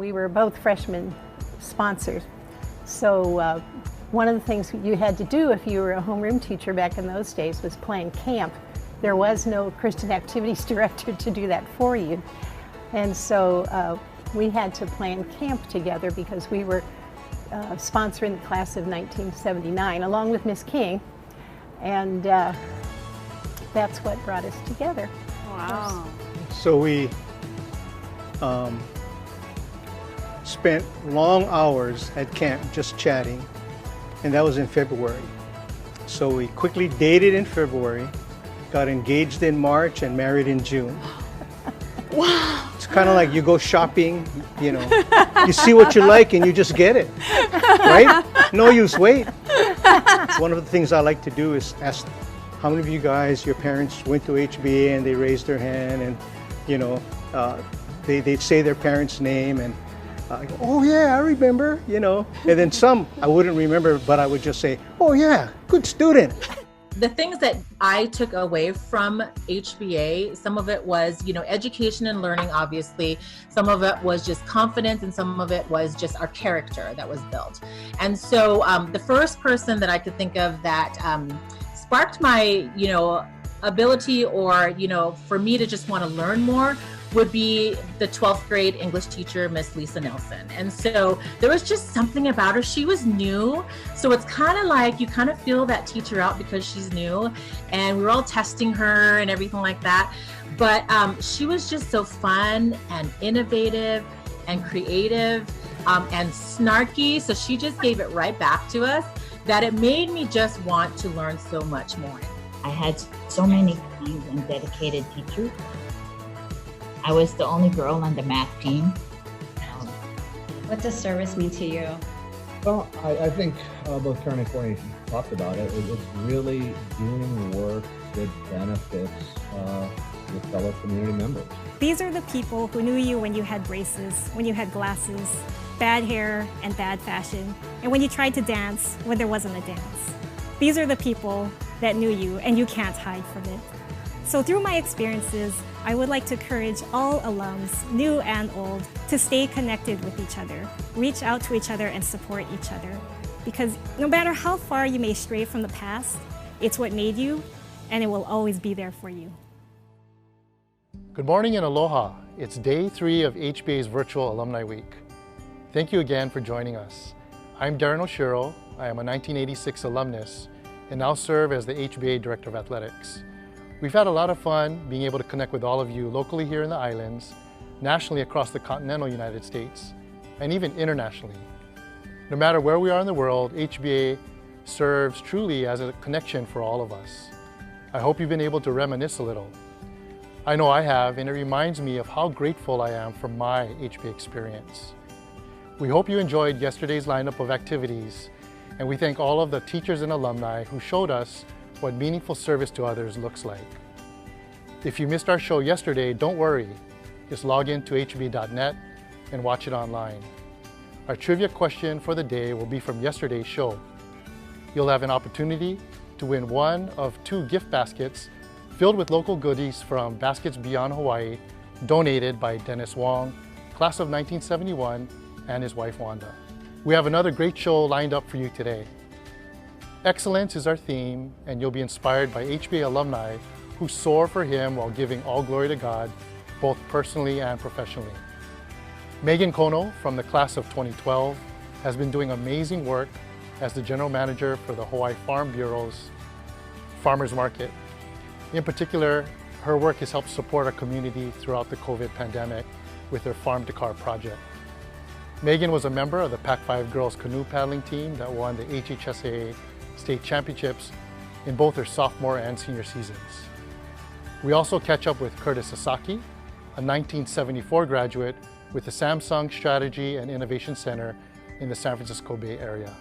we were both freshman sponsors. So one of the things you had to do if you were a homeroom teacher back in those days was plan camp. There was no Christian activities director to do that for you. And so we had to plan camp together because we were sponsoring the class of 1979 along with Miss King. And that's what brought us together. Wow. So we spent long hours at camp just chatting, and that was in February. So we quickly dated in February, got engaged in March, and married in June. Wow. It's kind of like you go shopping, you know, you see what you like and you just get it, right? No use wait. One of the things I like to do is ask how many of you guys, your parents went to HBA and they raised their hand, and you know, they'd say their parents' name, and I go, oh yeah, I remember, you know. And then some I wouldn't remember, but I would just say, oh yeah, good student. The things that I took away from HBA, some of it was, you know, education and learning, obviously. Some of it was just confidence, and some of it was just our character that was built. And so the first person that I could think of that sparked my, you know, ability, or, you know, for me to just want to learn more would be the 12th grade English teacher, Miss Lisa Nelson. And so there was just something about her. She was new. So it's kind of like you kind of feel that teacher out because she's new, and we were all testing her and everything like that. But she was just so fun and innovative and creative and snarky. So she just gave it right back to us, that it made me just want to learn so much more. I had so many kind and dedicated teachers. I was the only girl on the math team. What does service mean to you? Well, I think both Karin and Courtney talked about it. It's really doing work that benefits your fellow community members. These are the people who knew you when you had braces, when you had glasses, bad hair, and bad fashion, and when you tried to dance when there wasn't a dance. These are the people that knew you, and you can't hide from it. So through my experiences, I would like to encourage all alums, new and old, to stay connected with each other, reach out to each other and support each other. Because no matter how far you may stray from the past, it's what made you, and it will always be there for you. Good morning and aloha. It's day 3 of HBA's Virtual Alumni Week. Thank you again for joining us. I'm Deren Oshiro. I am a 1986 alumnus and now serve as the HBA Director of Athletics. We've had a lot of fun being able to connect with all of you locally here in the islands, nationally across the continental United States, and even internationally. No matter where we are in the world, HBA serves truly as a connection for all of us. I hope you've been able to reminisce a little. I know I have, and it reminds me of how grateful I am for my HBA experience. We hope you enjoyed yesterday's lineup of activities, and we thank all of the teachers and alumni who showed us what meaningful service to others looks like. If you missed our show yesterday, don't worry. Just log in to hba.net and watch it online. Our trivia question for the day will be from yesterday's show. You'll have an opportunity to win one of 2 gift baskets filled with local goodies from Baskets Beyond Hawaii, donated by Dennis Wong, class of 1971, and his wife Wanda. We have another great show lined up for you today. Excellence is our theme, and you'll be inspired by HBA alumni who soar for Him while giving all glory to God, both personally and professionally. Megan Kono from the class of 2012 has been doing amazing work as the General Manager for the Hawaii Farm Bureau's Farmers Market. In particular, her work has helped support our community throughout the COVID pandemic with her Farm to Car project. Megan was a member of the Pac-5 girls canoe paddling team that won the HHSAA state championships in both her sophomore and senior seasons. We also catch up with Curtis Sasaki, a 1974 graduate with the Samsung Strategy and Innovation Center in the San Francisco Bay Area.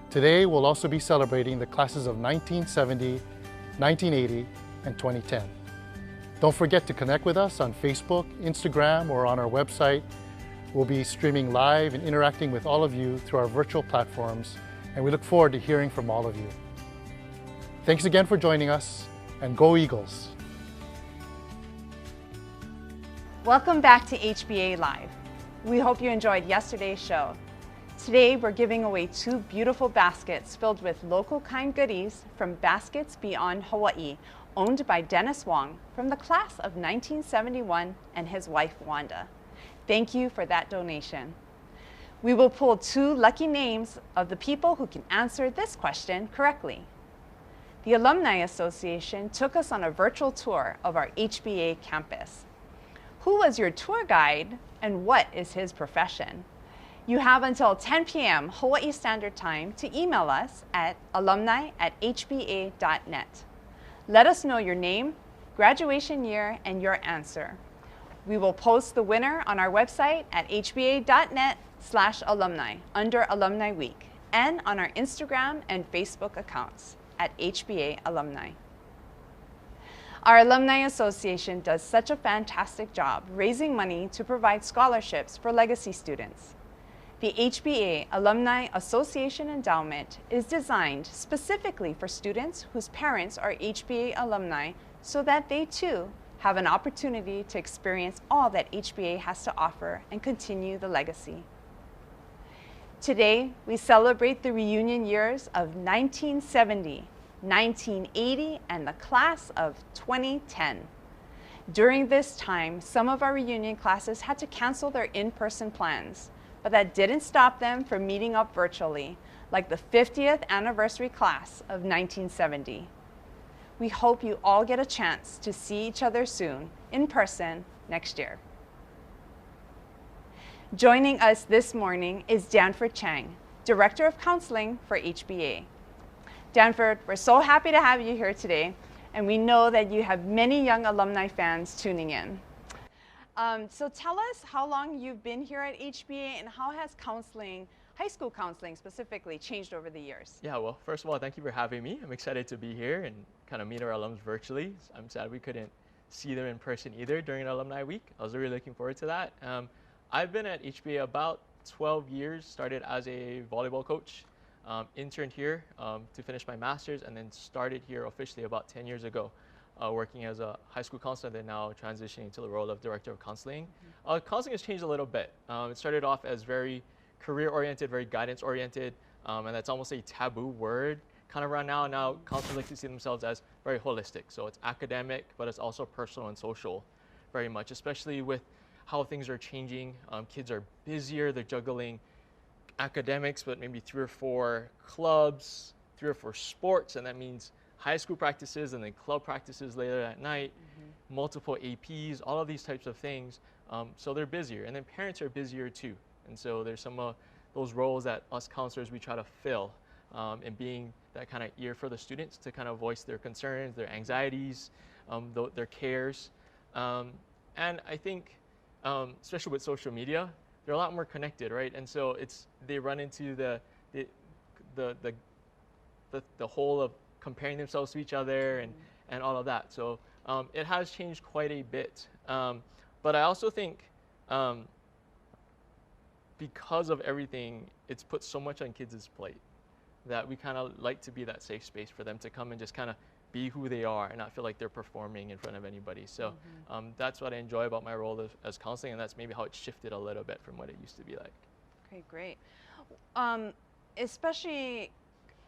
Today, we'll also be celebrating the classes of 1970, 1980, and 2010. Don't forget to connect with us on Facebook, Instagram, or on our website. We'll be streaming live and interacting with all of you through our virtual platforms, and we look forward to hearing from all of you. Thanks again for joining us, and go Eagles! Welcome back to HBA Live. We hope you enjoyed yesterday's show. Today, we're giving away 2 beautiful baskets filled with local kind goodies from Baskets Beyond Hawaii, owned by Dennis Wong from the class of 1971 and his wife, Wanda. Thank you for that donation. We will pull 2 lucky names of the people who can answer this question correctly. The Alumni Association took us on a virtual tour of our HBA campus. Who was your tour guide and what is his profession? You have until 10 p.m. Hawaii Standard Time to email us at alumni@hba.net. Let us know your name, graduation year, and your answer. We will post the winner on our website at hba.net/alumni under Alumni Week and on our Instagram and Facebook accounts at HBA Alumni. Our Alumni Association does such a fantastic job raising money to provide scholarships for legacy students. The HBA Alumni Association Endowment is designed specifically for students whose parents are HBA alumni so that they too have an opportunity to experience all that HBA has to offer and continue the legacy. Today, we celebrate the reunion years of 1970, 1980, and the class of 2010. During this time, some of our reunion classes had to cancel their in-person plans, but that didn't stop them from meeting up virtually, like the 50th anniversary class of 1970. We hope you all get a chance to see each other soon, in person, next year. Joining us this morning is Danford Chang, Director of Counseling for HBA. Danford, we're so happy to have you here today, and we know that you have many young alumni fans tuning in. So tell us how long you've been here at HBA and how has counseling, high school counseling specifically, changed over the years? Yeah, well, first of all, thank you for having me. I'm excited to be here and kind of meet our alums virtually. I'm sad we couldn't see them in person either during Alumni Week. I was really looking forward to that. I've been at HBA about 12 years, started as a volleyball coach, interned here to finish my master's, and then started here officially about 10 years ago. Working as a high school counselor, then now transitioning to the role of director of counseling. Counseling has changed a little bit. It started off as very career-oriented, very guidance-oriented, and that's almost a taboo word kind of around now. Now counselors like to see themselves as very holistic. So it's academic, but it's also personal and social very much, especially with how things are changing. Kids are busier, they're juggling academics, but maybe 3 or 4 clubs, 3 or 4 sports, and that means high school practices and then club practices later at night, multiple APs, all of these types of things. So they're busier, and then parents are busier too. And so there's some of those roles that us counselors, we try to fill, and being that kind of ear for the students to kind of voice their concerns, their anxieties, their cares. And I think, especially with social media, they're a lot more connected, right? And so they run into the whole of comparing themselves to each other and all of that. So it has changed quite a bit. But I also think because of everything, it's put so much on kids' plate that we kind of like to be that safe space for them to come and just kind of be who they are and not feel like they're performing in front of anybody. So that's what I enjoy about my role as counseling, and that's maybe how it shifted a little bit from what it used to be like. Okay, great. Especially,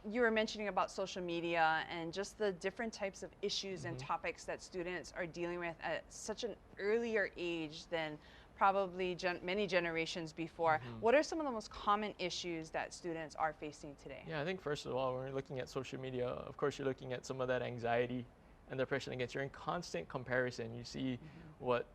you were mentioning about social media and just the different types of issues and topics that students are dealing with at such an earlier age than probably many generations before. What are some of the most common issues that students are facing today? Yeah, I think first of all, when you're looking at social media, of course you're looking at some of that anxiety and depression against. You're in constant comparison. You see what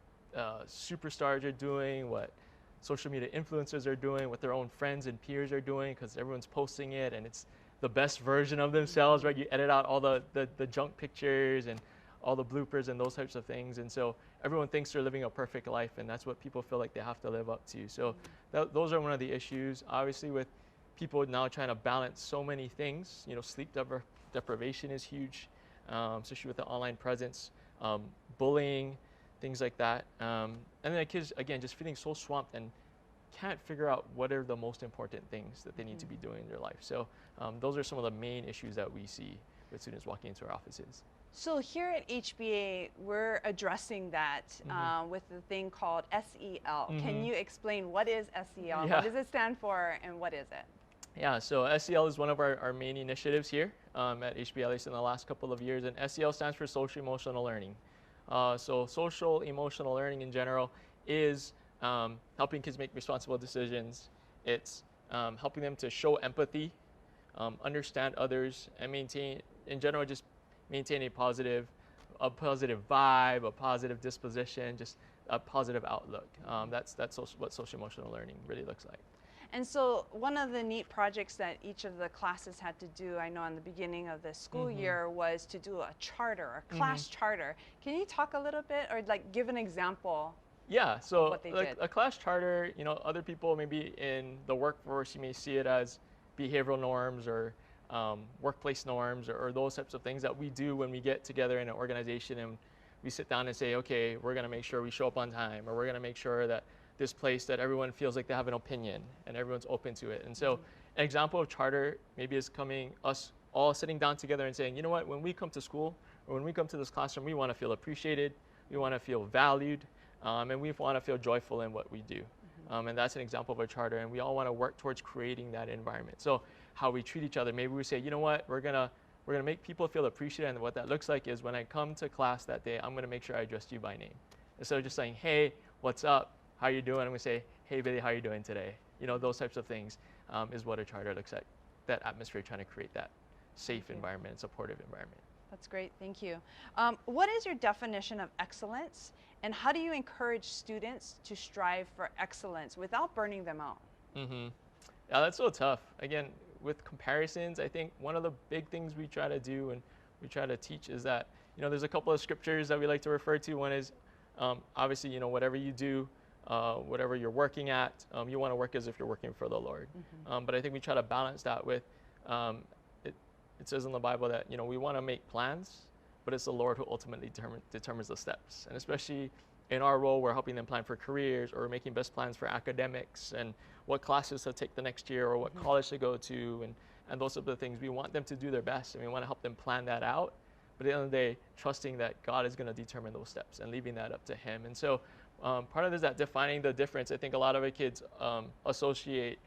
superstars are doing, what social media influencers are doing, what their own friends and peers are doing, because everyone's posting it and it's the best version of themselves, right? You edit out all the junk pictures and all the bloopers and those types of things. And so everyone thinks they're living a perfect life, and that's what people feel like they have to live up to. So those are one of the issues. Obviously, with people now trying to balance so many things, sleep deprivation is huge, especially with the online presence, bullying, things like that. And then the kids, again, just feeling so swamped and can't figure out what are the most important things that they need to be doing in their life. So those are some of the main issues that we see with students walking into our offices. So here at HBA, we're addressing that with the thing called SEL. Can you explain what is SEL? Yeah. What does it stand for, and what is it? Yeah, so SEL is one of our main initiatives here at HBA, at least in the last couple of years, and SEL stands for Social Emotional Learning. So social emotional learning in general is helping kids make responsible decisions. It's helping them to show empathy, understand others, and maintain, in general, just maintain a positive vibe, a positive disposition, just a positive outlook. That's what social emotional learning really looks like. And so one of the neat projects that each of the classes had to do, I know in the beginning of the school year, was to do a charter, a class charter. Can you talk a little bit, or like give an example? Yeah, so what they like did? a class charter, you know, other people maybe in the workforce, you may see it as behavioral norms or workplace norms or those types of things that we do when we get together in an organization and we sit down and say, okay, we're going to make sure we show up on time, or we're going to make sure that this place that everyone feels like they have an opinion and everyone's open to it. And so an example of charter maybe is us all sitting down together and saying, you know what, when we come to school or when we come to this classroom, we want to feel appreciated, we want to feel valued, and we want to feel joyful in what we do. And that's an example of a charter, and we all want to work towards creating that environment. So how we treat each other, maybe we say, you know what, we're gonna make people feel appreciated, and what that looks like is when I come to class that day, I'm gonna make sure I address you by name. Instead of just saying, hey, what's up? How you doing? I'm gonna say, hey Billy, how you doing today? You know, those types of things is what a charter looks like. That atmosphere, trying to create that safe environment, supportive environment. That's great, thank you. What is your definition of excellence, and how do you encourage students to strive for excellence without burning them out? Yeah, that's so tough. Again, with comparisons, I think one of the big things we try to do and we try to teach is that, you know, there's a couple of scriptures that we like to refer to. One is obviously, you know, whatever you do, whatever you're working at, you want to work as if you're working for the Lord. But I think we try to balance that with, it says in the Bible that, you know, we want to make plans, but it's the Lord who ultimately determines the steps. And especially in our role, we're helping them plan for careers, or making best plans for academics and what classes to take the next year, or what college to go to, and those are the things. We want them to do their best, and we want to help them plan that out. But at the end of the day, trusting that God is going to determine those steps and leaving that up to Him. And so part of it is that defining the difference. I think a lot of our kids associate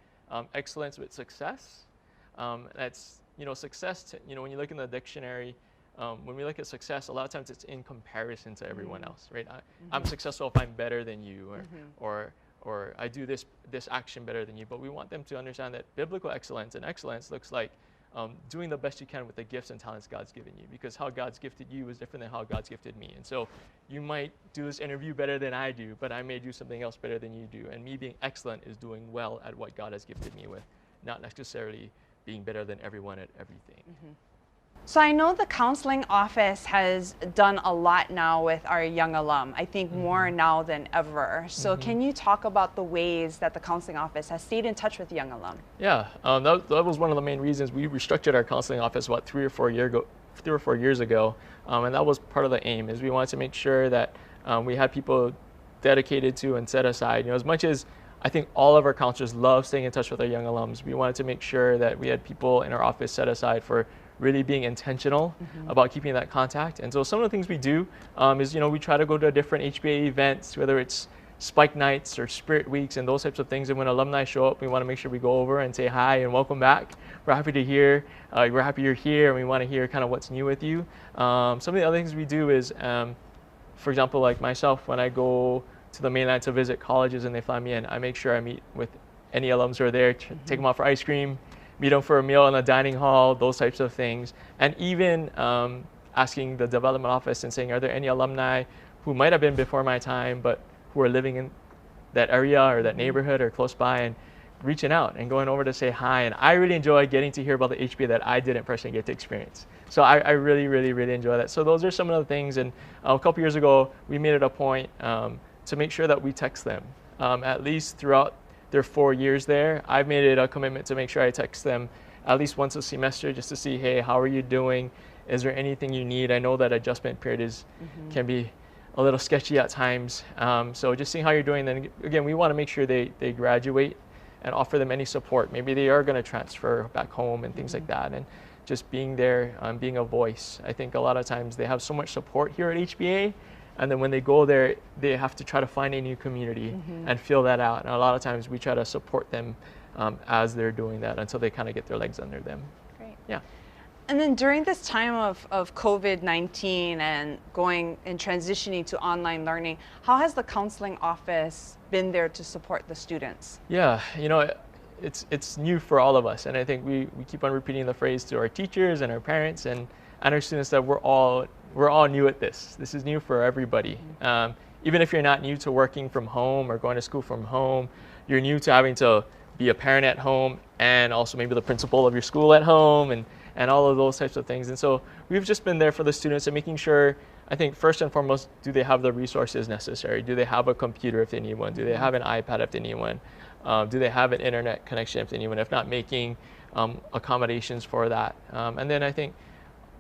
excellence with success. That's, you know, success, you know, when you look in the dictionary, when we look at success, a lot of times it's in comparison to everyone else, right? I'm successful if I'm better than you, or I do this action better than you. But we want them to understand that biblical excellence and excellence looks like doing the best you can with the gifts and talents God's given you, because how God's gifted you is different than how God's gifted me. And so you might do this interview better than I do, but I may do something else better than you do. And me being excellent is doing well at what God has gifted me with, not necessarily being better than everyone at everything. So I know the counseling office has done a lot now with our young alum, I think more now than ever. So can you talk about the ways that the counseling office has stayed in touch with young alum? Yeah, that was one of the main reasons we restructured our counseling office about 3 or 4 years ago. And that was part of the aim, is we wanted to make sure that we had people dedicated to and set aside. You know, as much as I think all of our counselors love staying in touch with our young alums, we wanted to make sure that we had people in our office set aside for really being intentional about keeping that contact. And so some of the things we do is, you know, we try to go to different HBA events, whether it's Spike Nights or Spirit Weeks and those types of things. And when alumni show up, we want to make sure we go over and say hi and welcome back. We're happy to hear, we're happy you're here, and we want to hear kind of what's new with you. Some of the other things we do is, for example, like myself, when I go to the mainland to visit colleges and they fly me in, I make sure I meet with any alums who are there, take them out for ice cream, meet them for a meal in a dining hall, those types of things. And even asking the development office and saying, are there any alumni who might have been before my time, but who are living in that area or that neighborhood or close by, and reaching out and going over to say hi. And I really enjoy getting to hear about the HBA that I didn't personally get to experience. So I really, really, really enjoy that. So those are some of the things. And a couple years ago, we made it a point to make sure that we text them at least throughout their 4 years there. I've made it a commitment to make sure I text them at least once a semester just to see, hey, how are you doing? Is there anything you need? I know that adjustment period can be a little sketchy at times. So just seeing how you're doing. Then again, we want to make sure they graduate and offer them any support. Maybe they are going to transfer back home and things like that. And just being there, being a voice. I think a lot of times they have so much support here at HBA, and then when they go there, they have to try to find a new community and fill that out. And a lot of times we try to support them as they're doing that until they kind of get their legs under them. Great. Yeah. And then during this time of COVID-19 and going and transitioning to online learning, how has the counseling office been there to support the students? Yeah, you know, it's new for all of us, and I think we keep on repeating the phrase to our teachers and our parents and our students that we're all new at this. This is new for everybody. Even if you're not new to working from home or going to school from home, you're new to having to be a parent at home and also maybe the principal of your school at home and all of those types of things. And so we've just been there for the students and making sure, I think first and foremost, do they have the resources necessary? Do they have a computer if they need one? Do they have an iPad if they need one? Do they have an internet connection if they need one? If not, making accommodations for that. And then I think,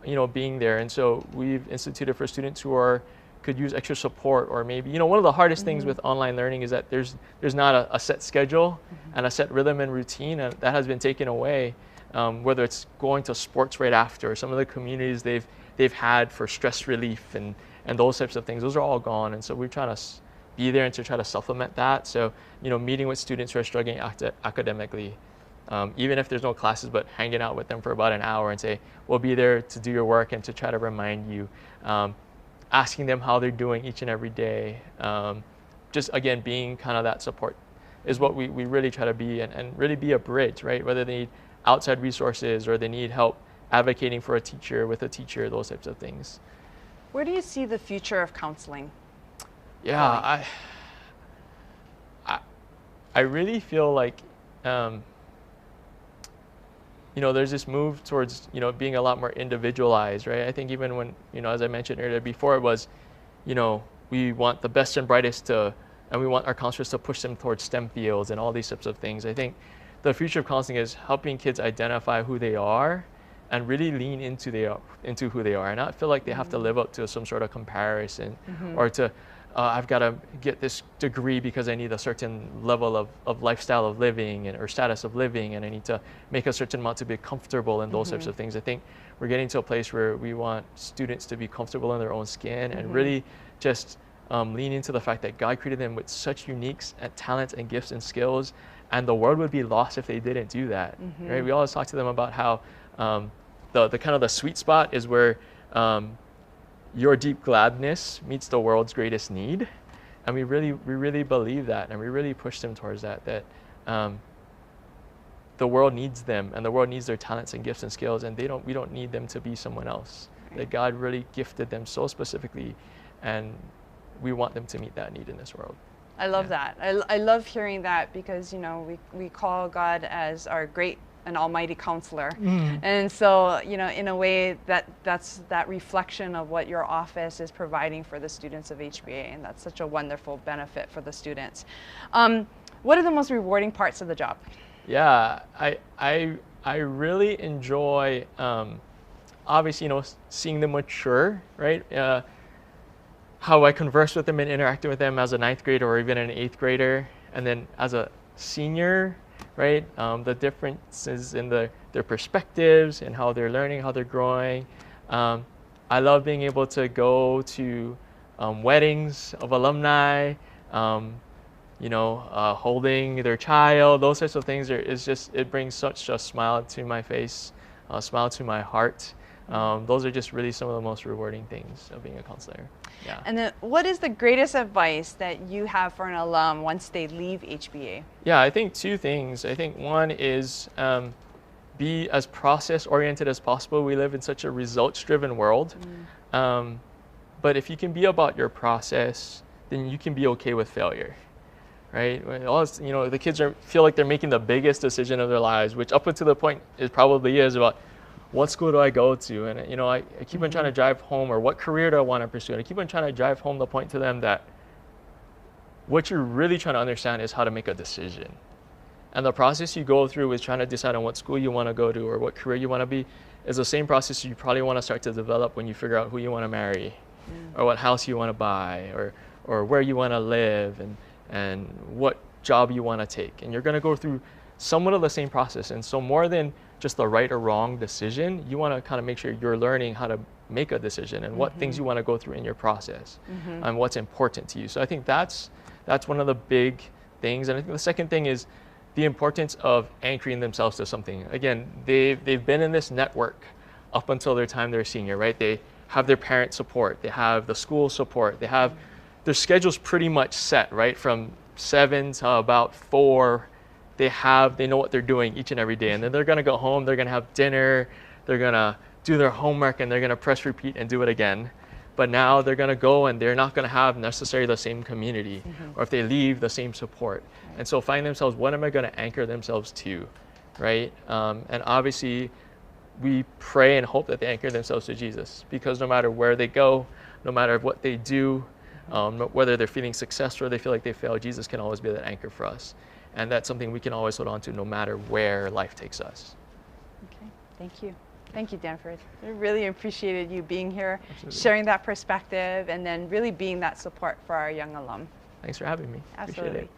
you know, being there. And so we've instituted for students who could use extra support, or maybe, you know, one of the hardest things with online learning is that there's not a set schedule and a set rhythm and routine, and that has been taken away. Whether it's going to sports right after, or some of the communities they've had for stress relief and those types of things, those are all gone. And so we're trying to be there and to try to supplement that. So, you know, meeting with students who are struggling academically, even if there's no classes, but hanging out with them for about an hour and say, we'll be there to do your work and to try to remind you, asking them how they're doing each and every day. Just again, being kind of that support is what we really try to be, and really be a bridge, right? Whether they need outside resources or they need help advocating for a teacher, with a teacher, those types of things. Where do you see the future of counseling? Yeah, I really feel like, you know, there's this move towards, you know, being a lot more individualized, right? I think even when, you know, as I mentioned earlier before, it was, you know, we want the best and brightest and we want our counselors to push them towards STEM fields and all these types of things. I think the future of counseling is helping kids identify who they are and really lean into who they are, and not feel like they have to live up to some sort of comparison or to, I've got to get this degree because I need a certain level of lifestyle of living or status of living, and I need to make a certain amount to be comfortable and those types of things. I think we're getting to a place where we want students to be comfortable in their own skin and really just lean into the fact that God created them with such unique talents and gifts and skills, and the world would be lost if they didn't do that, right? We always talk to them about how the kind of the sweet spot is where your deep gladness meets the world's greatest need, and we really believe that, and we really push them towards that the world needs them, and the world needs their talents and gifts and skills, and we don't need them to be someone else. That God really gifted them so specifically, and we want them to meet that need in this world. I love that. I love hearing that, because, you know, we call God as our great and almighty counselor. And so, you know, in a way that's that reflection of what your office is providing for the students of HBA, and that's such a wonderful benefit for the students. What are the most rewarding parts of the job? Yeah, I really enjoy, obviously, you know, seeing them mature, right? How I converse with them and interact with them as a 9th grader or even an 8th grader, and then as a senior, right? The differences in their perspectives and how they're learning, how they're growing. I love being able to go to weddings of alumni, you know, holding their child, those types of things. It brings such a smile to my face, a smile to my heart. Those are just really some of the most rewarding things of being a counselor. Yeah. And then what is the greatest advice that you have for an alum once they leave HBA? Yeah, I think 2 things. I think one is be as process oriented as possible. We live in such a results driven world. But if you can be about your process, then you can be okay with failure, right? You know, the kids feel like they're making the biggest decision of their lives, which up until the point it probably is about, what school do I go to? And, you know, I keep on trying to drive home, or what career do I want to pursue? And I keep on trying to drive home the point to them that what you're really trying to understand is how to make a decision. And the process you go through is trying to decide on what school you want to go to or what career you want to be is the same process you probably want to start to develop when you figure out who you want to marry or what house you want to buy or where you want to live and what job you want to take. And you're going to go through somewhat of the same process. And so more than just the right or wrong decision. You want to kind of make sure you're learning how to make a decision and what things you want to go through in your process and what's important to you. So I think that's one of the big things. And I think the second thing is the importance of anchoring themselves to something. Again, they've been in this network up until their time they're a senior, right? They have their parent support, they have the school support, they have their schedule's pretty much set, right? From 7 to about 4, they know what they're doing each and every day. And then they're gonna go home, they're gonna have dinner, they're gonna do their homework, and they're gonna press repeat and do it again. But now they're gonna go and they're not gonna have necessarily the same community, or if they leave, the same support. And so find themselves, what am I gonna anchor themselves to, right? And obviously, we pray and hope that they anchor themselves to Jesus, because no matter where they go, no matter what they do, whether they're feeling successful or they feel like they failed, Jesus can always be that anchor for us. And that's something we can always hold on to no matter where life takes us. Okay, thank you. Thank you, Danford. I really appreciated you being here, sharing that perspective, and then really being that support for our young alum. Thanks for having me. Absolutely. Appreciate it.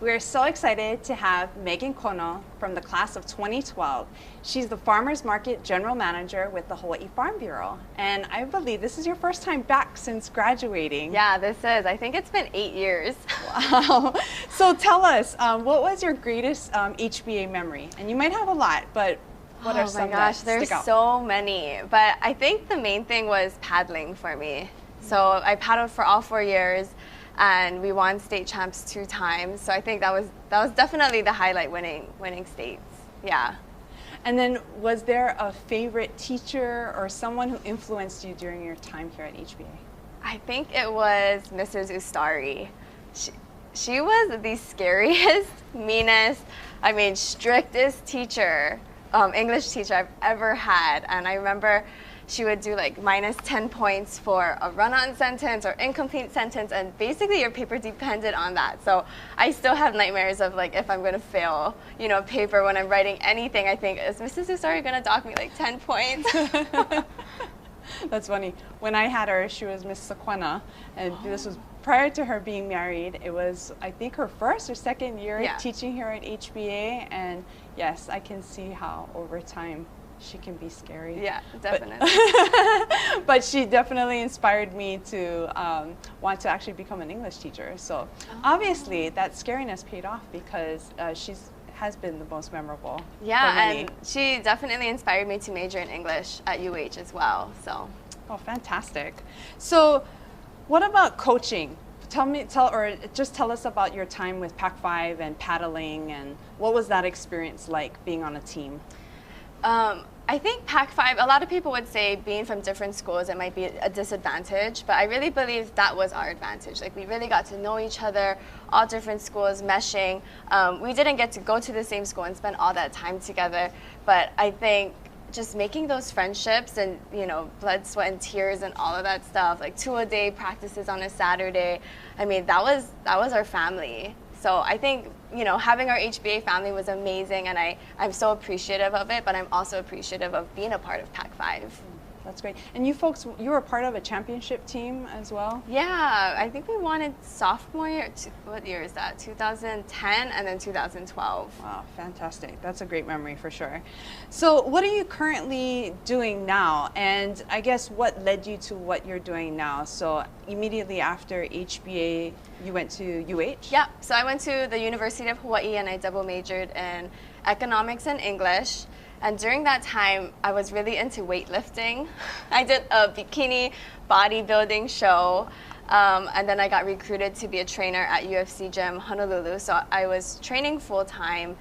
We're so excited to have Megan Kono from the class of 2012. She's the Farmers Market General Manager with the Hawaii Farm Bureau. And I believe this is your first time back since graduating. Yeah, this is. I think it's been 8 years. Wow. So tell us, what was your greatest HBA memory? And you might have a lot, but what are some that stick out? Oh my gosh, there's so many. But I think the main thing was paddling for me. So I paddled for all 4 years, and we won state champs 2 times. So I think that was definitely the highlight, winning states. Yeah. And then was there a favorite teacher or someone who influenced you during your time here at HBA? I think it was Mrs. Ustari. She was the scariest, meanest, strictest teacher, English teacher I've ever had. And I remember she would do like -10 points for a run-on sentence or incomplete sentence, and basically your paper depended on that. So I still have nightmares of like if I'm going to fail, paper when I'm writing anything. I think, is Mrs. Usari going to dock me like 10 points? That's funny. When I had her, she was Miss Sequena, and this was prior to her being married. It was, I think, her first or second year teaching here at HBA, and yes, I can see how over time she can be scary. Yeah, definitely. But she definitely inspired me to want to actually become an English teacher. So obviously that scariness paid off, because has been the most memorable. Yeah, and she definitely inspired me to major in English at UH as well. So. Oh, fantastic. So what about coaching? Tell us about your time with Pac-5 and paddling, and what was that experience like being on a team? I think Pac-5, a lot of people would say being from different schools, it might be a disadvantage, but I really believe that was our advantage. Like, we really got to know each other, all different schools, meshing. We didn't get to go to the same school and spend all that time together, but I think just making those friendships and, blood, sweat, and tears and all of that stuff, like 2-a-day practices on a Saturday, that was our family. So I think, having our HBA family was amazing, and I'm so appreciative of it, but I'm also appreciative of being a part of Pac-5. That's great. And you folks, you were part of a championship team as well? Yeah, I think we won it sophomore year. What year is that? 2010 and then 2012. Wow, fantastic. That's a great memory for sure. So what are you currently doing now? And I guess what led you to what you're doing now? So immediately after HBA, you went to UH? Yeah, so I went to the University of Hawaii, and I double majored in economics and English. And during that time, I was really into weightlifting. I did a bikini bodybuilding show, and then I got recruited to be a trainer at UFC Gym Honolulu. So I was training full-time,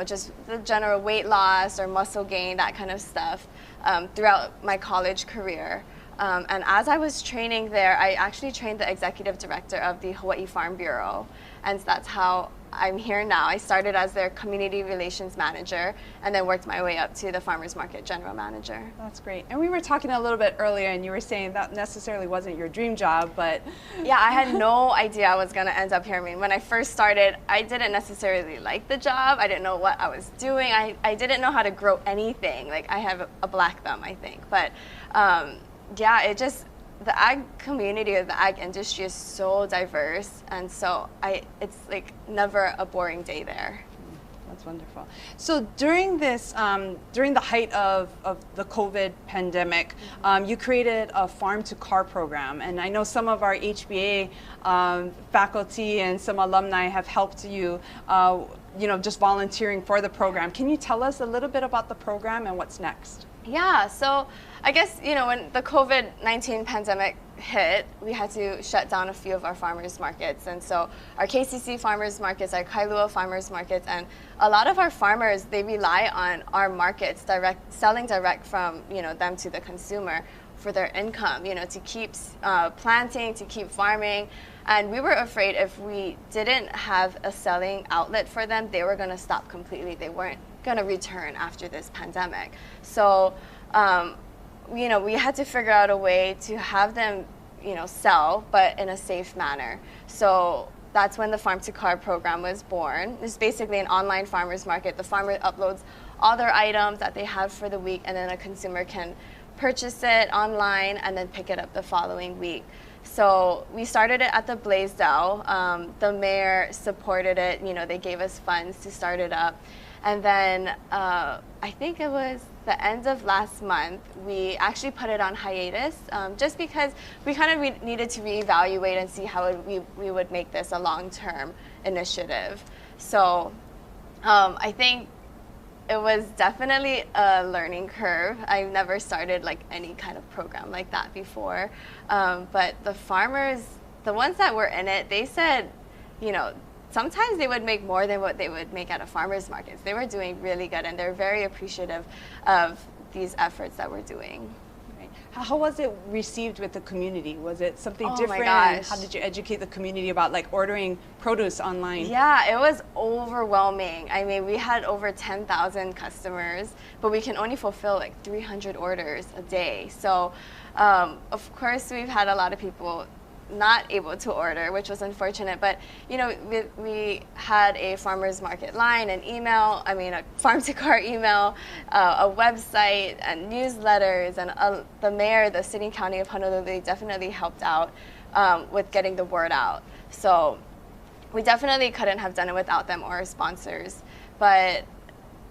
just the general weight loss or muscle gain, that kind of stuff, throughout my college career. And as I was training there, I actually trained the executive director of the Hawaii Farm Bureau. And that's how I'm here now. I started as their community relations manager and then worked my way up to the farmers market general manager. That's great. And we were talking a little bit earlier and you were saying that necessarily wasn't your dream job, but... Yeah, I had no idea I was going to end up here. I mean, when I first started, I didn't necessarily like the job. I didn't know what I was doing. I didn't know how to grow anything. Like, I have a black thumb, I think. But yeah, it just... The ag community or the ag industry is so diverse, and so it's like never a boring day there. That's wonderful. So during this, during the height of the COVID pandemic, you created a farm to car program, and I know some of our HBA faculty and some alumni have helped you, you know, just volunteering for the program. Can you tell us a little bit about the program and what's next? Yeah, so I guess, you know, when the COVID-19 pandemic hit, we had to shut down a few of our farmers markets. And so our KCC farmers markets, our Kailua farmers markets, and a lot of our farmers, they rely on our markets, selling direct from, you know, them to the consumer for their income, you know, to keep planting, to keep farming. And we were afraid if we didn't have a selling outlet for them, they were going to stop completely. They weren't going to return after this pandemic. So, you know, we had to figure out a way to have them, you know, sell, but in a safe manner. So that's when the Farm to Car program was born. It's basically an online farmers market. The farmer uploads all their items that they have for the week, and then a consumer can purchase it online and then pick it up the following week. So we started it at the Blaisdell. The mayor supported it. You know, they gave us funds to start it up. And then I think it was the end of last month, we actually put it on hiatus just because we kind of needed to reevaluate and see how we would make this a long-term initiative. So I think it was definitely a learning curve. I've never started like any kind of program like that before. But the farmers, the ones that were in it, they said, you know, sometimes they would make more than what they would make at a farmer's market. They were doing really good, and they're very appreciative of these efforts that we're doing. Right. How was it received with the community? Was it something different? My gosh. How did you educate the community about like ordering produce online? Yeah, it was overwhelming. I mean, we had over 10,000 customers, but we can only fulfill like 300 orders a day. So, of course, we've had a lot of people not able to order, which was unfortunate. But, you know, we had a farmers market line, an email, I mean, a farm to car email, a website, and newsletters, and the mayor, the city and county of Honolulu definitely helped out with getting the word out. So we definitely couldn't have done it without them or our sponsors. But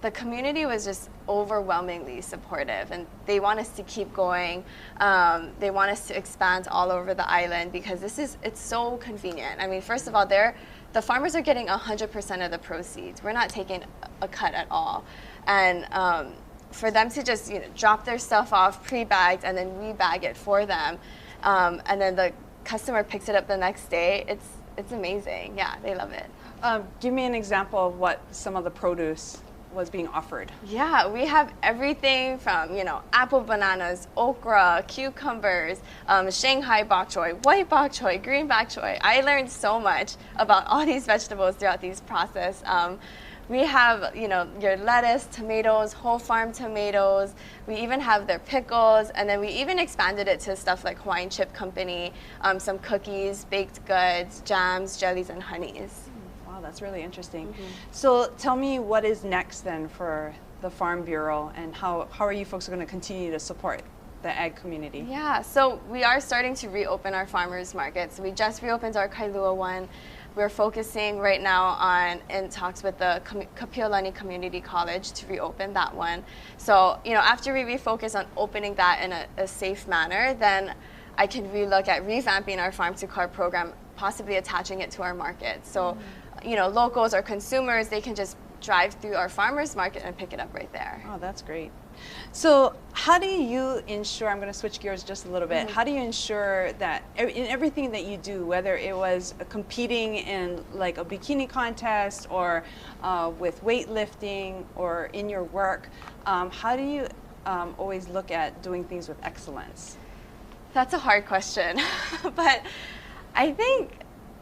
the community was just overwhelmingly supportive, and they want us to keep going. They want us to expand all over the island because it's so convenient. I mean, first of all, the farmers are getting 100% of the proceeds. We're not taking a cut at all. And for them to just, you know, drop their stuff off pre-bagged and then we bag it for them, and then the customer picks it up the next day, it's amazing. Yeah, they love it. Give me an example of what some of the produce was being offered. Yeah, we have everything from, you know, apple bananas, okra, cucumbers, Shanghai bok choy, white bok choy, green bok choy. I learned so much about all these vegetables throughout these process. We have, you know, your lettuce, tomatoes, whole farm tomatoes. We even have their pickles, and then we even expanded it to stuff like Hawaiian Chip Company, some cookies, baked goods, jams, jellies, and honeys. Wow, that's really interesting. Mm-hmm. So tell me what is next then for the Farm Bureau, and how are you folks going to continue to support the ag community? Yeah, so we are starting to reopen our farmers markets. We just reopened our Kailua one. We're focusing right now in talks with the Kapiolani Community College to reopen that one. So, you know, after we refocus on opening that in a safe manner, then I can relook at revamping our Farm to Car program, possibly attaching it to our market. So, you know, locals or consumers, they can just drive through our farmers market and pick it up right there. Oh, that's great. So how do you ensure, I'm going to switch gears just a little bit, how do you ensure that in everything that you do, whether it was competing in like a bikini contest or with weightlifting or in your work, how do you always look at doing things with excellence? That's a hard question. But I think,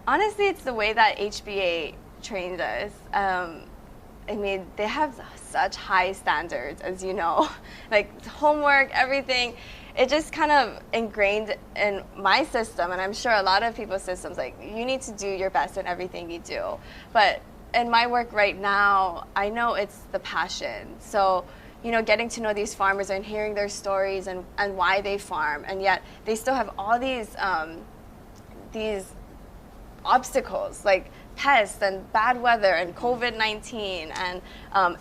honestly, it's the way that HBA trained us. I mean, they have such high standards, as you know, like homework, everything. It just kind of ingrained in my system, and I'm sure a lot of people's systems, like, you need to do your best in everything you do. But in my work right now, I know it's the passion. So, you know, getting to know these farmers and hearing their stories and why they farm, and yet they still have all these obstacles, like pests and bad weather and COVID-19 and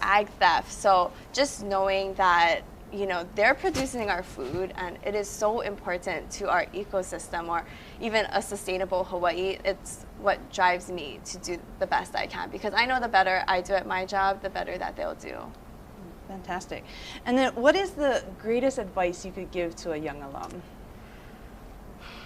ag theft. So just knowing that, you know, they're producing our food and it is so important to our ecosystem, or even a sustainable Hawaii, it's what drives me to do the best I can, because I know the better I do at my job, the better that they'll do. Fantastic. And then what is the greatest advice you could give to a young alum?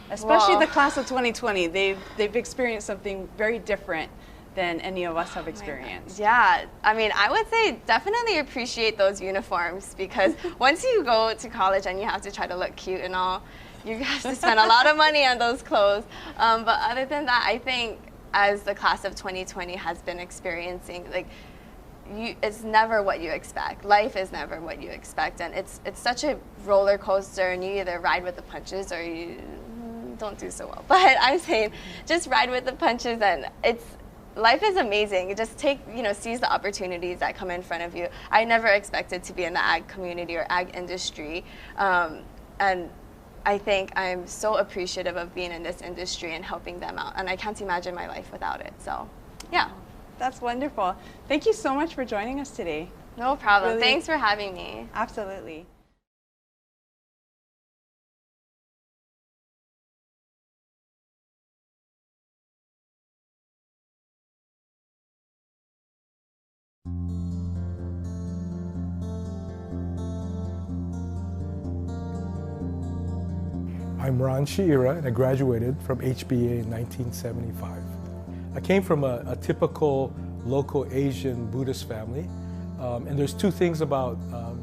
Especially the class of 2020, they've experienced something very different than any of us have experienced. Yeah, I mean, I would say definitely appreciate those uniforms, because once you go to college and you have to try to look cute and all, you have to spend a lot of money on those clothes. But other than that, I think as the class of 2020 has been experiencing, like, it's never what you expect. Life is never what you expect, and it's such a roller coaster, and you either ride with the punches or you don't do so well. But I'm saying, just ride with the punches, and life is amazing. You just seize the opportunities that come in front of you. I never expected to be in the ag community or ag industry, and I think I'm so appreciative of being in this industry and helping them out, and I can't imagine my life without it. So, yeah. That's wonderful. Thank you so much for joining us today. No problem. Really, thanks for having me. Absolutely. I'm Ron Shiira, and I graduated from HBA in 1975. I came from a typical local Asian Buddhist family, and there's two things about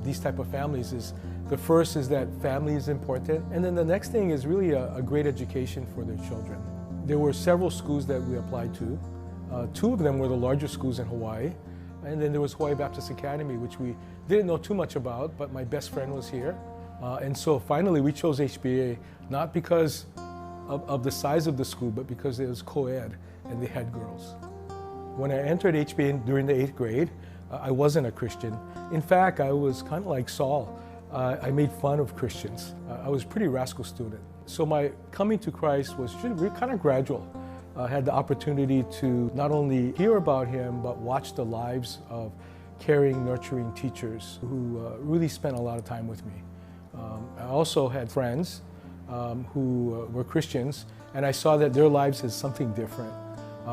these type of families. The first is that family is important, and then the next thing is really a great education for their children. There were several schools that we applied to. Two of them were the largest schools in Hawaii, and then there was Hawaii Baptist Academy, which we didn't know too much about, but my best friend was here. And so finally we chose HBA, not because of the size of the school, but because it was co-ed and they had girls. When I entered HBA during the 8th grade, I wasn't a Christian. In fact, I was kind of like Saul. I made fun of Christians. I was a pretty rascal student. So my coming to Christ was kind of gradual. I had the opportunity to not only hear about him, but watch the lives of caring, nurturing teachers who really spent a lot of time with me. I also had friends who were Christians, and I saw that their lives had something different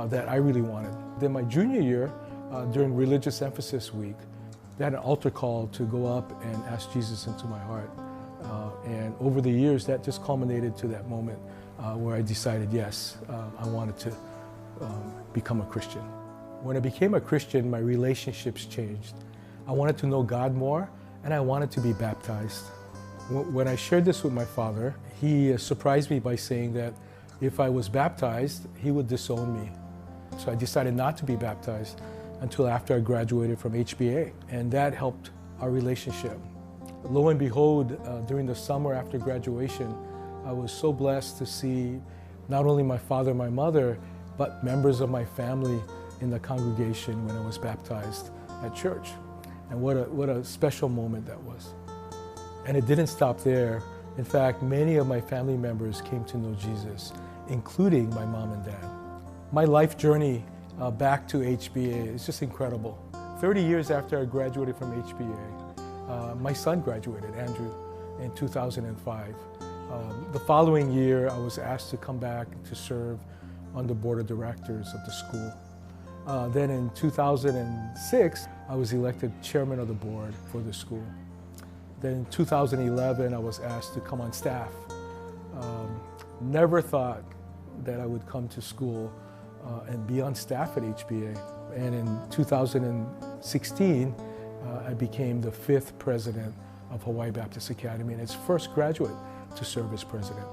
that I really wanted. Then my junior year, during Religious Emphasis Week, they had an altar call to go up and ask Jesus into my heart. And over the years, that just culminated to that moment where I decided, yes, I wanted to become a Christian. When I became a Christian, my relationships changed. I wanted to know God more, and I wanted to be baptized. When I shared this with my father, he surprised me by saying that if I was baptized, he would disown me. So I decided not to be baptized until after I graduated from HBA, and that helped our relationship. Lo and behold, during the summer after graduation, I was so blessed to see not only my father and my mother, but members of my family in the congregation when I was baptized at church. And what a special moment that was. And it didn't stop there. In fact, many of my family members came to know Jesus, including my mom and dad. My life journey back to HBA is just incredible. 30 years after I graduated from HBA, my son graduated, Andrew, in 2005. The following year, I was asked to come back to serve on the board of directors of the school. Then in 2006, I was elected chairman of the board for the school. Then in 2011, I was asked to come on staff. Never thought that I would come to school and be on staff at HBA. And in 2016, I became the 5th president of Hawaii Baptist Academy and its first graduate to serve as president.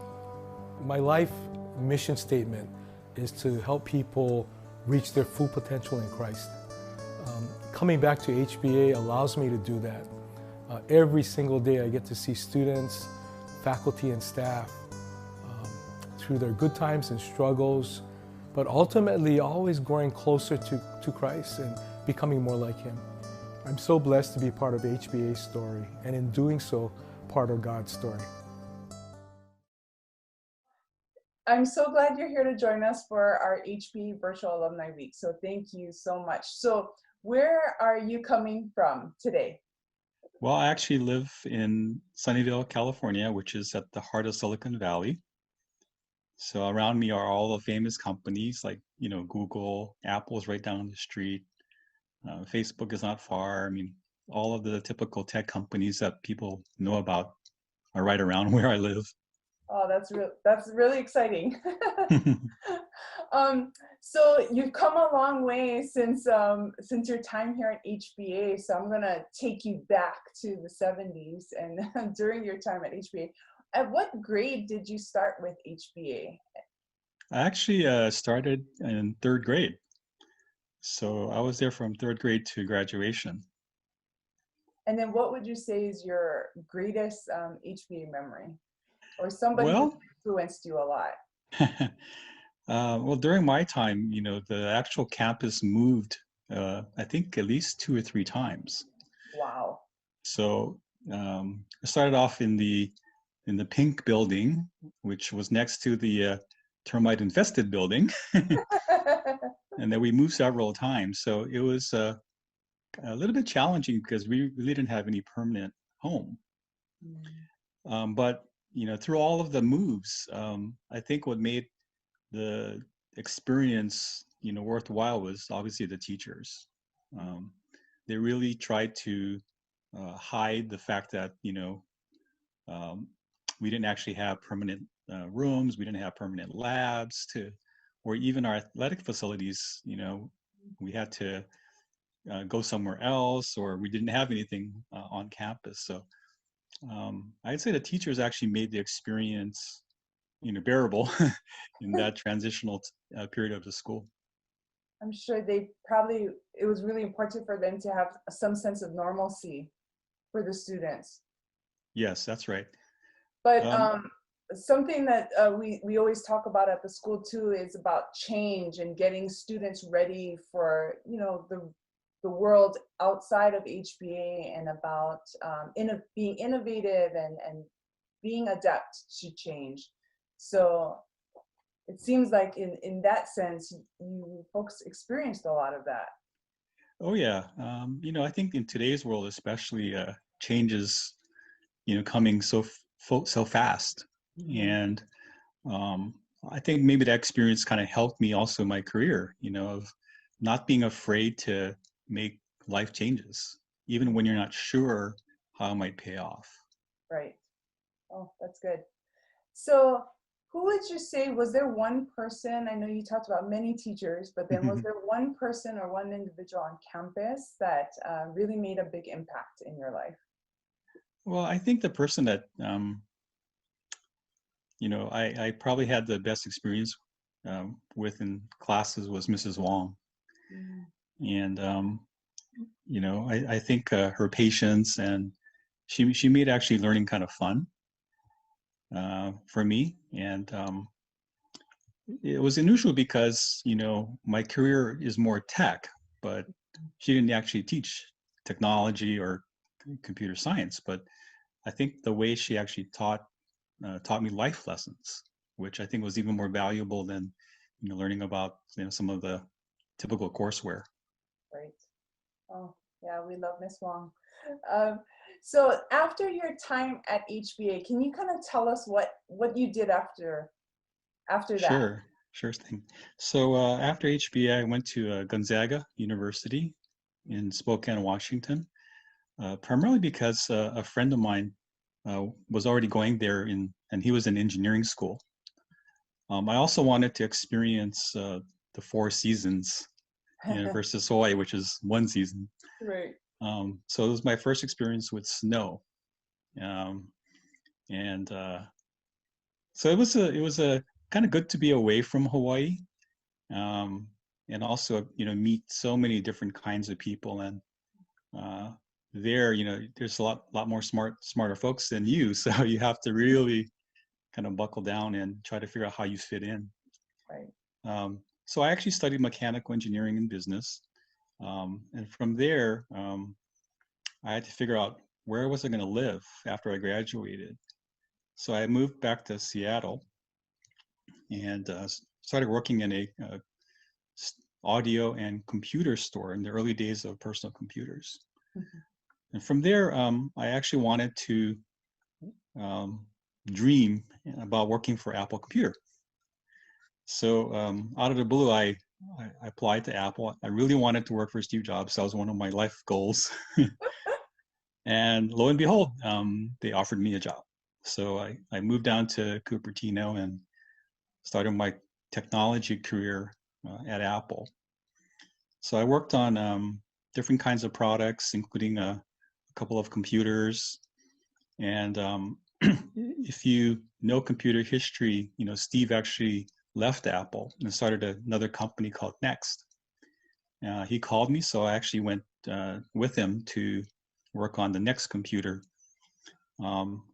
My life mission statement is to help people reach their full potential in Christ. Coming back to HBA allows me to do that. Every single day I get to see students, faculty and staff through their good times and struggles, but ultimately always growing closer to Christ and becoming more like Him. I'm so blessed to be part of HBA's story, and in doing so, part of God's story. I'm so glad you're here to join us for our HBA Virtual Alumni Week. So thank you so much. So where are you coming from today? Well, I actually live in Sunnyvale, California, which is at the heart of Silicon Valley. So around me are all the famous companies like, Google, Apple's right down the street. Facebook is not far. I mean, all of the typical tech companies that people know about are right around where I live. Oh, that's really exciting. So you've come a long way since your time here at HBA. So I'm gonna take you back to the 70s and during your time at HBA. At what grade did you start with HBA? I actually started in 3rd grade. So I was there from 3rd grade to graduation. And then what would you say is your greatest HBA memory? Or somebody who influenced you a lot? Well, during my time, the actual campus moved, I think at least 2 or 3 times. Wow. So I started off in the pink building, which was next to the termite infested building. And then we moved several times. So it was a little bit challenging because we really didn't have any permanent home. But through all of the moves, I think what made the experience, worthwhile was obviously the teachers. They really tried to hide the fact that, we didn't actually have permanent rooms, we didn't have permanent labs or even our athletic facilities, we had to go somewhere else, or we didn't have anything on campus. So I'd say the teachers actually made the experience, bearable in that transitional period of the school. I'm sure it was really important for them to have some sense of normalcy for the students. Yes, that's right. But something that we always talk about at the school too is about change and getting students ready for, the world outside of HBA, and about being innovative and being adept to change. So it seems like in that sense, you folks experienced a lot of that. Oh yeah, I think in today's world, especially, changes, coming so fast, and I think maybe that experience kind of helped me also in my career, of not being afraid to make life changes, even when you're not sure how it might pay off. Right. Oh, that's good. So who would you say, was there one person, I know you talked about many teachers, but then was there one person or one individual on campus that really made a big impact in your life? Well, I think the person that, I probably had the best experience with in classes was Mrs. Wong. And, I think her patience, and she made actually learning kind of fun for me. And it was unusual because, my career is more tech, but she didn't actually teach technology or computer science. But I think the way she actually taught me life lessons, which I think was even more valuable than, learning about, some of the typical courseware. Right. Oh, yeah, we love Miss Wong. So after your time at HBA, can you kind of tell us what you did after that? Sure thing. So after HBA, I went to Gonzaga University in Spokane, Washington, primarily because a friend of mine was already going there, and he was in engineering school. I also wanted to experience the 4 seasons versus Hawaii, which is 1 season. Right. So it was my first experience with snow. And So it was a kind of good to be away from Hawaii, and also meet so many different kinds of people. And there, there's a lot more smarter folks than you, so you have to really kind of buckle down and try to figure out how you fit in. Right. So I actually studied mechanical engineering and business, and from there, I had to figure out where was I going to live after I graduated. So I moved back to Seattle and started working in a audio and computer store in the early days of personal computers. Mm-hmm. And from there, I actually wanted to dream about working for Apple Computer. So out of the blue, I applied to Apple. I really wanted to work for Steve Jobs. That was one of my life goals. And lo and behold, they offered me a job. So I moved down to Cupertino and started my technology career at Apple. So I worked on different kinds of products, including a couple of computers. And if you know computer history, Steve actually left Apple and started another company called Next. He called me, so I actually went with him to work on the Next computer,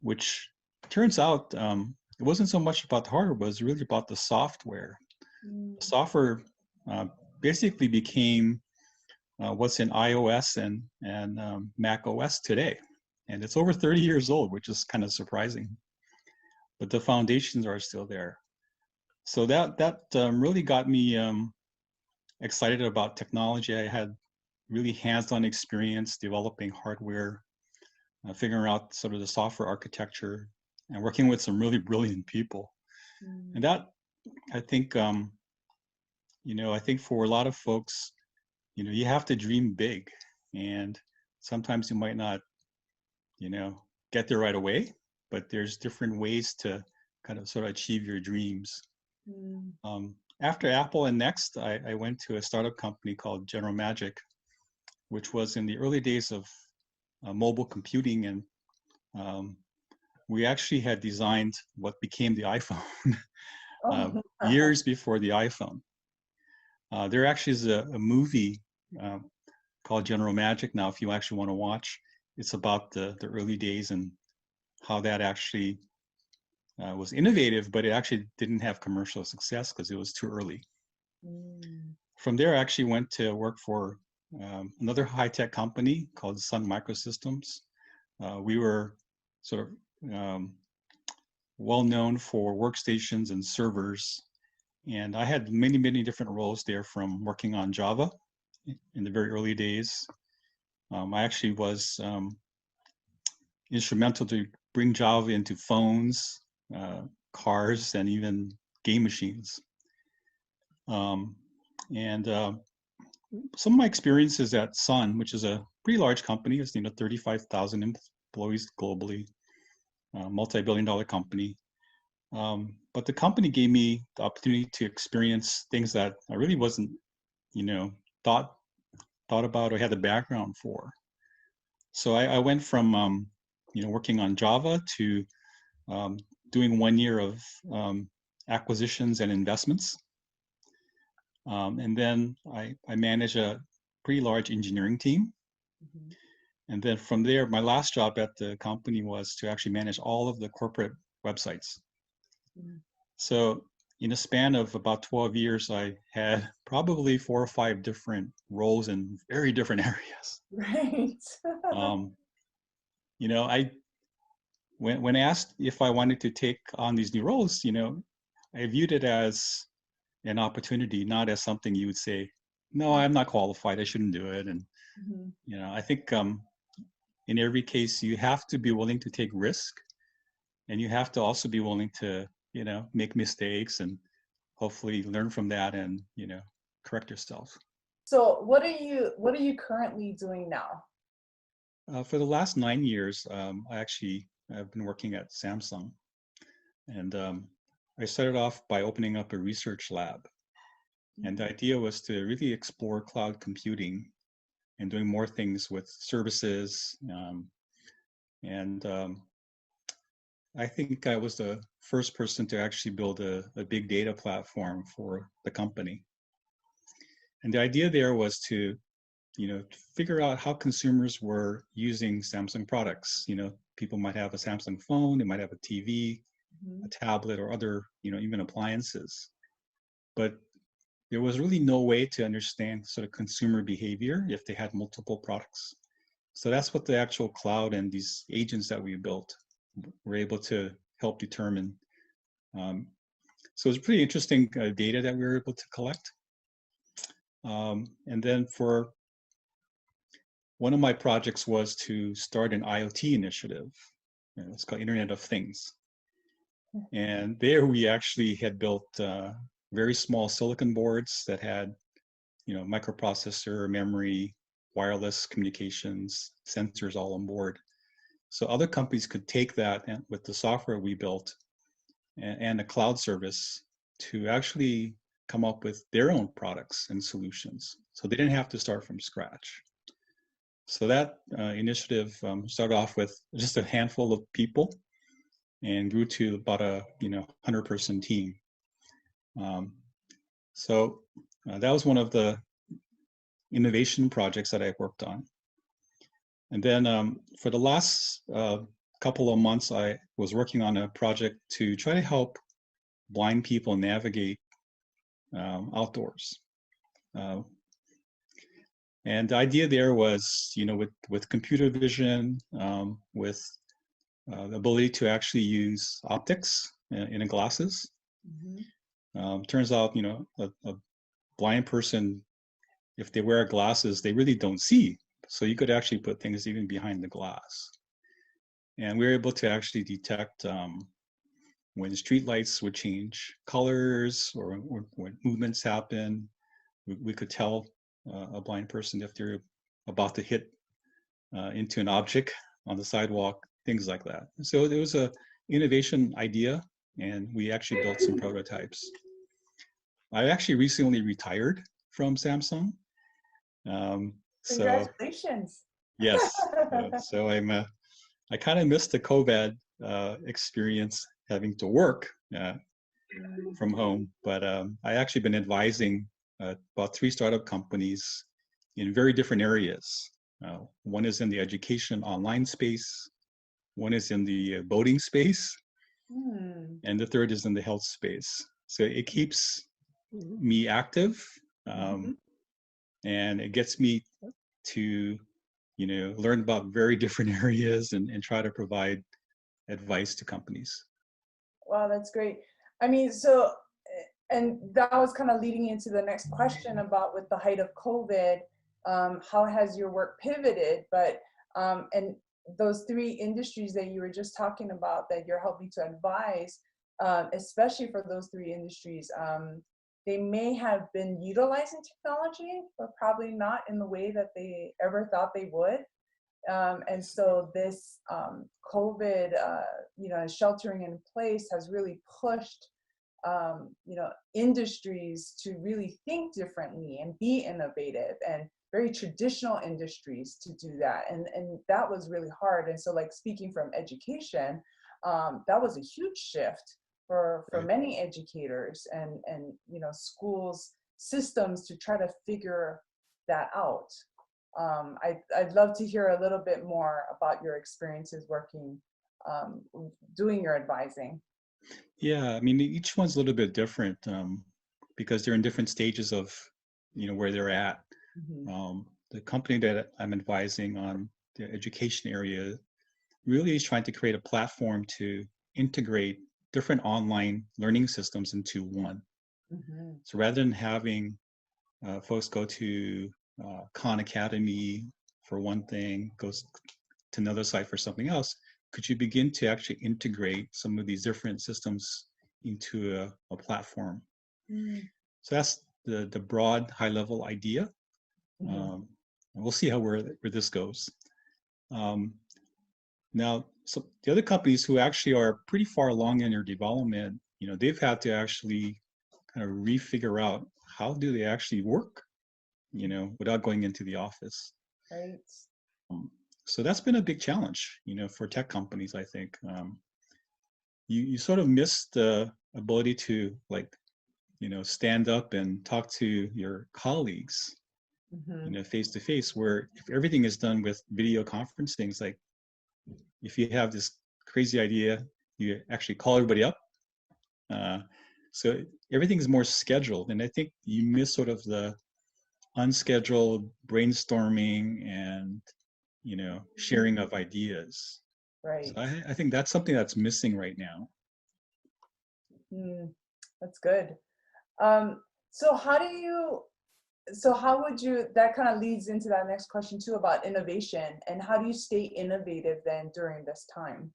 which turns out it wasn't so much about the hardware, but it was really about the software. The software basically became what's in iOS and Mac OS today. And it's over 30 years old, which is kind of surprising. But the foundations are still there. So that really got me excited about technology. I had really hands-on experience developing hardware, figuring out sort of the software architecture, and working with some really brilliant people. And that, I think, I think for a lot of folks, you have to dream big, and sometimes you might not, get there right away, but there's different ways to kind of sort of achieve your dreams. After Apple and Next, I went to a startup company called General Magic, which was in the early days of mobile computing, and we actually had designed what became the iPhone years before the iPhone. There actually is a movie called General Magic now, if you actually want to watch. It's about the early days and how that actually was innovative, but it actually didn't have commercial success because it was too early. From there, I actually went to work for another high-tech company called Sun Microsystems. We were sort of well known for workstations and servers. And I had many different roles there, from working on Java in the very early days. I actually was instrumental to bring Java into phones, cars, and even game machines. And some of my experiences at Sun, which is a pretty large company, it's 35,000 employees globally, multi-billion-dollar company. But the company gave me the opportunity to experience things that I really wasn't, thought about or had the background for. So I went from, working on Java to doing 1 year of acquisitions and investments. And then I manage a pretty large engineering team. And then from there, my last job at the company was to actually manage all of the corporate websites. So in a span of about 12 years, I had probably 4 or 5 different roles in very different areas. Right. When asked if I wanted to take on these new roles, I viewed it as an opportunity, not as something you would say, no, I'm not qualified, I shouldn't do it. And, I think in every case, you have to be willing to take risk, and you have to also be willing to, make mistakes and hopefully learn from that and, correct yourself. So what are you currently doing now? For the last 9 years, I've been working at Samsung, and I started off by opening up a research lab. And the idea was to really explore cloud computing and doing more things with services. I think I was the first person to actually build a big data platform for the company. And the idea there was to, figure out how consumers were using Samsung products. People might have a Samsung phone, they might have a TV, a tablet, or other, even appliances. But there was really no way to understand sort of consumer behavior if they had multiple products. So that's what the actual cloud and these agents that we built were able to help determine. So it's pretty interesting data that we were able to collect. And then for one of my projects was to start an IoT initiative. It's called Internet of Things. And there we actually had built very small silicon boards that had, microprocessor, memory, wireless communications, sensors all on board. So other companies could take that and with the software we built and a cloud service to actually come up with their own products and solutions. So they didn't have to start from scratch. So that initiative started off with just a handful of people and grew to about a 100-person team. So that was one of the innovation projects that I worked on. And then for the last couple of months, I was working on a project to try to help blind people navigate outdoors. And the idea there was, with computer vision, with the ability to actually use optics in the glasses. Turns out, a blind person, if they wear glasses, they really don't see. So you could actually put things even behind the glass. And we were able to actually detect when street lights would change colors or when movements happen. We could tell a blind person if they're about to hit into an object on the sidewalk, things like that. So there was a innovation idea, and we actually built some prototypes. I actually recently retired from Samsung. Congratulations. Yes. So I kind of missed the COVID experience having to work from home, but I actually been advising about 3 startup companies in very different areas. One is in the education online space, one is in the boating space, and the third is in the health space. So it keeps me active, and it gets me to learn about very different areas and try to provide advice to companies. Wow, that's great. I mean, so, and that was kind of leading into the next question about with the height of COVID, how has your work pivoted? But, and those 3 industries that you were just talking about that you're helping to advise, especially for those 3 industries, they may have been utilizing technology, but probably not in the way that they ever thought they would. And so this COVID, sheltering in place has really pushed, industries to really think differently and be innovative, and very traditional industries to do that. And that was really hard. And so, like, speaking from education, that was a huge shift for many educators and schools systems to try to figure that out. I'd love to hear a little bit more about your experiences working, doing your advising. Yeah, I mean, each one's a little bit different because they're in different stages of, where they're at. The company that I'm advising on the education area really is trying to create a platform to integrate different online learning systems into one. So rather than having folks go to Khan Academy for one thing, goes to another site for something else, could you begin to actually integrate some of these different systems into a platform? So that's the broad high-level idea. And we'll see where this goes. Now, so the other companies who actually are pretty far along in their development, they've had to actually kind of refigure out how do they actually work, without going into the office. Right. So that's been a big challenge, for tech companies, I think. you sort of miss the ability to, like, stand up and talk to your colleagues, face to face, where if everything is done with video conferencing, it's like, if you have this crazy idea, you actually call everybody up. So everything is more scheduled. And I think you miss sort of the unscheduled brainstorming and, sharing of ideas. Right. So I think that's something that's missing right now. That's good. So how would you, that kind of leads into that next question too about innovation, and how do you stay innovative then during this time?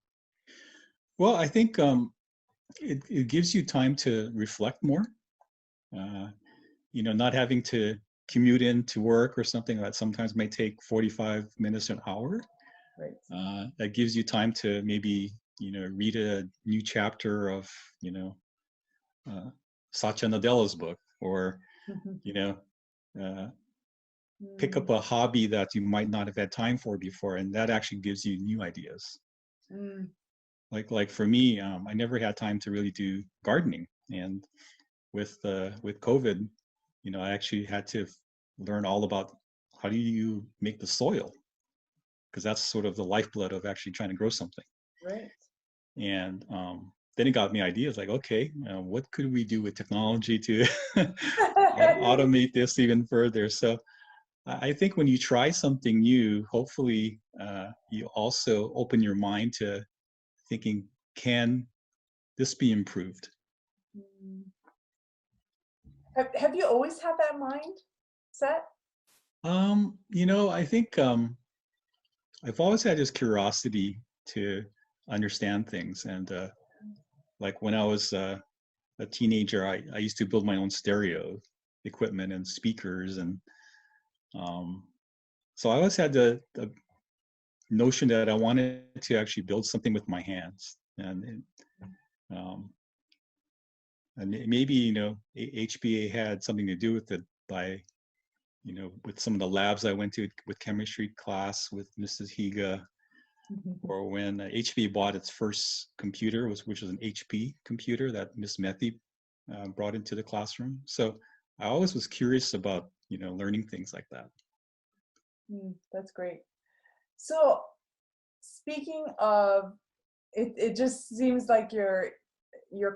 Well, I think it gives you time to reflect more, not having to commute into work or something that sometimes may take 45 minutes to an hour. Right. That gives you time to maybe, read a new chapter of, Satya Nadella's book, or, pick up a hobby that you might not have had time for before, and that actually gives you new ideas. Like for me, I never had time to really do gardening, and with COVID, I actually had to learn all about how do you make the soil, because that's sort of the lifeblood of actually trying to grow something. Right. And then it got me ideas like, okay, what could we do with technology to automate this even further? So I think when you try something new, hopefully you also open your mind to thinking, can this be improved? Have you always had that mind set? I think I've always had this curiosity to understand things. And like when I was a teenager, I used to build my own stereo equipment and speakers. And so I always had the notion that I wanted to actually build something with my hands. And maybe, HBA had something to do with it by, with some of the labs I went to with chemistry class with Mrs. Higa, or when HBA bought its first computer, which was an HP computer that Miss Methy brought into the classroom. So I always was curious about, learning things like that. That's great. So speaking of, it just seems like you're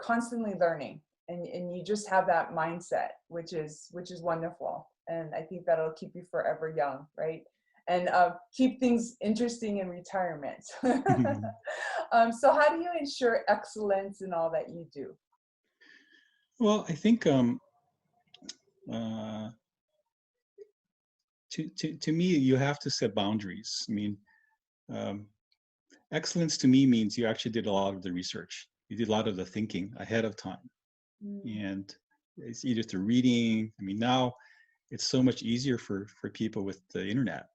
constantly learning, and you just have that mindset, which is wonderful. And I think that'll keep you forever young, right? And keep things interesting in retirement. So how do you ensure excellence in all that you do? Well, I think to me, you have to set boundaries. I mean, excellence to me means you actually did a lot of the research. You did a lot of the thinking ahead of time. And it's either through reading. I mean, now it's so much easier for people with the internet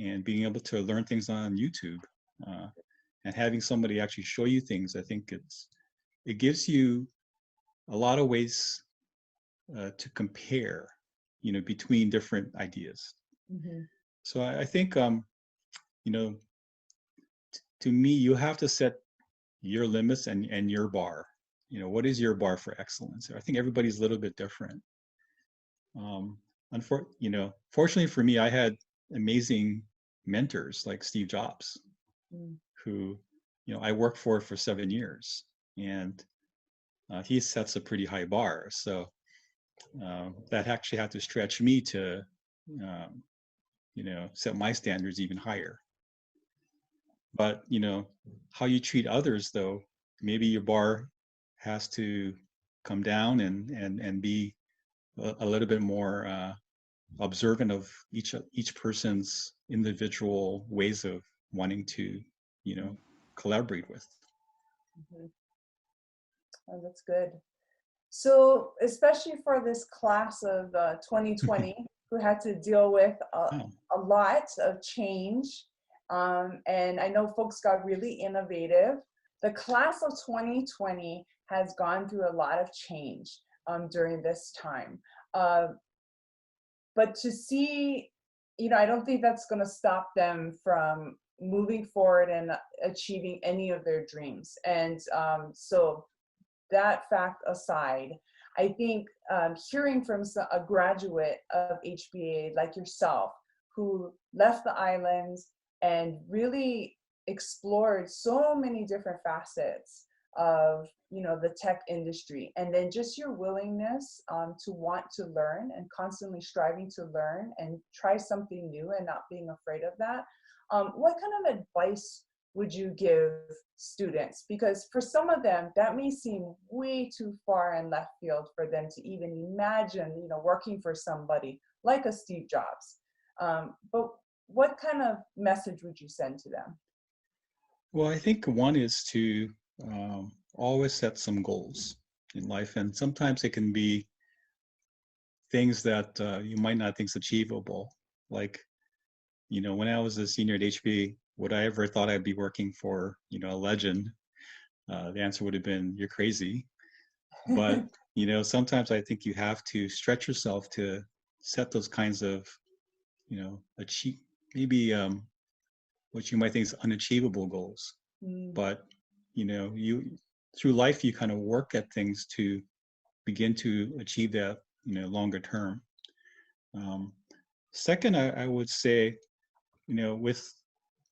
and being able to learn things on YouTube, and having somebody actually show you things. I think it gives you a lot of ways to compare, between different ideas. So I think, to me, you have to set your limits and your bar. What is your bar for excellence? I think everybody's a little bit different. Fortunately for me, I had amazing mentors like Steve Jobs, who, I worked for 7 years, and he sets a pretty high bar. So that actually had to stretch me to, set my standards even higher. But, how you treat others, though, maybe your bar has to come down and be a little bit more observant of each person's individual ways of wanting to, collaborate with. Oh, that's good. So especially for this class of 2020, who had to deal with a lot of change, and I know folks got really innovative. The class of 2020 has gone through a lot of change during this time. But to see, I don't think that's going to stop them from moving forward and achieving any of their dreams. And so that fact aside, I think hearing from a graduate of HBA like yourself, who left the islands and really explored so many different facets of, you know, the tech industry, and then just your willingness to want to learn and constantly striving to learn and try something new and not being afraid of that. What kind of advice would you give students? Because for some of them, that may seem way too far in left field for them to even imagine, you know, working for somebody like a Steve Jobs. But what kind of message would you send to them? Well, I think one is to always set some goals in life, and sometimes it can be things that you might not think is achievable. Like, you know, when I was a senior at HBA, would I ever thought I'd be working for, you know, a legend? The answer would have been, you're crazy. But, you know, sometimes I think you have to stretch yourself to set those kinds of, you know, achieve, maybe what you might think is unachievable goals. But, you know, through life, you kind of work at things to begin to achieve that, you know, longer term. Second, I would say, you know, with,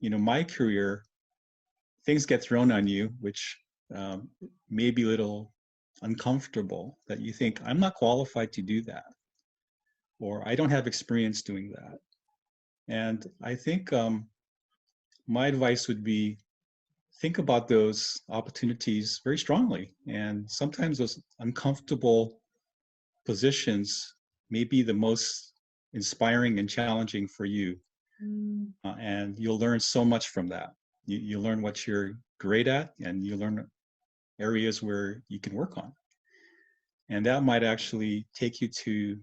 you know, my career, things get thrown on you, which may be a little uncomfortable, that you think, I'm not qualified to do that, or I don't have experience doing that. And I think my advice would be, think about those opportunities very strongly. And sometimes those uncomfortable positions may be the most inspiring and challenging for you. And you'll learn so much from that. You learn what you're great at, and you learn areas where you can work on. And that might actually take you to,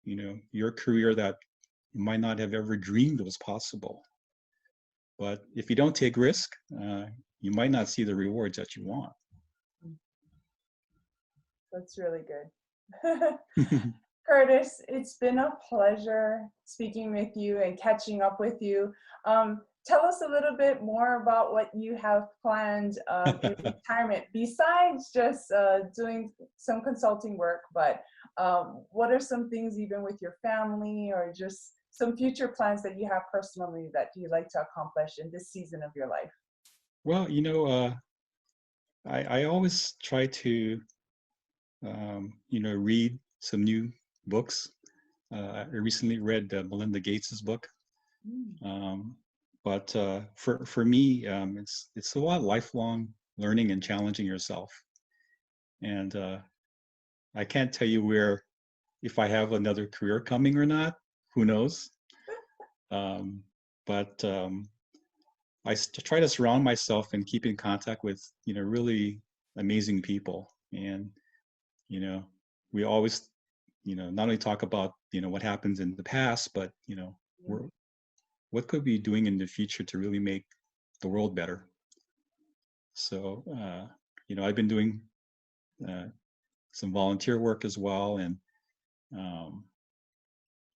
you know, your career that you might not have ever dreamed was possible. But if you don't take risk, you might not see the rewards that you want. That's really good. Curtis, it's been a pleasure speaking with you and catching up with you. Tell us a little bit more about what you have planned in retirement, besides just doing some consulting work, but what are some things even with your family, or just some future plans that you have personally that you'd like to accomplish in this season of your life? Well, you know, I always try to, you know, read some new books. I recently read Melinda Gates's book. But for me, it's a lot of lifelong learning and challenging yourself. And I can't tell you if I have another career coming or not. Who knows? But I try to surround myself and keep in contact with, you know, really amazing people. And, you know, we always, you know, not only talk about, you know, what happens in the past, but, you know, what could we be doing in the future to really make the world better? So, you know, I've been doing some volunteer work as well. And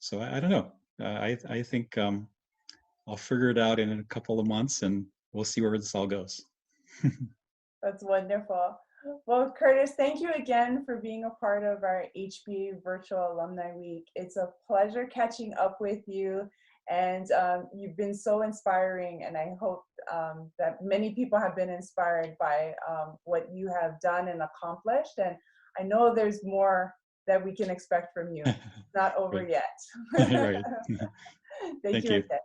so I don't know. I think I'll figure it out in a couple of months, and we'll see where this all goes. That's wonderful. Well, Curtis, thank you again for being a part of our HBA Virtual Alumni Week. It's a pleasure catching up with you, and you've been so inspiring, and I hope that many people have been inspired by what you have done and accomplished, and I know there's more that we can expect from you. It's not over yet. Right. Thank you again.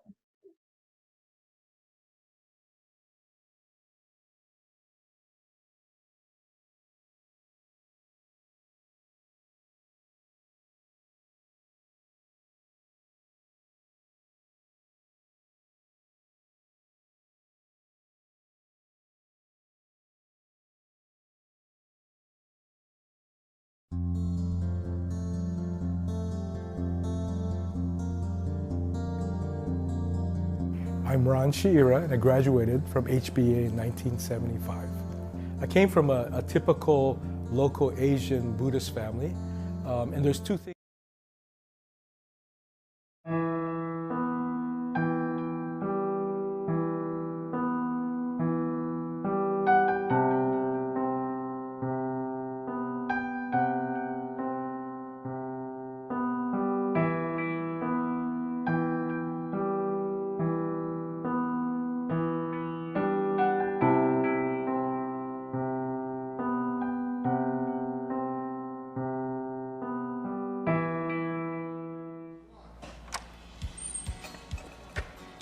I'm Ron Shiira, and I graduated from HBA in 1975. I came from a typical local Asian Buddhist family, and there's two things.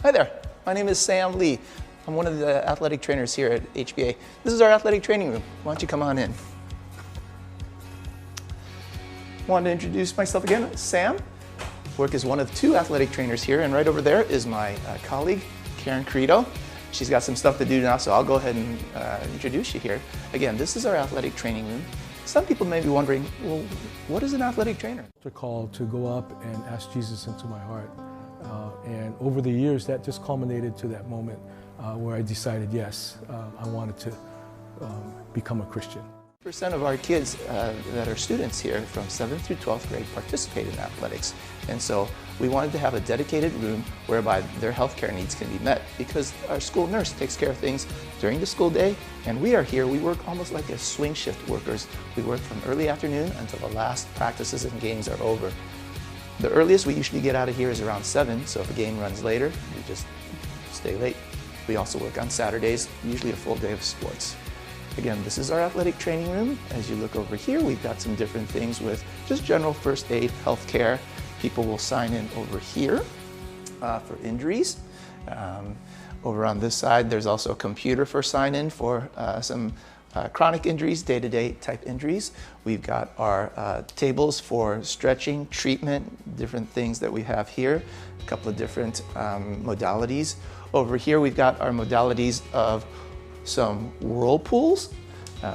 Hi there, my name is Sam Lee. I'm one of the athletic trainers here at HBA. This is our athletic training room. Why don't you come on in? Wanted to introduce myself again, Sam. Work as one of 2 athletic trainers here, and right over there is my colleague, Karin Carido. She's got some stuff to do now, so I'll go ahead and introduce you here. Again, this is our athletic training room. Some people may be wondering, well, what is an athletic trainer? A call to go up and ask Jesus into my heart. And over the years, that just culminated to that moment where I decided, yes, I wanted to become a Christian. Percent of our kids that are students here from 7th through 12th grade participate in athletics. And so we wanted to have a dedicated room whereby their healthcare needs can be met, because our school nurse takes care of things during the school day, and we are here, we work almost like as swing shift workers. We work from early afternoon until the last practices and games are over. The earliest we usually get out of here is around 7, so if a game runs later, we just stay late. We also work on Saturdays, usually a full day of sports. Again, this is our athletic training room. As you look over here, we've got some different things with just general first aid, healthcare. People will sign in over here for injuries. Over on this side, there's also a computer for sign-in for some chronic injuries, day-to-day type injuries. We've got our tables for stretching, treatment, different things that we have here, a couple of different modalities. Over here, we've got our modalities of some whirlpools.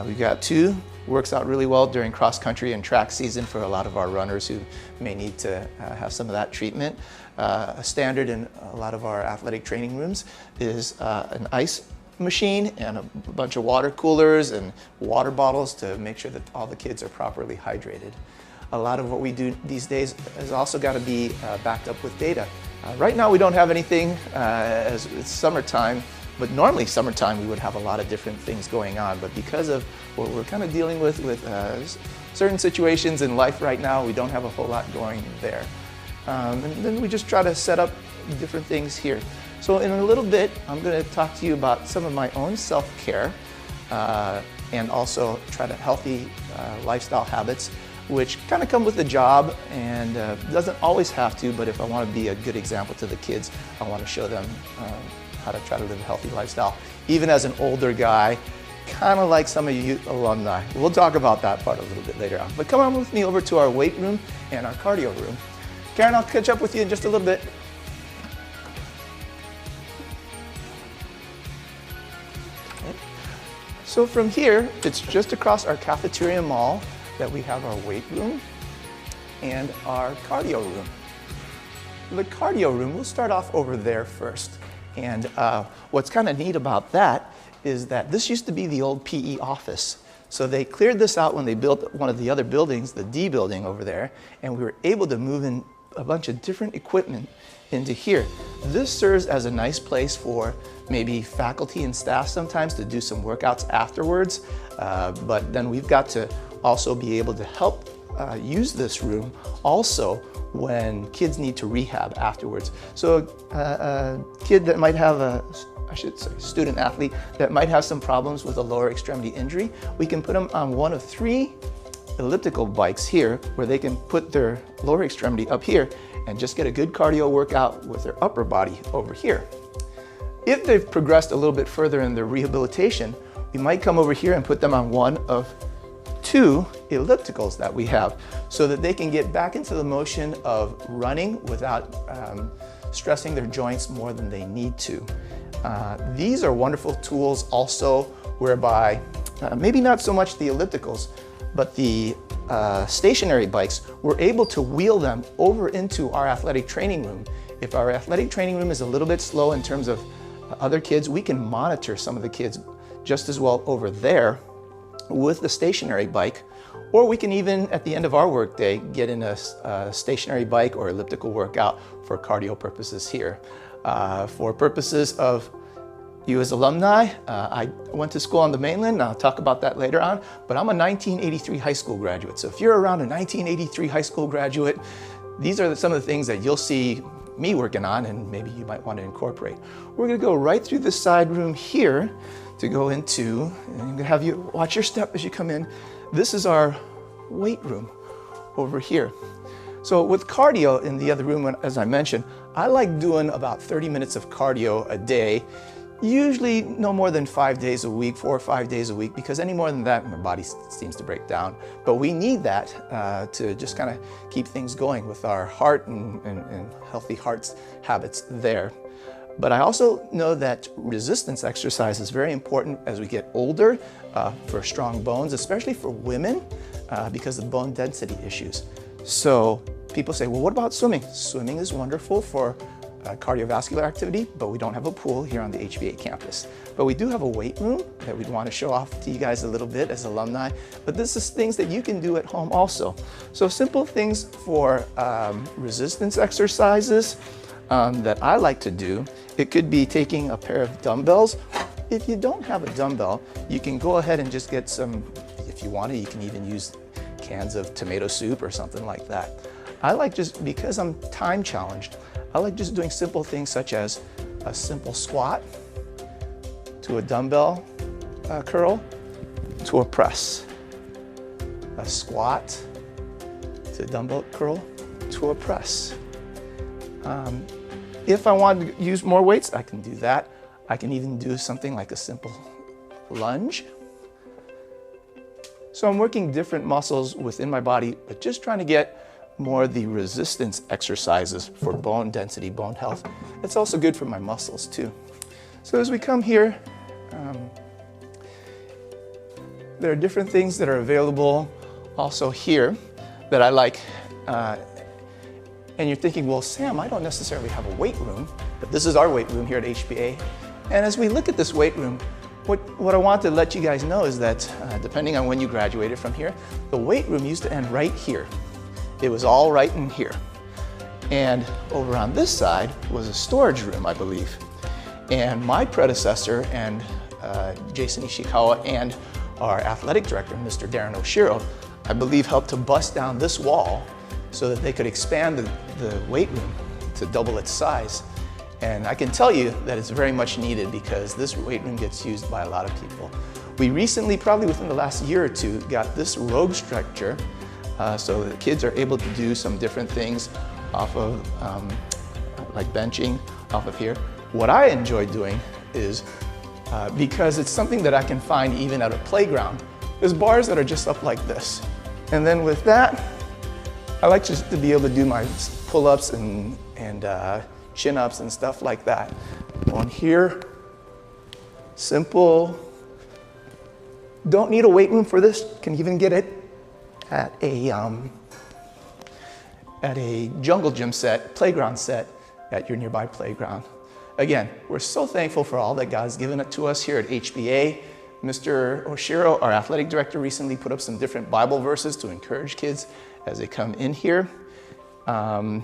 We've got 2. Works out really well during cross country and track season for a lot of our runners who may need to have some of that treatment. A standard in a lot of our athletic training rooms is an ice machine and a bunch of water coolers and water bottles to make sure that all the kids are properly hydrated. A lot of what we do these days has also got to be backed up with data. Right now we don't have anything as it's summertime, but normally summertime we would have a lot of different things going on, but because of what we're kind of dealing with certain situations in life right now, we don't have a whole lot going there. And then we just try to set up different things here. So in a little bit, I'm going to talk to you about some of my own self-care and also try to healthy lifestyle habits, which kind of come with the job and doesn't always have to, but if I want to be a good example to the kids, I want to show them how to try to live a healthy lifestyle, even as an older guy, kind of like some of you alumni. We'll talk about that part a little bit later on. But come on with me over to our weight room and our cardio room. Karin, I'll catch up with you in just a little bit. Okay. So from here, it's just across our cafeteria mall that we have our weight room and our cardio room. The cardio room, we'll start off over there first. And what's kind of neat about that is that this used to be the old PE office. So they cleared this out when they built one of the other buildings, the D building over there, and we were able to move in a bunch of different equipment into here. This serves as a nice place for maybe faculty and staff sometimes to do some workouts afterwards, but then we've got to also be able to help use this room also when kids need to rehab afterwards. So a kid that might have student athlete that might have some problems with a lower extremity injury, we can put them on one of 3 elliptical bikes here where they can put their lower extremity up here and just get a good cardio workout with their upper body over here. If they've progressed a little bit further in their rehabilitation, we might come over here and put them on one of 2 ellipticals that we have so that they can get back into the motion of running without stressing their joints more than they need to. These are wonderful tools also whereby maybe not so much the ellipticals, but the stationary bikes, we're able to wheel them over into our athletic training room. If our athletic training room is a little bit slow in terms of other kids, we can monitor some of the kids just as well over there with the stationary bike, or we can even at the end of our workday get in a stationary bike or elliptical workout for cardio purposes here. For purposes of you as alumni, I went to school on the mainland, and I'll talk about that later on, but I'm a 1983 high school graduate. So if you're around a 1983 high school graduate, these are some of the things that you'll see me working on and maybe you might want to incorporate. We're going to go right through the side room here to go into, and I'm going to have you watch your step as you come in. This is our weight room over here. So with cardio in the other room, as I mentioned, I like doing about 30 minutes of cardio a day, usually no more than 5 days a week, 4 or 5 days a week, because any more than that, my body seems to break down. But we need that to just kind of keep things going with our heart and healthy heart habits there. But I also know that resistance exercise is very important as we get older for strong bones, especially for women because of bone density issues. So people say, well, what about swimming? Swimming is wonderful for cardiovascular activity, but we don't have a pool here on the HBA campus. But we do have a weight room that we'd want to show off to you guys a little bit as alumni. But this is things that you can do at home also. So simple things for resistance exercises that I like to do. It could be taking a pair of dumbbells. If you don't have a dumbbell, you can go ahead and just get some, if you want to, you can even use cans of tomato soup or something like that. I like just, because I'm time challenged, I like just doing simple things such as a simple squat to a dumbbell curl to a press. A squat to a dumbbell curl to a press. If I want to use more weights, I can do that. I can even do something like a simple lunge. So I'm working different muscles within my body, but just trying to get more of the resistance exercises for bone density, bone health. It's also good for my muscles too. So as we come here, there are different things that are available also here that I like. And you're thinking, well, Sam, I don't necessarily have a weight room, but this is our weight room here at HBA. And as we look at this weight room, what I want to let you guys know is that depending on when you graduated from here, the weight room used to end right here. It was all right in here. And over on this side was a storage room, I believe. And my predecessor and Jason Ishikawa and our athletic director, Mr. Deren Oshiro, I believe helped to bust down this wall so that they could expand the weight room to double its size. And I can tell you that it's very much needed because this weight room gets used by a lot of people. We recently, probably within the last year or two, got this rogue structure so the kids are able to do some different things off of, like benching off of here. What I enjoy doing is, because it's something that I can find even at a playground, there's bars that are just up like this. And then with that, I like just to be able to do my pull-ups and chin-ups and stuff like that. On here, simple. Don't need a weight room for this. Can even get it at a jungle gym set, playground set at your nearby playground. Again, we're so thankful for all that God's given it to us here at HBA. Mr. Oshiro, our athletic director, recently put up some different Bible verses to encourage kids as they come in here. But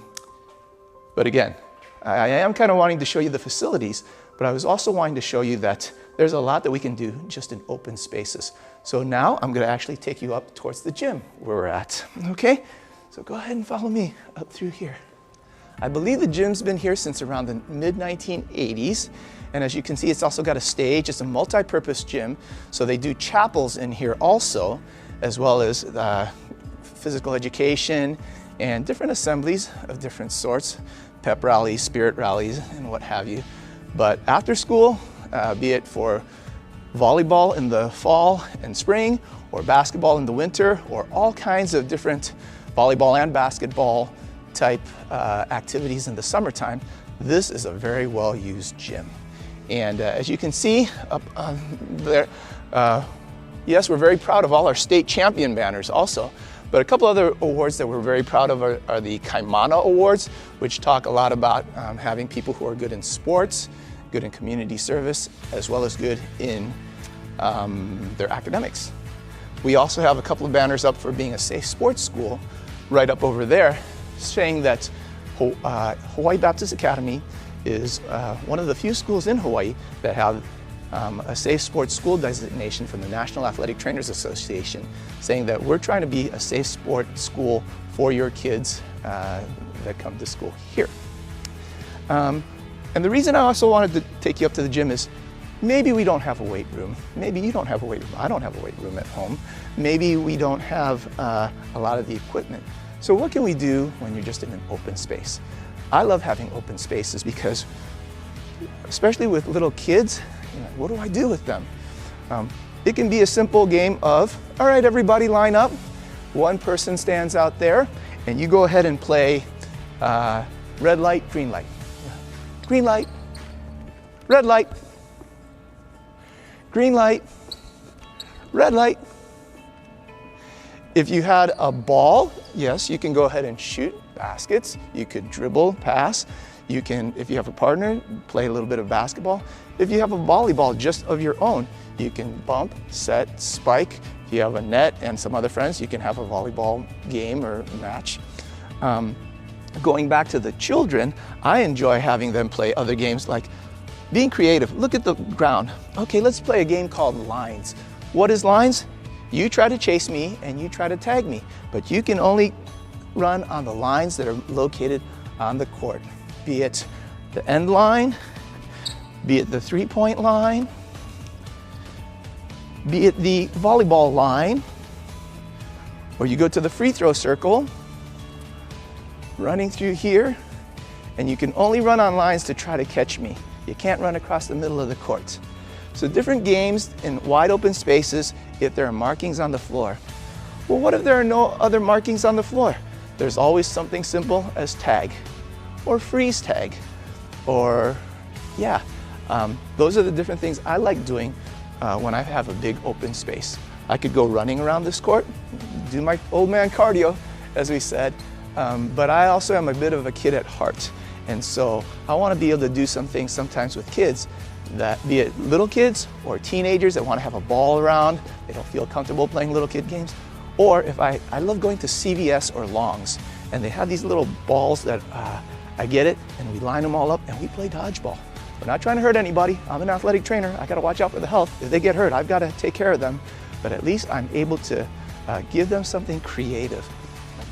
again, I am kind of wanting to show you the facilities, but I was also wanting to show you that there's a lot that we can do just in open spaces. So now I'm going to actually take you up towards the gym where we're at, okay? So go ahead and follow me up through here. I believe the gym's been here since around the mid-1980s. And as you can see, it's also got a stage. It's a multi-purpose gym. So they do chapels in here also, as well as physical education and different assemblies of different sorts, pep rallies, spirit rallies, and what have you. But after school, be it for volleyball in the fall and spring, or basketball in the winter, or all kinds of different volleyball and basketball type activities in the summertime, this is a very well-used gym. And as you can see up there, yes, we're very proud of all our state champion banners also, but a couple other awards that we're very proud of are the Kaimana Awards, which talk a lot about having people who are good in sports, good in community service, as well as good in their academics. We also have a couple of banners up for being a safe sports school right up over there, saying that Hawaii Baptist Academy is one of the few schools in Hawaii that have a safe sports school designation from the National Athletic Trainers Association, saying that we're trying to be a safe sports school for your kids that come to school here. And the reason I also wanted to take you up to the gym is maybe we don't have a weight room. Maybe you don't have a weight room. I don't have a weight room at home. Maybe we don't have a lot of the equipment. So what can we do when you're just in an open space? I love having open spaces because, especially with little kids, you know, what do I do with them? It can be a simple game of, all right, everybody line up. One person stands out there, and you go ahead and play red light, green light. Green light, red light, green light, red light. If you had a ball, yes, you can go ahead and shoot baskets. You could dribble, pass. You can, if you have a partner, play a little bit of basketball. If you have a volleyball just of your own, you can bump, set, spike. If you have a net and some other friends, you can have a volleyball game or match. Going back to the children, I enjoy having them play other games like being creative. Look at the ground. Okay, let's play a game called lines. What is lines? You try to chase me and you try to tag me, but you can only run on the lines that are located on the court, be it the end line, be it the three-point line, be it the volleyball line, or you go to the free throw circle, running through here, and you can only run on lines to try to catch me. You can't run across the middle of the court. So different games in wide open spaces if there are markings on the floor. Well, what if there are no other markings on the floor? There's always something simple as tag or freeze tag or those are the different things I like doing when I have a big open space. I could go running around this court, do my old man cardio, as we said, but I also am a bit of a kid at heart. And so I want to be able to do some things sometimes with kids, that be it little kids or teenagers that want to have a ball around, they don't feel comfortable playing little kid games. Or if I love going to CVS or Long's, and they have these little balls that I get it, and we line them all up and we play dodgeball. We're not trying to hurt anybody. I'm an athletic trainer. I got to watch out for the health. If they get hurt, I've got to take care of them. But at least I'm able to give them something creative.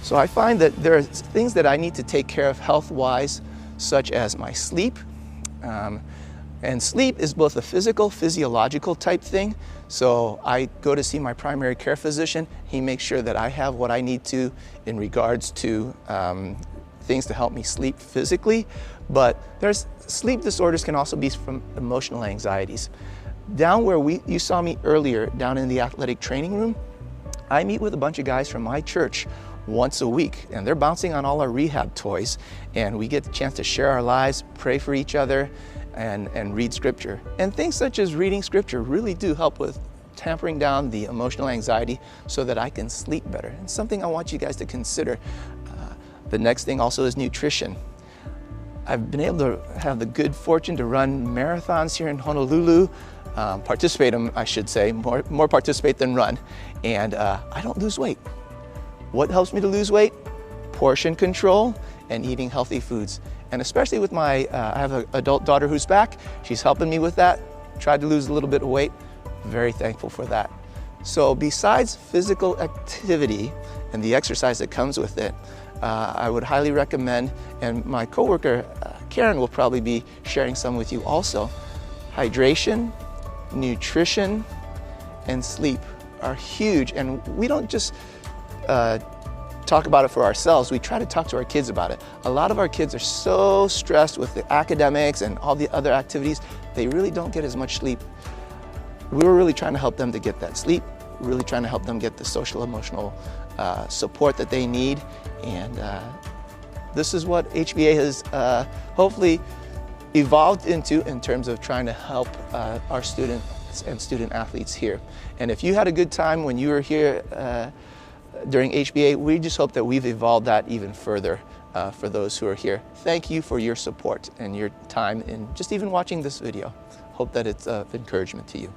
So I find that there are things that I need to take care of health-wise, such as my sleep. And sleep is both a physical, physiological type thing. So I go to see my primary care physician. He makes sure that I have what I need to in regards to things to help me sleep physically. But there's sleep disorders can also be from emotional anxieties. Down where you saw me earlier, down in the athletic training room, I meet with a bunch of guys from my church once a week, and they're bouncing on all our rehab toys, and we get the chance to share our lives, pray for each other, and read scripture. And things such as reading scripture really do help with tampering down the emotional anxiety so that I can sleep better. And something I want you guys to consider. The next thing also is nutrition. I've been able to have the good fortune to run marathons here in Honolulu, participate them, I should say, more participate than run, and I don't lose weight. What helps me to lose weight? Portion control and eating healthy foods. And especially with my, I have an adult daughter who's back, she's helping me with that, tried to lose a little bit of weight, very thankful for that. So besides physical activity and the exercise that comes with it, I would highly recommend, and my coworker Karin will probably be sharing some with you also, hydration, nutrition, and sleep are huge. And we don't just talk about it for ourselves, we try to talk to our kids about it. A lot of our kids are so stressed with the academics and all the other activities, they really don't get as much sleep. We were really trying to help them to get that sleep, really trying to help them get the social emotional support that they need. And this is what HBA has hopefully evolved into in terms of trying to help our students and student athletes here. And if you had a good time when you were here during HBA, we just hope that we've evolved that even further for those who are here. Thank you for your support and your time in just even watching this video. Hope that it's of encouragement to you.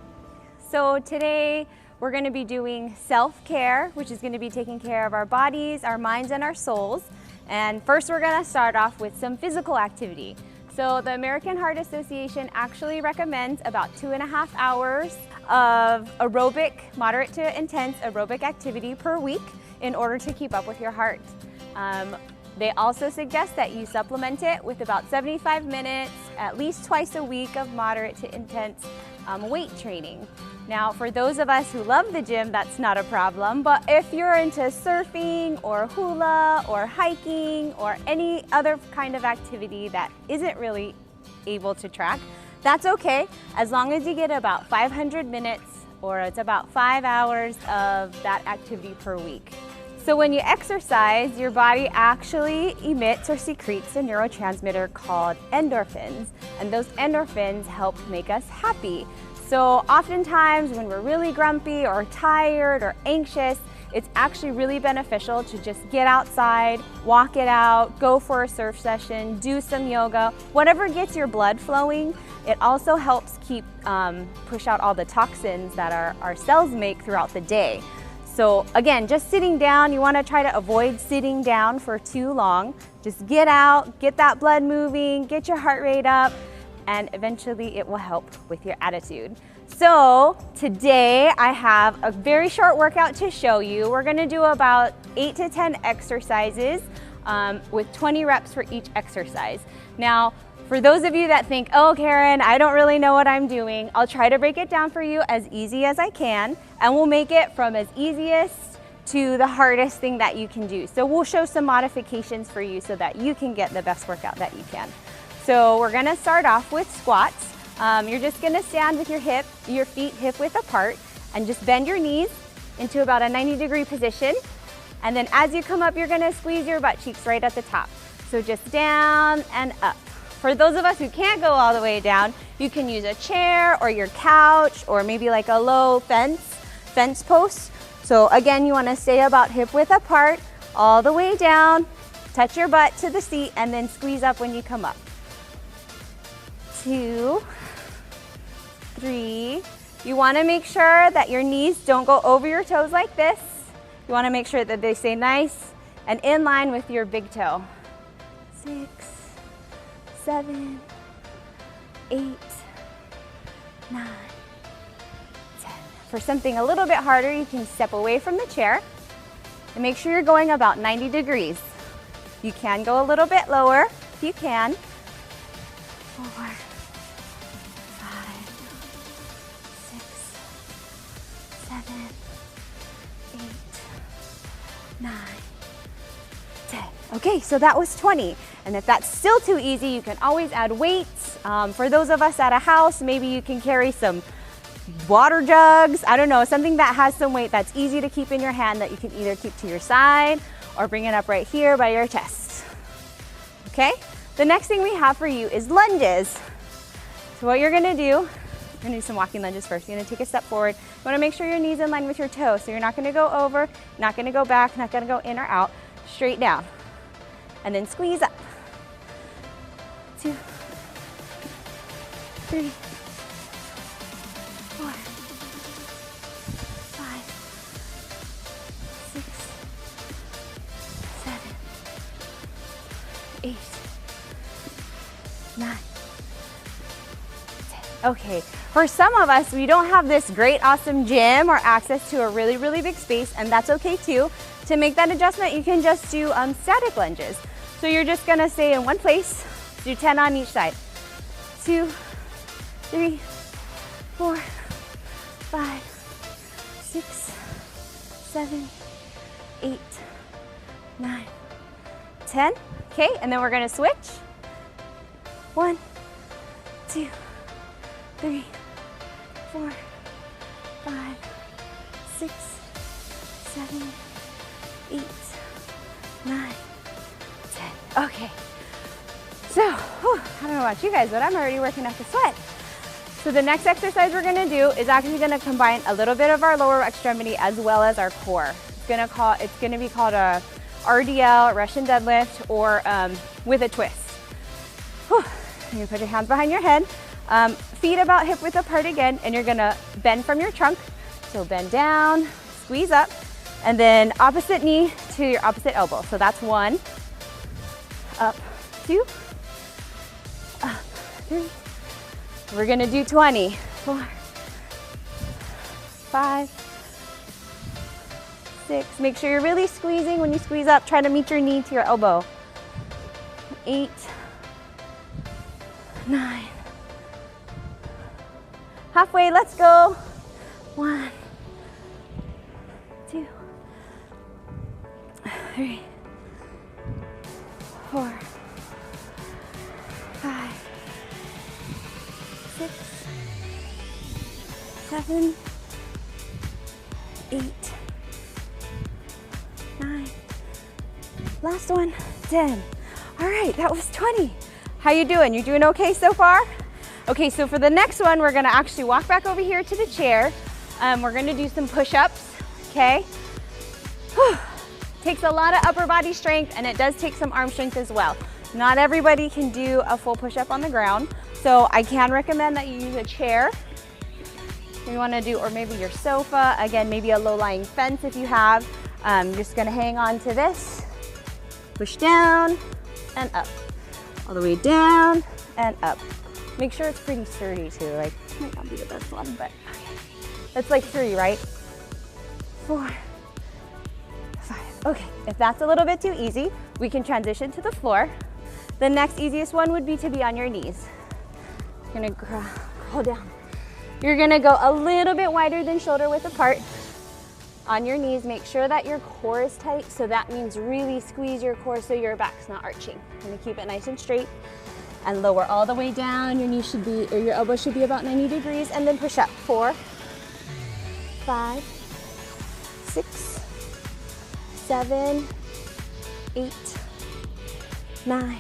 So today we're going to be doing self-care, which is going to be taking care of our bodies, our minds, and our souls. And first we're going to start off with some physical activity. So the American Heart Association actually recommends about 2.5 hours of aerobic, moderate to intense aerobic activity per week in order to keep up with your heart. They also suggest that you supplement it with about 75 minutes, at least twice a week, of moderate to intense weight training. Now, for those of us who love the gym, that's not a problem, but if you're into surfing or hula or hiking or any other kind of activity that isn't really able to track, that's okay, as long as you get about 500 minutes or it's about 5 hours of that activity per week. So when you exercise, your body actually emits or secretes a neurotransmitter called endorphins, and those endorphins help make us happy. So oftentimes when we're really grumpy or tired or anxious, it's actually really beneficial to just get outside, walk it out, go for a surf session, do some yoga, whatever gets your blood flowing. It also helps push out all the toxins that our cells make throughout the day. So again, just sitting down, you want to try to avoid sitting down for too long. Just get out, get that blood moving, get your heart rate up, and eventually it will help with your attitude. So today I have a very short workout to show you. We're gonna do about 8 to 10 exercises with 20 reps for each exercise. Now, for those of you that think, oh, Karin, I don't really know what I'm doing, I'll try to break it down for you as easy as I can, and we'll make it from as easiest to the hardest thing that you can do. So we'll show some modifications for you so that you can get the best workout that you can. So we're gonna start off with squats. You're just gonna stand with your feet hip width apart, and just bend your knees into about a 90-degree position. And then as you come up, you're gonna squeeze your butt cheeks right at the top. So just down and up. For those of us who can't go all the way down, you can use a chair or your couch or maybe like a low fence post. So again, you wanna stay about hip width apart, all the way down, touch your butt to the seat, and then squeeze up when you come up. 2, 3. You want to make sure that your knees don't go over your toes like this. You want to make sure that they stay nice and in line with your big toe. 6, 7, 8, 9, 10. For something a little bit harder, you can step away from the chair and make sure you're going about 90 degrees. You can go a little bit lower if you can. 4, 9, 10. Okay, so that was 20. And if that's still too easy, you can always add weights. For those of us at a house, maybe you can carry some water jugs. I don't know, something that has some weight that's easy to keep in your hand that you can either keep to your side or bring it up right here by your chest. Okay, the next thing we have for you is lunges. So what you're gonna do, we're gonna do some walking lunges first. You're gonna take a step forward. You wanna make sure your knee's in line with your toes. So you're not gonna go over, not gonna go back, not gonna go in or out, straight down. And then squeeze up. 2, 3, 4, 5, 6, 7, 8, 9, 10. Okay, for some of us, we don't have this great, awesome gym or access to a really, really big space, and that's okay too. To make that adjustment, you can just do static lunges. So you're just gonna stay in one place, do 10 on each side. 2, 3, 4, 5, 6, 7, 8, 9, 10. Okay, and then we're gonna switch. 1, 2, 3, 4, 5, 6, 7, 8, 9, 10. Okay. So, I don't know about you guys, but I'm already working up the sweat. So the next exercise we're gonna do is actually gonna combine a little bit of our lower extremity as well as our core. It's gonna be called a RDL, Russian deadlift, or with a twist. Whew. You're gonna put your hands behind your head, feet about hip width apart again, and you're gonna bend from your trunk. So bend down, squeeze up, and then opposite knee to your opposite elbow. So that's 1, up, 2, up, 3. We're gonna do 20. 4, 5, 6. Make sure you're really squeezing. When you squeeze up, try to meet your knee to your elbow. 8, 9. Halfway, let's go. 1, 2, 3, 4, 5, 6, 7, 8, 9, last one, 10. All right, that was 20. How you doing? You doing okay so far? Okay, so for the next one, we're gonna actually walk back over here to the chair. We're gonna do some push-ups, okay? Whew. Takes a lot of upper body strength, and it does take some arm strength as well. Not everybody can do a full push-up on the ground, so I can recommend that you use a chair. You wanna do, or maybe your sofa, again, maybe a low-lying fence if you have. Just gonna hang on to this, push down and up, all the way down and up. Make sure it's pretty sturdy too, like, might not be the best one, but okay. That's like 3, right? 4, 5, okay. If that's a little bit too easy, we can transition to the floor. The next easiest one would be to be on your knees. You're gonna crawl down. You're gonna go a little bit wider than shoulder width apart. On your knees, make sure that your core is tight, so that means really squeeze your core so your back's not arching. You're gonna keep it nice and straight and lower all the way down. Your knees should be, or your elbows should be about 90 degrees, and then push up. 4, 5, 6, 7, 8, 9,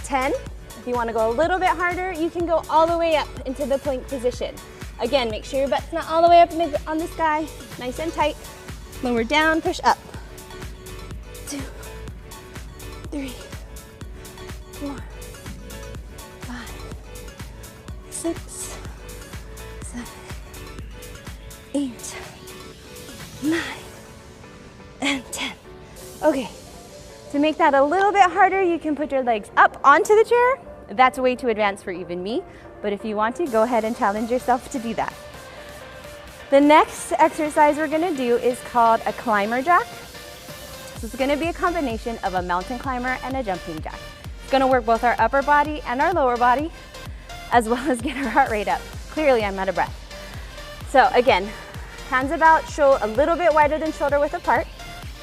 10. If you wanna go a little bit harder, you can go all the way up into the plank position. Again, make sure your butt's not all the way up on the sky, nice and tight. Lower down, push up. 2, 3, 4, 5, 6, 7, 8, 9, and 10. Okay, to make that a little bit harder, you can put your legs up onto the chair. That's way too advanced for even me, but if you want to, go ahead and challenge yourself to do that. The next exercise we're gonna do is called a climber jack. This is gonna be a combination of a mountain climber and a jumping jack. It's gonna work both our upper body and our lower body, as well as get our heart rate up. Clearly, I'm out of breath. So again, hands about, a little bit wider than shoulder width apart.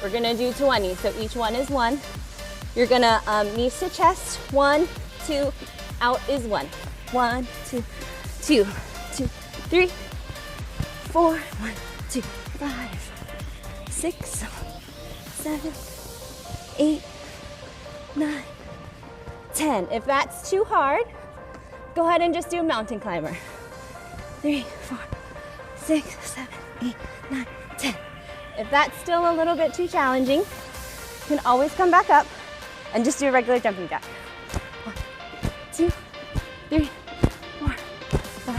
We're gonna do 20, so each one is 1. You're gonna knees to chest, 1, 2, out is 1. 1, 2, 2, 2, 3, 4, 1, 2, 5, 6, 7, 8, 9, 10. If that's too hard, go ahead and just do mountain climber. 3, 4, 6, 7, 8, 9, 10. If that's still a little bit too challenging, you can always come back up and just do a regular jumping jack. 1, 2, 3, 4, 5,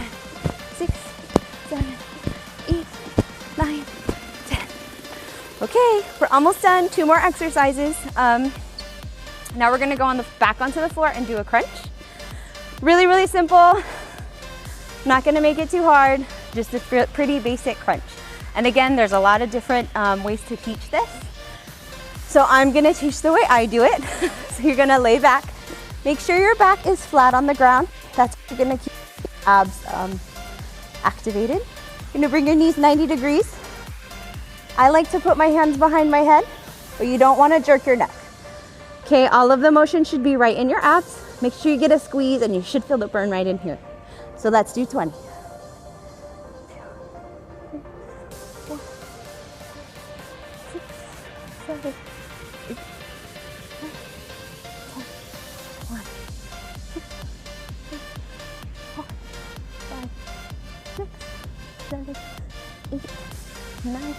6, 7, 8, 9, 10. Okay, we're almost done. 2 more exercises. Now we're gonna go back onto the floor and do a crunch. Really, really simple. Not gonna make it too hard. Just a pretty basic crunch. And again, there's a lot of different ways to teach this. So I'm gonna teach the way I do it. So you're gonna lay back. Make sure your back is flat on the ground. That's gonna keep your abs activated. You're gonna bring your knees 90 degrees. I like to put my hands behind my head, but you don't wanna jerk your neck. Okay, all of the motion should be right in your abs. Make sure you get a squeeze and you should feel the burn right in here. So let's do 20. 7, 8, 9, 10, 1, 2, 3, 4, 5, 6, 7, 8, 9,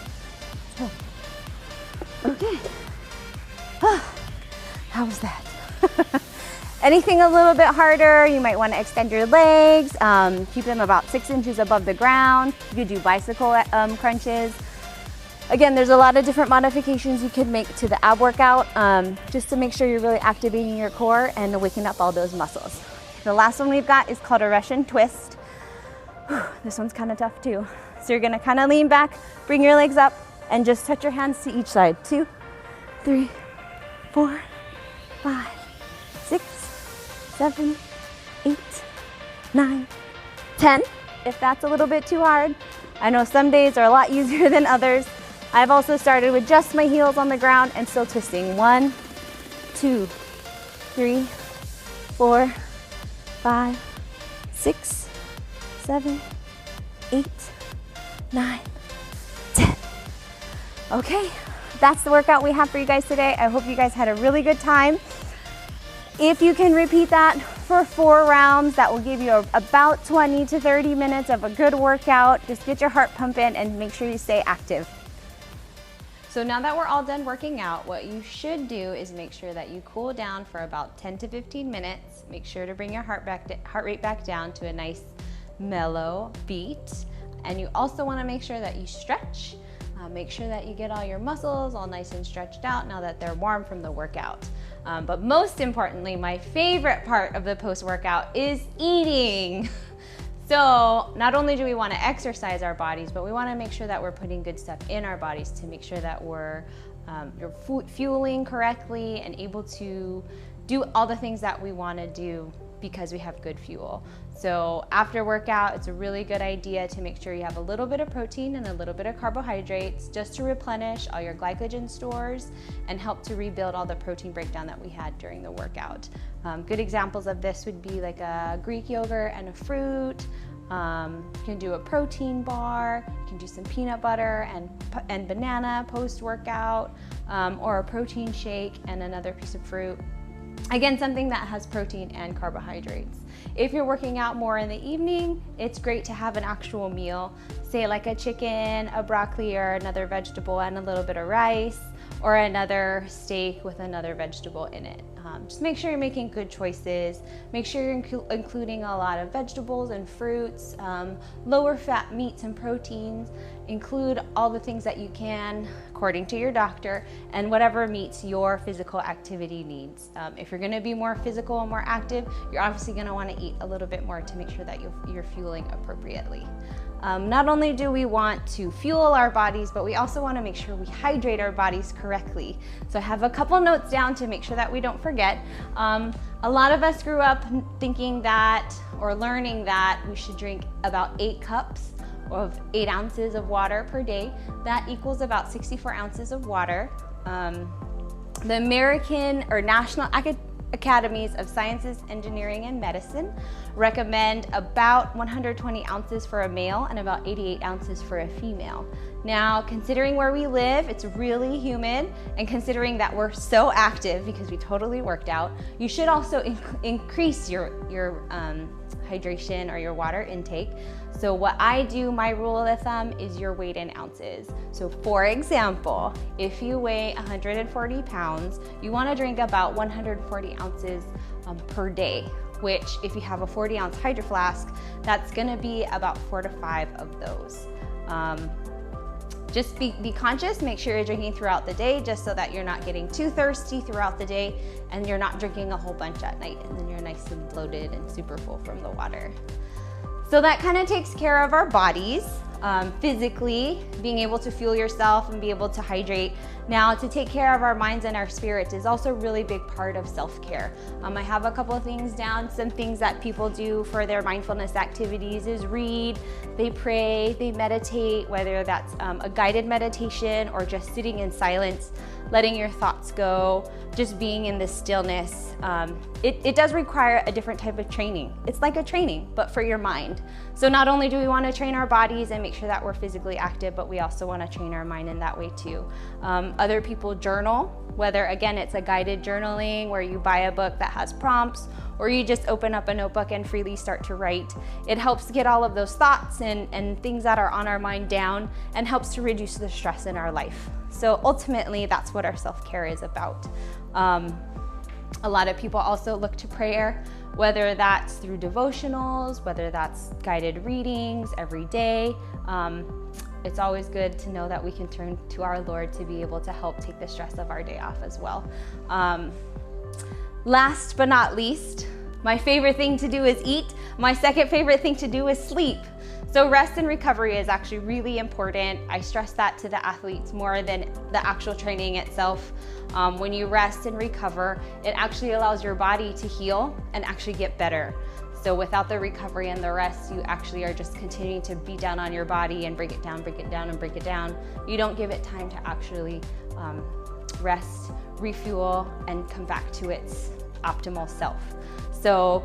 10. Okay. How was that? Anything a little bit harder, you might want to extend your legs, keep them about 6 inches above the ground. You could do bicycle crunches. Again, there's a lot of different modifications you could make to the ab workout, just to make sure you're really activating your core and waking up all those muscles. The last one we've got is called a Russian twist. Whew, this one's kind of tough too. So you're gonna kind of lean back, bring your legs up, and just touch your hands to each side. 2, 3, 4, 5, 6, 7, 8, 9, 10. If that's a little bit too hard, I know some days are a lot easier than others. I've also started with just my heels on the ground and still twisting. 1, 2, 3, 4, 5, 6, 7, 8, 9, 10. Okay, that's the workout we have for you guys today. I hope you guys had a really good time. If you can repeat that for 4 rounds, that will give you about 20 to 30 minutes of a good workout. Just get your heart pumping and make sure you stay active. So now that we're all done working out, what you should do is make sure that you cool down for about 10 to 15 minutes. Make sure to bring your heart rate back down to a nice mellow beat. And you also want to make sure that you stretch. Make sure that you get all your muscles all nice and stretched out now that they're warm from the workout. But most importantly, my favorite part of the post-workout is eating. So not only do we want to exercise our bodies, but we want to make sure that we're putting good stuff in our bodies to make sure that we're fueling correctly and able to do all the things that we want to do because we have good fuel. So after workout, it's a really good idea to make sure you have a little bit of protein and a little bit of carbohydrates just to replenish all your glycogen stores and help to rebuild all the protein breakdown that we had during the workout. Good examples of this would be like a Greek yogurt and a fruit. You can do a protein bar, you can do some peanut butter and banana post-workout, or a protein shake and another piece of fruit. Again, something that has protein and carbohydrates. If you're working out more in the evening, it's great to have an actual meal, say like a chicken, a broccoli, or another vegetable and a little bit of rice, or another steak with another vegetable in it. Just make sure you're making good choices. Make sure you're including a lot of vegetables and fruits, lower fat meats and proteins. Include all the things that you can according to your doctor and whatever meets your physical activity needs. If you're gonna be more physical and more active, you're obviously gonna wanna eat a little bit more to make sure that you're fueling appropriately. Not only do we want to fuel our bodies, but we also want to make sure we hydrate our bodies correctly. So I have a couple notes down to make sure that we don't forget. A lot of us grew up thinking that, or learning that, we should drink about 8 cups of 8 ounces of water per day. That equals about 64 ounces of water. The American or National Academies of Sciences, Engineering, and Medicine recommend about 120 ounces for a male and about 88 ounces for a female. Now, considering where we live, it's really humid, and considering that we're so active because we totally worked out, you should also increase your hydration or your water intake. So what I do, my rule of thumb, is your weight in ounces. So for example, if you weigh 140 pounds, you want to drink about 140 ounces per day, which if you have a 40-ounce hydro flask, that's going to be about 4 to 5 of those. Just be conscious, make sure you're drinking throughout the day just so that you're not getting too thirsty throughout the day and you're not drinking a whole bunch at night and then you're nice and bloated and super full from the water. So that kind of takes care of our bodies. Physically, being able to fuel yourself and be able to hydrate. Now, to take care of our minds and our spirits is also a really big part of self-care. I have a couple of things down. Some things that people do for their mindfulness activities is read, they pray, they meditate, whether that's a guided meditation or just sitting in silence, letting your thoughts go, just being in this stillness. It does require a different type of training. It's like a training, but for your mind. So not only do we want to train our bodies and make sure that we're physically active, but we also want to train our mind in that way too. Other people journal, whether again it's a guided journaling where you buy a book that has prompts, or you just open up a notebook and freely start to write. It helps get all of those thoughts and things that are on our mind down and helps to reduce the stress in our life. So ultimately, that's what our self-care is about. A lot of people also look to prayer, whether that's through devotionals, whether that's guided readings every day. It's always good to know that we can turn to our Lord to be able to help take the stress of our day off as well. Last but not least, my favorite thing to do is eat. My second favorite thing to do is sleep. So rest and recovery is actually really important. I stress that to the athletes more than the actual training itself. When you rest and recover, it actually allows your body to heal and actually get better. So without the recovery and the rest, you actually are just continuing to beat down on your body and break it down, break it down, and break it down. You don't give it time to actually rest, refuel, and come back to its optimal self. So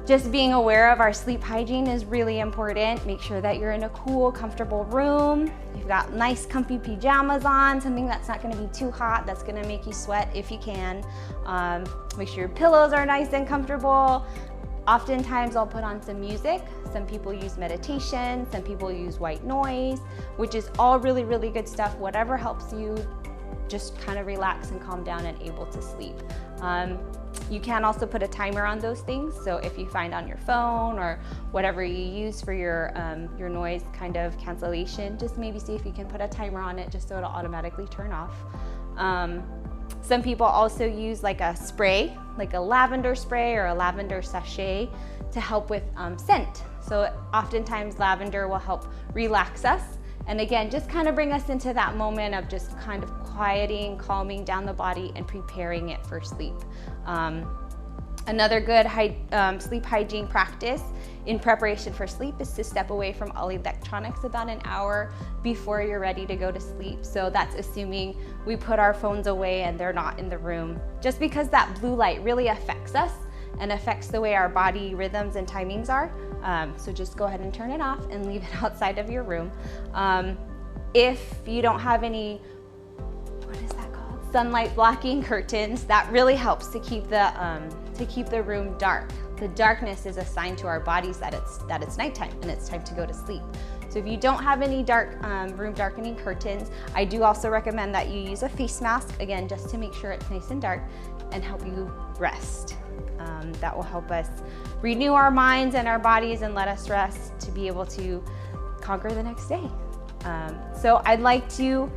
just being aware of our sleep hygiene is really important. Make sure that you're in a cool, comfortable room. You've got nice, comfy pajamas on, something that's not gonna be too hot, that's gonna make you sweat if you can. Make sure your pillows are nice and comfortable. Oftentimes I'll put on some music. Some people use meditation, some people use white noise, which is all really, really good stuff. Whatever helps you just kind of relax and calm down and able to sleep. You can also put a timer on those things. So if you find on your phone or whatever you use for your noise kind of cancellation, just maybe see if you can put a timer on it just so it'll automatically turn off. Some people also use like a spray, like a lavender spray or a lavender sachet to help with scent. So oftentimes lavender will help relax us. And again, just kind of bring us into that moment of just kind of quieting, calming down the body and preparing it for sleep. Another good sleep hygiene practice in preparation for sleep is to step away from all electronics about an hour before you're ready to go to sleep. So that's assuming we put our phones away and they're not in the room. Just because that blue light really affects us and affects the way our body rhythms and timings are. So just go ahead and turn it off and leave it outside of your room. If you don't have any, what is that called? Sunlight blocking curtains, that really helps to keep the room dark. The darkness is a sign to our bodies that it's nighttime and it's time to go to sleep. So if you don't have any room darkening curtains, I do also recommend that you use a face mask, again, just to make sure it's nice and dark and help you rest. That will help us renew our minds and our bodies and let us rest to be able to conquer the next day. So I'd like to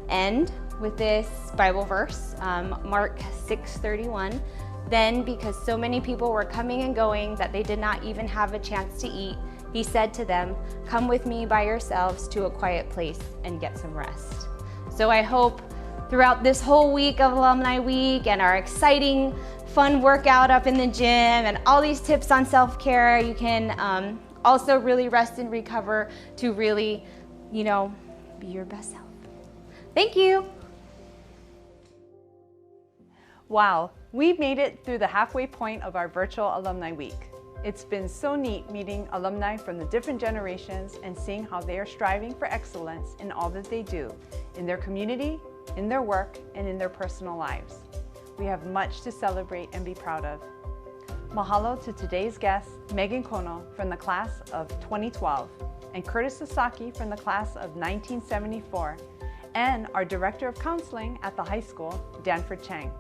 end with this Bible verse, Mark 6:31. Then, because so many people were coming and going that they did not even have a chance to eat, he said to them, "Come with me by yourselves to a quiet place and get some rest." So I hope throughout this whole week of Alumni Week and our exciting, fun workout up in the gym and all these tips on self-care, you can also really rest and recover to really, be your best self. Thank you. Wow, we've made it through the halfway point of our virtual Alumni Week. It's been so neat meeting alumni from the different generations and seeing how they are striving for excellence in all that they do, in their community, in their work, and in their personal lives. We have much to celebrate and be proud of. Mahalo to today's guests, Megan Kono from the class of 2012, and Curtis Sasaki from the class of 1974, and our Director of Counseling at the high school, Danford Chang.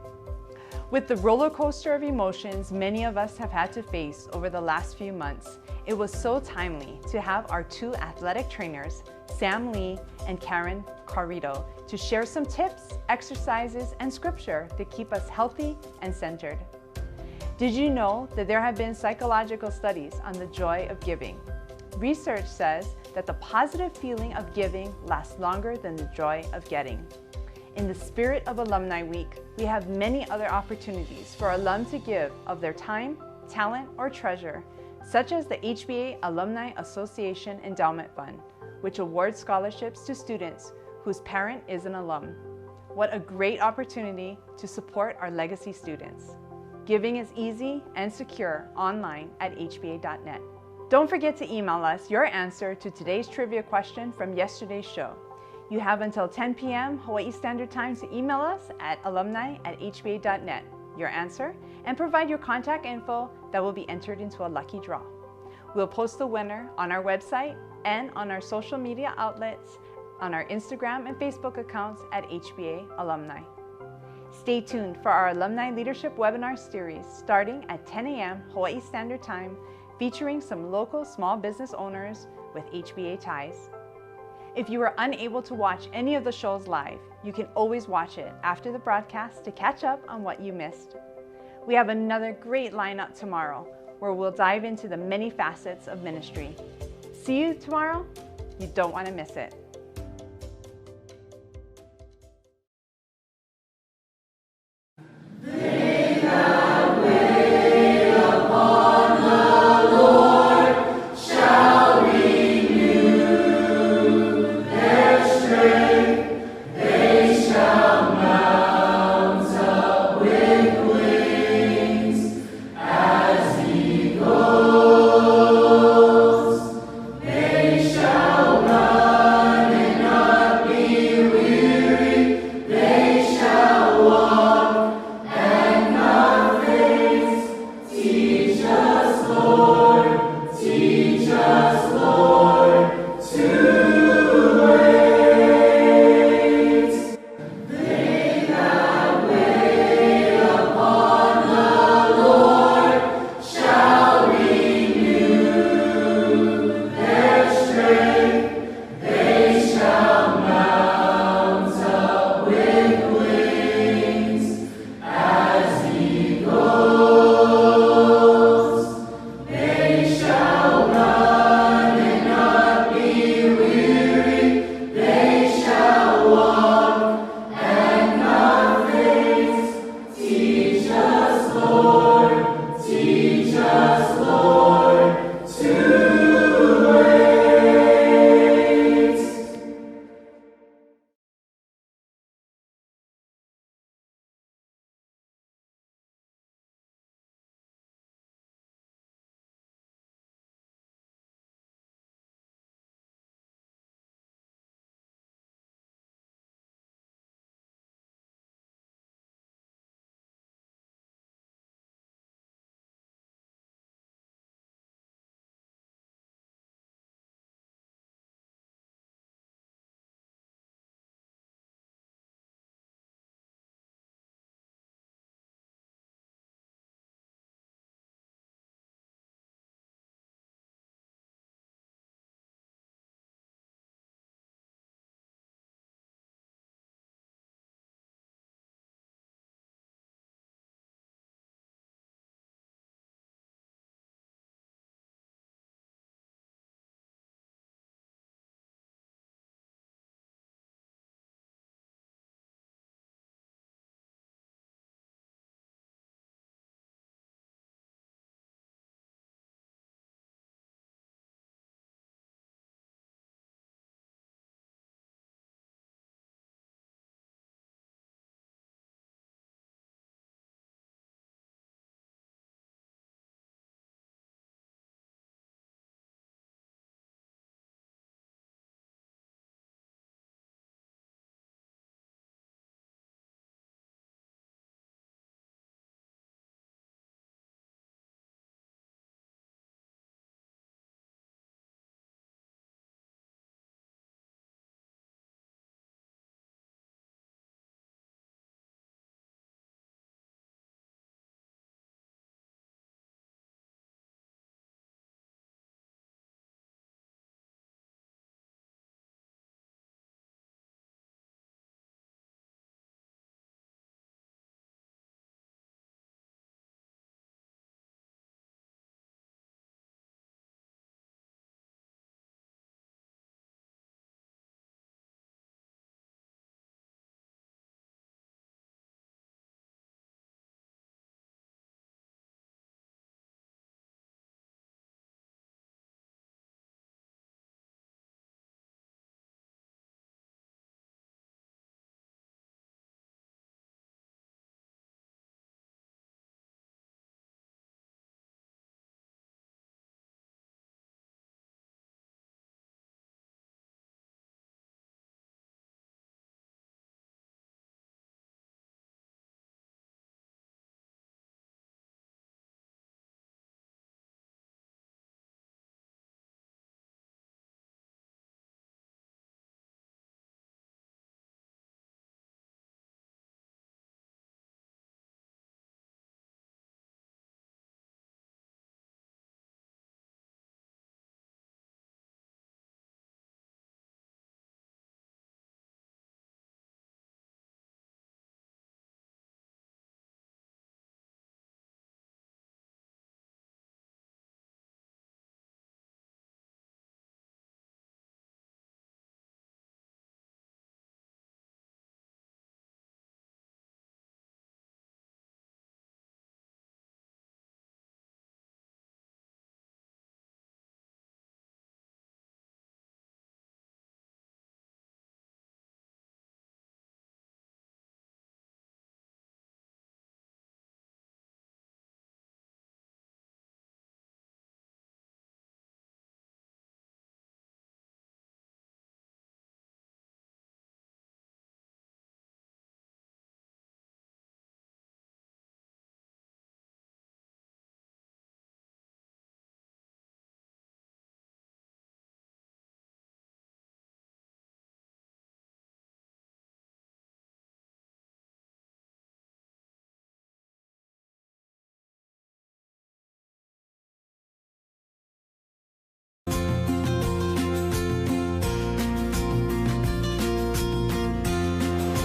With the roller coaster of emotions many of us have had to face over the last few months, it was so timely to have our two athletic trainers, Sam Lee and Karin Carido, to share some tips, exercises, and scripture to keep us healthy and centered. Did you know that there have been psychological studies on the joy of giving? Research says that the positive feeling of giving lasts longer than the joy of getting. In the spirit of Alumni Week, we have many other opportunities for alum to give of their time, talent, or treasure, such as the HBA Alumni Association Endowment Fund, which awards scholarships to students whose parent is an alum. What a great opportunity to support our legacy students. Giving is easy and secure online at hba.net. Don't forget to email us your answer to today's trivia question from yesterday's show. You have until 10 p.m. Hawaii Standard Time to email us at alumni@hba.net, your answer, and provide your contact info that will be entered into a lucky draw. We'll post the winner on our website and on our social media outlets, on our Instagram and Facebook accounts at HBA Alumni. Stay tuned for our Alumni Leadership Webinar Series starting at 10 a.m. Hawaii Standard Time, featuring some local small business owners with HBA ties. If you were unable to watch any of the shows live, you can always watch it after the broadcast to catch up on what you missed. We have another great lineup tomorrow where we'll dive into the many facets of ministry. See you tomorrow. You don't want to miss it. They that wait upon the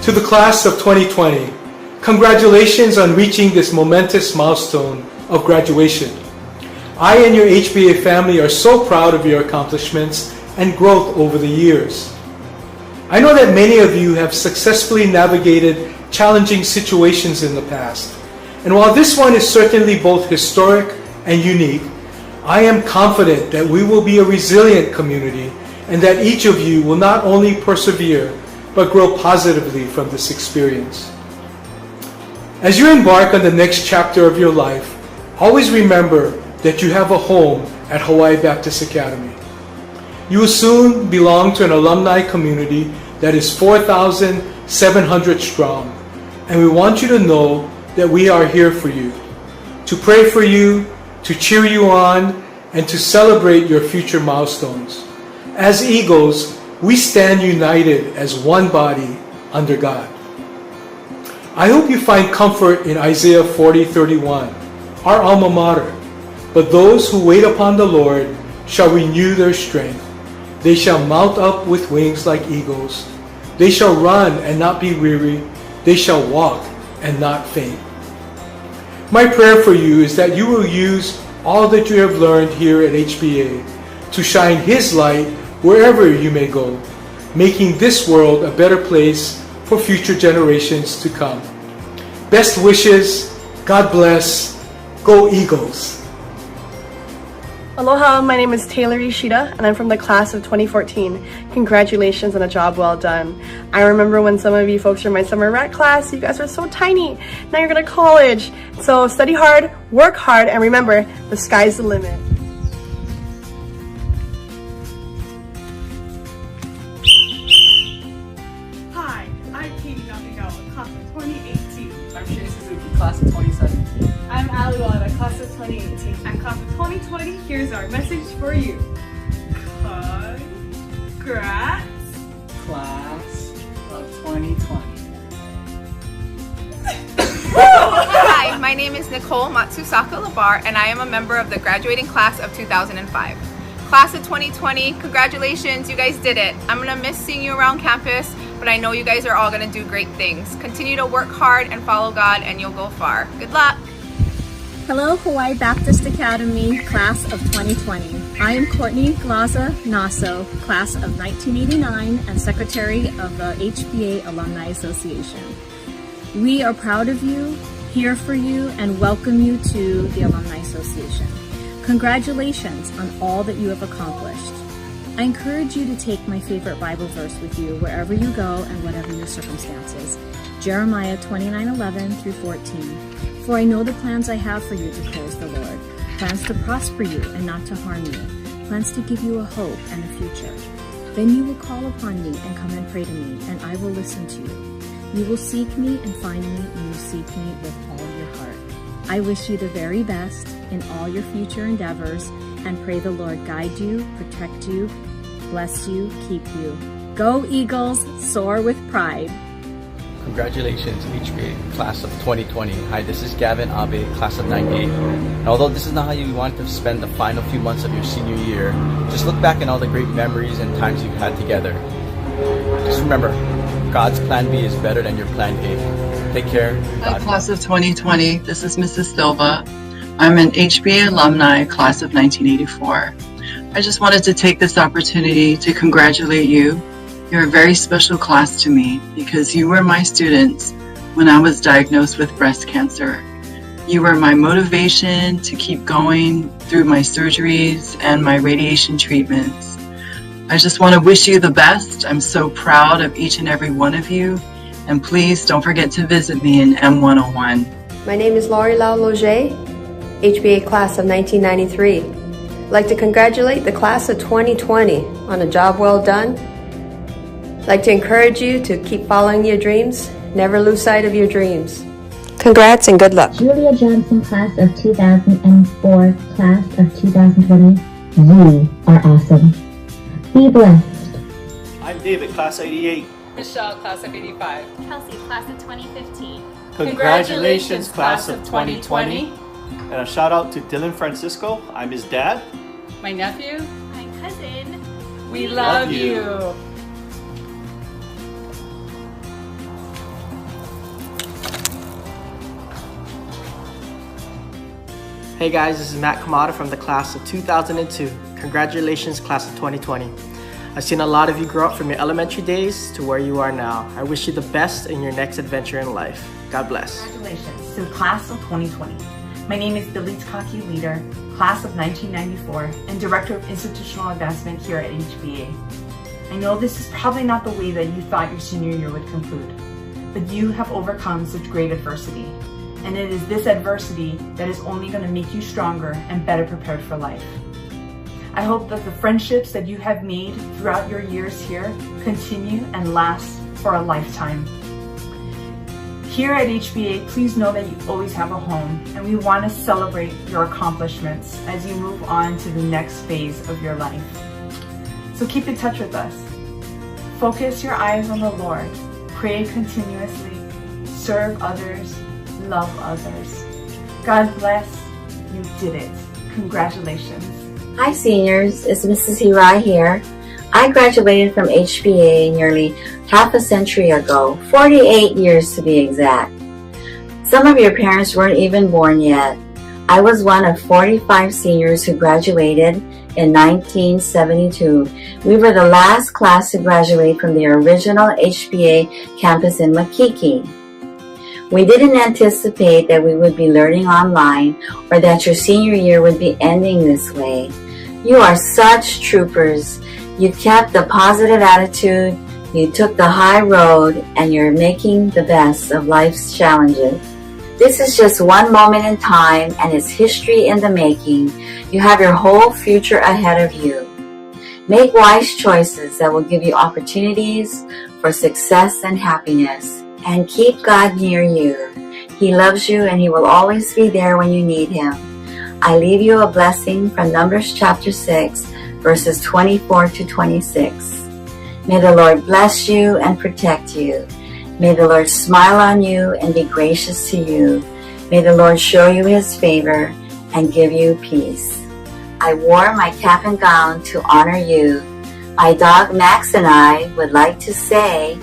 To the class of 2020, congratulations on reaching this momentous milestone of graduation. I and your HBA family are so proud of your accomplishments and growth over the years. I know that many of you have successfully navigated challenging situations in the past. And while this one is certainly both historic and unique, I am confident that we will be a resilient community and that each of you will not only persevere, but grow positively from this experience. As you embark on the next chapter of your life, always remember that you have a home at Hawaii Baptist Academy. You will soon belong to an alumni community that is 4,700 strong, and we want you to know that we are here for you, to pray for you, to cheer you on, and to celebrate your future milestones. As Eagles, we stand united as one body under God. I hope you find comfort in Isaiah 40:31, our alma mater. But those who wait upon the Lord shall renew their strength. They shall mount up with wings like eagles. They shall run and not be weary. They shall walk and not faint. My prayer for you is that you will use all that you have learned here at HBA to shine His light wherever you may go, making this world a better place for future generations to come. Best wishes, God bless, go Eagles. Aloha, my name is Taylor Ishida, and I'm from the class of 2014. Congratulations on a job well done. I remember when some of you folks were in my summer rec class, you guys were so tiny. Now you're going to college. So study hard, work hard, and remember, the sky's the limit. Hi, I'm Katie Nakagawa, class of 2018. I'm Shay Suzuki, class of 2017. I'm Aluana, class of 2018. I'm class of 2020. Here's our message for you. Congrats, class of 2020. Hi, my name is Nicole Matsusaka Labar, and I am a member of the graduating class of 2005. Class of 2020, congratulations, you guys did it. I'm gonna miss seeing you around campus, but I know you guys are all gonna do great things. Continue to work hard and follow God, and you'll go far. Good luck. Hello, Hawaii Baptist Academy, class of 2020. I am Courtney Glaza Naso, class of 1989, and secretary of the HBA Alumni Association. We are proud of you, here for you, and welcome you to the Alumni Association. Congratulations on all that you have accomplished. I encourage you to take my favorite Bible verse with you wherever you go and whatever your circumstances. Jeremiah 29:11 through 14. For I know the plans I have for you, declares the Lord, plans to prosper you and not to harm you, plans to give you a hope and a future. Then you will call upon me and come and pray to me, and I will listen to you. You will seek me and find me when you seek me with all your heart. I wish you the very best in all your future endeavors and pray the Lord guide you, protect you, bless you, keep you. Go Eagles, soar with pride. Congratulations, HBA, class of 2020. Hi, this is Gavin Abe, class of 98. And although this is not how you want to spend the final few months of your senior year, just look back on all the great memories and times you've had together. Just remember, God's plan B is better than your plan A. Take care. Hi, class of 2020. This is Mrs. Silva. I'm an HBA alumni, class of 1984. I just wanted to take this opportunity to congratulate you. You're a very special class to me because you were my students when I was diagnosed with breast cancer. You were my motivation to keep going through my surgeries and my radiation treatments. I just want to wish you the best. I'm so proud of each and every one of you. And please don't forget to visit me in M101. My name is Laurie Lau Loge, HBA class of 1993. I'd like to congratulate the class of 2020 on a job well done. I'd like to encourage you to keep following your dreams. Never lose sight of your dreams. Congrats and good luck. Julia Johnson, class of 2004, class of 2020. You are awesome. Be blessed. I'm David, class of 88. Michelle, class of 85. Kelsey, class of 2015. Congratulations, class of 2020. And a shout out to Dylan Francisco. I'm his dad. My nephew. My cousin. We love you. Hey guys, this is Matt Kamada from the class of 2002. Congratulations, class of 2020. I've seen a lot of you grow up from your elementary days to where you are now. I wish you the best in your next adventure in life. God bless. Congratulations to the class of 2020. My name is Billy Takaki, leader, class of 1994, and Director of Institutional Advancement here at HBA. I know this is probably not the way that you thought your senior year would conclude, but you have overcome such great adversity. And it is this adversity that is only going to make you stronger and better prepared for life. I hope that the friendships that you have made throughout your years here continue and last for a lifetime. Here at HBA, please know that you always have a home, and we want to celebrate your accomplishments as you move on to the next phase of your life. So keep in touch with us. Focus your eyes on the Lord. Pray continuously. Serve others. Love others. God bless. You did it. Congratulations. Hi seniors, it's Mrs. Hirai here. I graduated from HBA nearly half a century ago, 48 years to be exact. Some of your parents weren't even born yet. I was one of 45 seniors who graduated in 1972. We were the last class to graduate from the original HBA campus in Makiki. We didn't anticipate that we would be learning online or that your senior year would be ending this way. You are such troopers. You kept a positive attitude, you took the high road, and you're making the best of life's challenges. This is just one moment in time, and it's history in the making. You have your whole future ahead of you. Make wise choices that will give you opportunities for success and happiness. And keep God near you. He loves you and He will always be there when you need Him. I leave you a blessing from Numbers chapter 6, verses 24 to 26. May the Lord bless you and protect you. May the Lord smile on you and be gracious to you. May the Lord show you His favor and give you peace. I wore my cap and gown to honor you. My dog Max and I would like to say,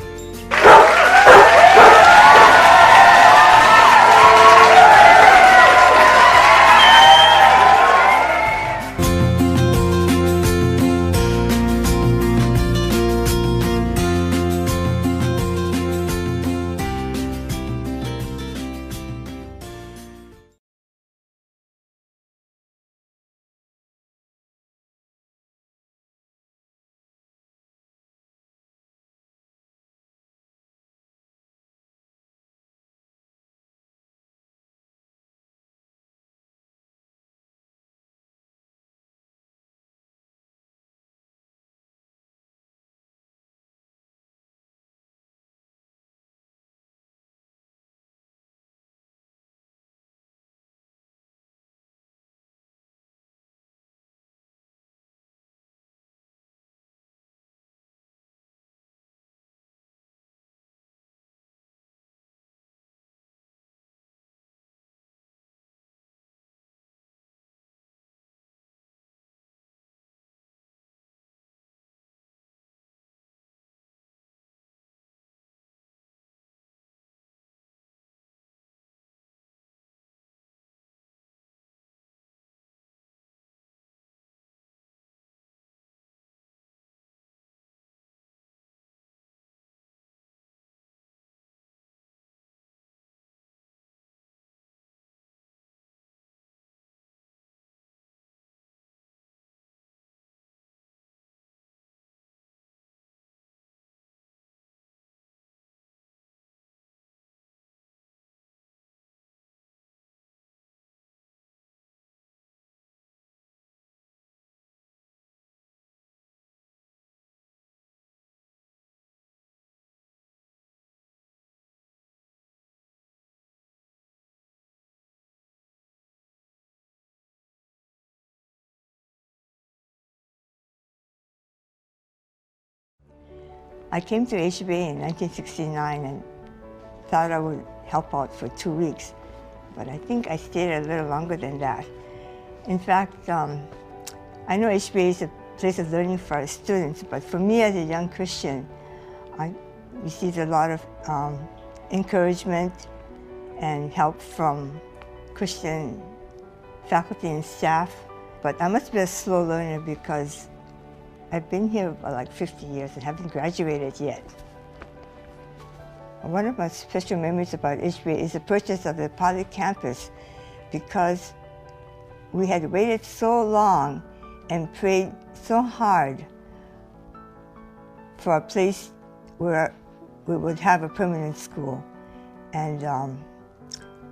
I came to HBA in 1969 and thought I would help out for 2 weeks, but I think I stayed a little longer than that. In fact, I know HBA is a place of learning for our students, but for me as a young Christian, I received a lot of encouragement and help from Christian faculty and staff, but I must be a slow learner because I've been here for like 50 years and haven't graduated yet. One of my special memories about HBA is the purchase of the Poly campus, because we had waited so long and prayed so hard for a place where we would have a permanent school. And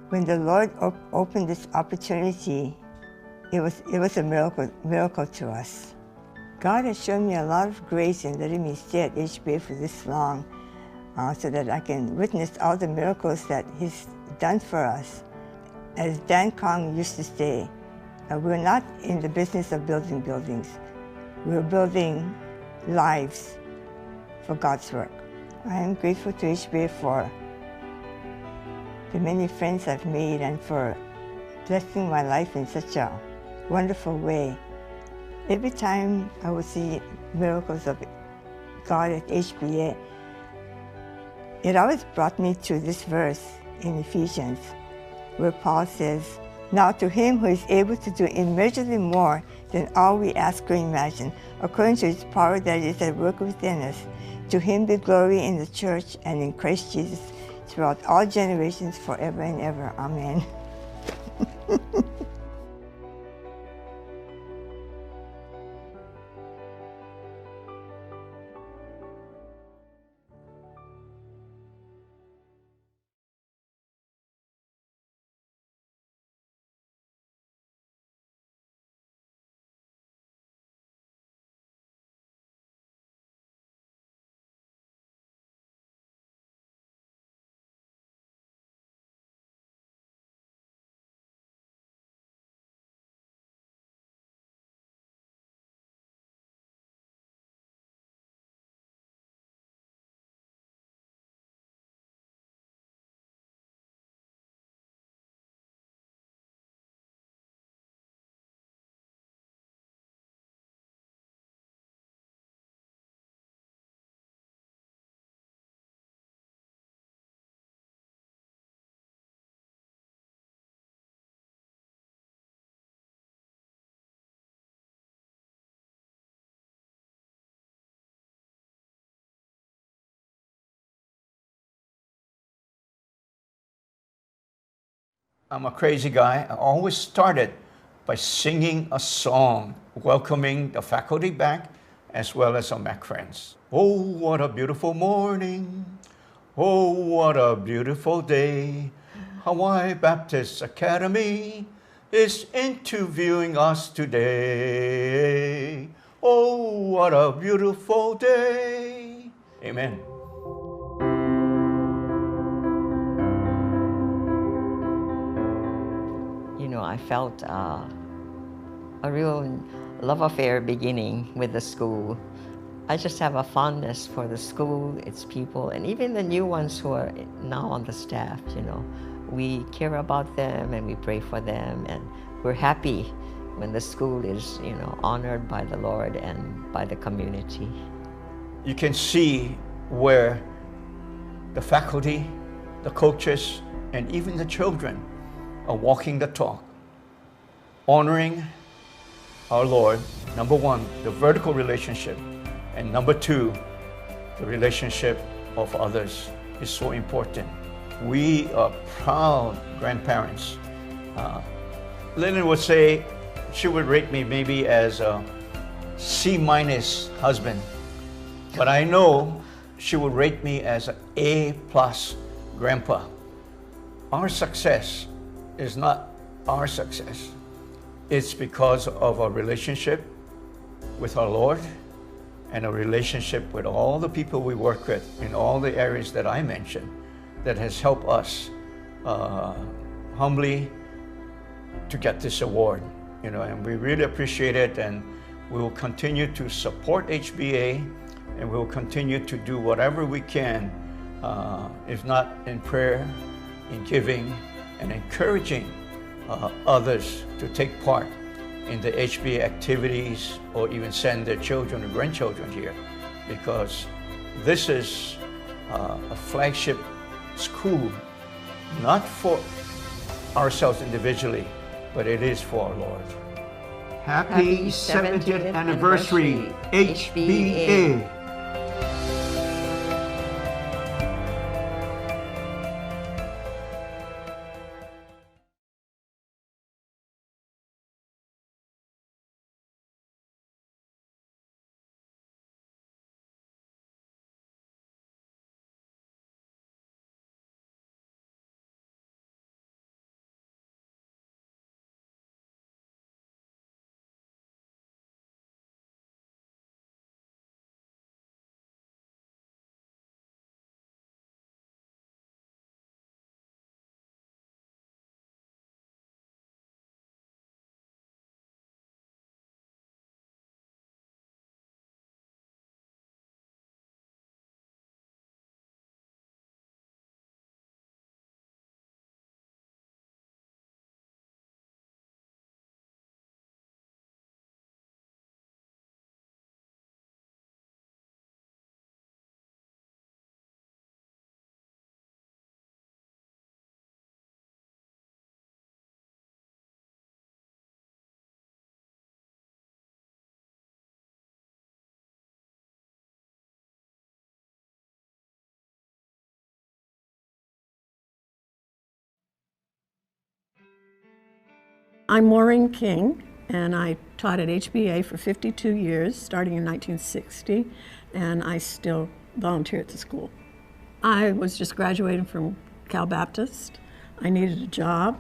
when the Lord opened this opportunity, it was a miracle to us. God has shown me a lot of grace in letting me stay at HBA for this long, so that I can witness all the miracles that He's done for us. As Dan Kong used to say, we're not in the business of building buildings. We're building lives for God's work. I am grateful to HBA for the many friends I've made and for blessing my life in such a wonderful way. Every time I would see miracles of God at HBA, it always brought me to this verse in Ephesians, where Paul says, "Now to Him who is able to do immeasurably more than all we ask or imagine, according to His power that is at work within us, to Him be glory in the church and in Christ Jesus throughout all generations, forever and ever. Amen." I'm a crazy guy. I always started by singing a song, welcoming the faculty back as well as our MAC friends. Oh, what a beautiful morning. Oh, what a beautiful day. Hawaii Baptist Academy is interviewing us today. Oh, what a beautiful day. Amen. You know, I felt a real love affair beginning with the school. I just have a fondness for the school, its people, and even the new ones who are now on the staff, you know. We care about them and we pray for them, and we're happy when the school is, you know, honored by the Lord and by the community. You can see where the faculty, the coaches, and even the children are walking the talk, honoring our Lord. Number one, the vertical relationship, and number two, the relationship of others is so important. We are proud grandparents. Lynn would say she would rate me maybe as a C- husband, but I know she would rate me as an A+ grandpa. Our success is not our success. It's because of our relationship with our Lord and a relationship with all the people we work with in all the areas that I mentioned that has helped us humbly to get this award, you know, and we really appreciate it, and we will continue to support HBA, and we will continue to do whatever we can, if not in prayer, in giving, and encouraging others to take part in the HBA activities, or even send their children or grandchildren here, because this is a flagship school, not for ourselves individually, but it is for our Lord. Happy 70th anniversary, HBA. I'm Maureen King, and I taught at HBA for 52 years, starting in 1960, and I still volunteer at the school. I was just graduating from Cal Baptist. I needed a job,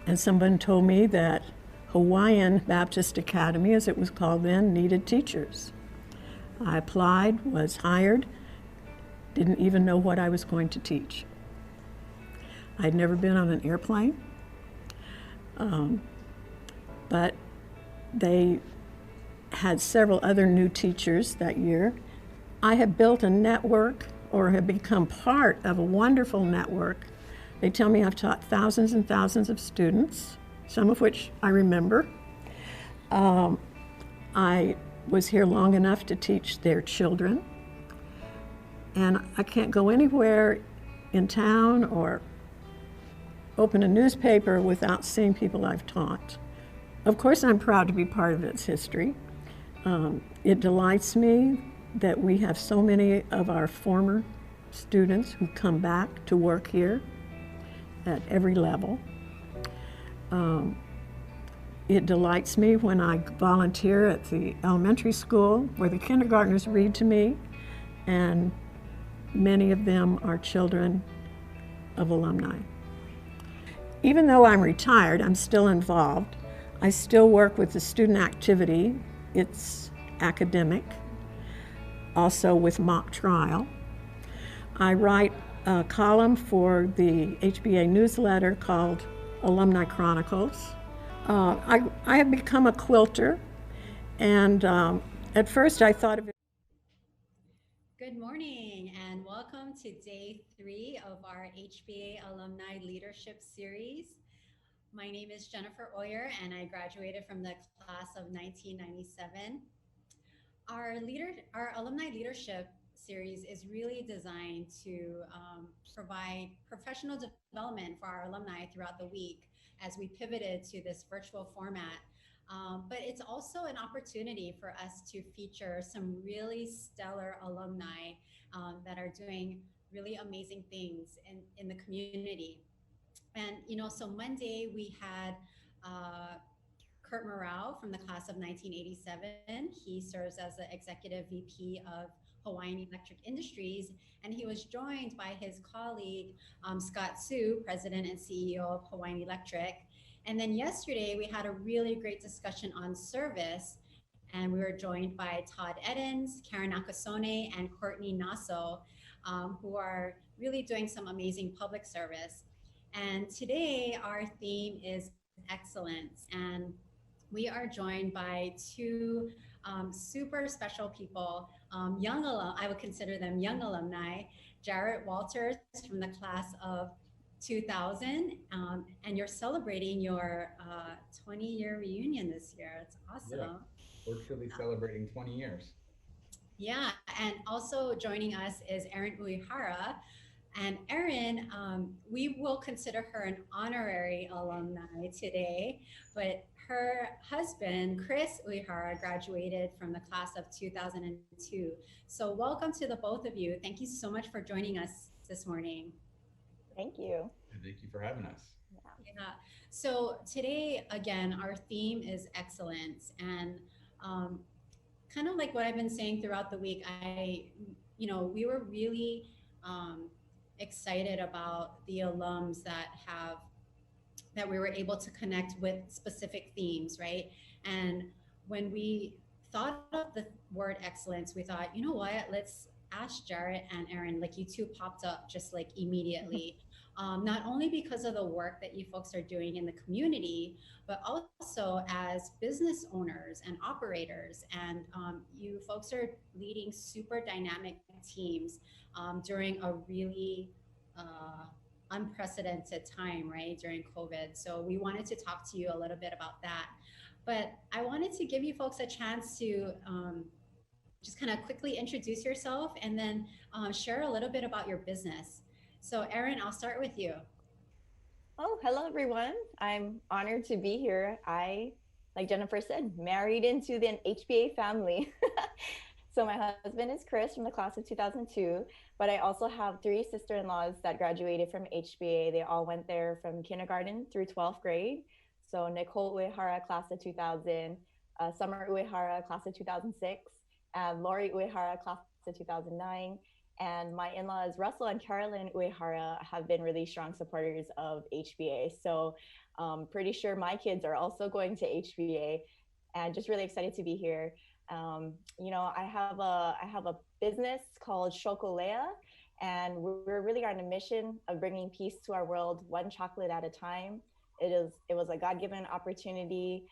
and someone told me that Hawaiian Baptist Academy, as it was called then, needed teachers. I applied, was hired, didn't even know what I was going to teach. I'd never been on an airplane. But they had several other new teachers that year. I have built a network, or have become part of a wonderful network. They tell me I've taught thousands and thousands of students, some of which I remember. I was here long enough to teach their children. And I can't go anywhere in town or open a newspaper without seeing people I've taught. Of course, I'm proud to be part of its history. It delights me that we have so many of our former students who come back to work here at every level. It delights me when I volunteer at the elementary school where the kindergartners read to me, and many of them are children of alumni. Even though I'm retired, I'm still involved. I still work with the student activity. It's academic, also with mock trial. I write a column for the HBA newsletter called Alumni Chronicles. I have become a quilter, and at first I thought of it. Good morning and welcome to day 3 of our HBA Alumni Leadership Series. My name is Jennifer Oyer, and I graduated from the class of 1997. Our Alumni Leadership Series is really designed to provide professional development for our alumni throughout the week as we pivoted to this virtual format. But it's also an opportunity for us to feature some really stellar alumni that are doing really amazing things in the community. And, so Monday we had Kurt Morrell from the class of 1987. He serves as the executive VP of Hawaiian Electric Industries, and he was joined by his colleague, Scott Sue, president and CEO of Hawaiian Electric. And then yesterday we had a really great discussion on service, and we were joined by Todd Edens, Karin Nakasone, and Courtney Nasso, who are really doing some amazing public service. And today our theme is excellence, and we are joined by two super special people, I would consider them young alumni, Jarrett Walters from the class of 2000, and you're celebrating your 20-year reunion this year. It's awesome. Yeah, we're truly celebrating 20 years. Yeah, and also joining us is Erin Uehara, And Erin, we will consider her an honorary alumni today, but her husband, Chris Uehara, graduated from the class of 2002. So welcome to the both of you. Thank you so much for joining us this morning. Thank you. And thank you for having us. Yeah. So today, again, our theme is excellence. And kind of like what I've been saying throughout the week, we were really excited about the alums that we were able to connect with specific themes, right? And when we thought of the word excellence, we thought, you know what, let's ask Jarrett and Erin, like you two popped up just like immediately. Not only because of the work that you folks are doing in the community, but also as business owners and operators. And you folks are leading super dynamic teams during a really unprecedented time, right, during COVID. So we wanted to talk to you a little bit about that. But I wanted to give you folks a chance to just kind of quickly introduce yourself and then share a little bit about your business. So Erin, I'll start with you. Oh, hello everyone. I'm honored to be here. Like Jennifer said, married into the HBA family. So my husband is Chris from the class of 2002, but I also have 3 sister-in-laws that graduated from HBA. They all went there from kindergarten through 12th grade. So Nicole Uehara, class of 2000, Summer Uehara, class of 2006, and Lori Uehara, class of 2009. And my in-laws, Russell and Carolyn Uehara, have been really strong supporters of HBA. So pretty sure my kids are also going to HBA, and just really excited to be here. I have a business called Chocole'a, and we're really on a mission of bringing peace to our world, one chocolate at a time. It was a God-given opportunity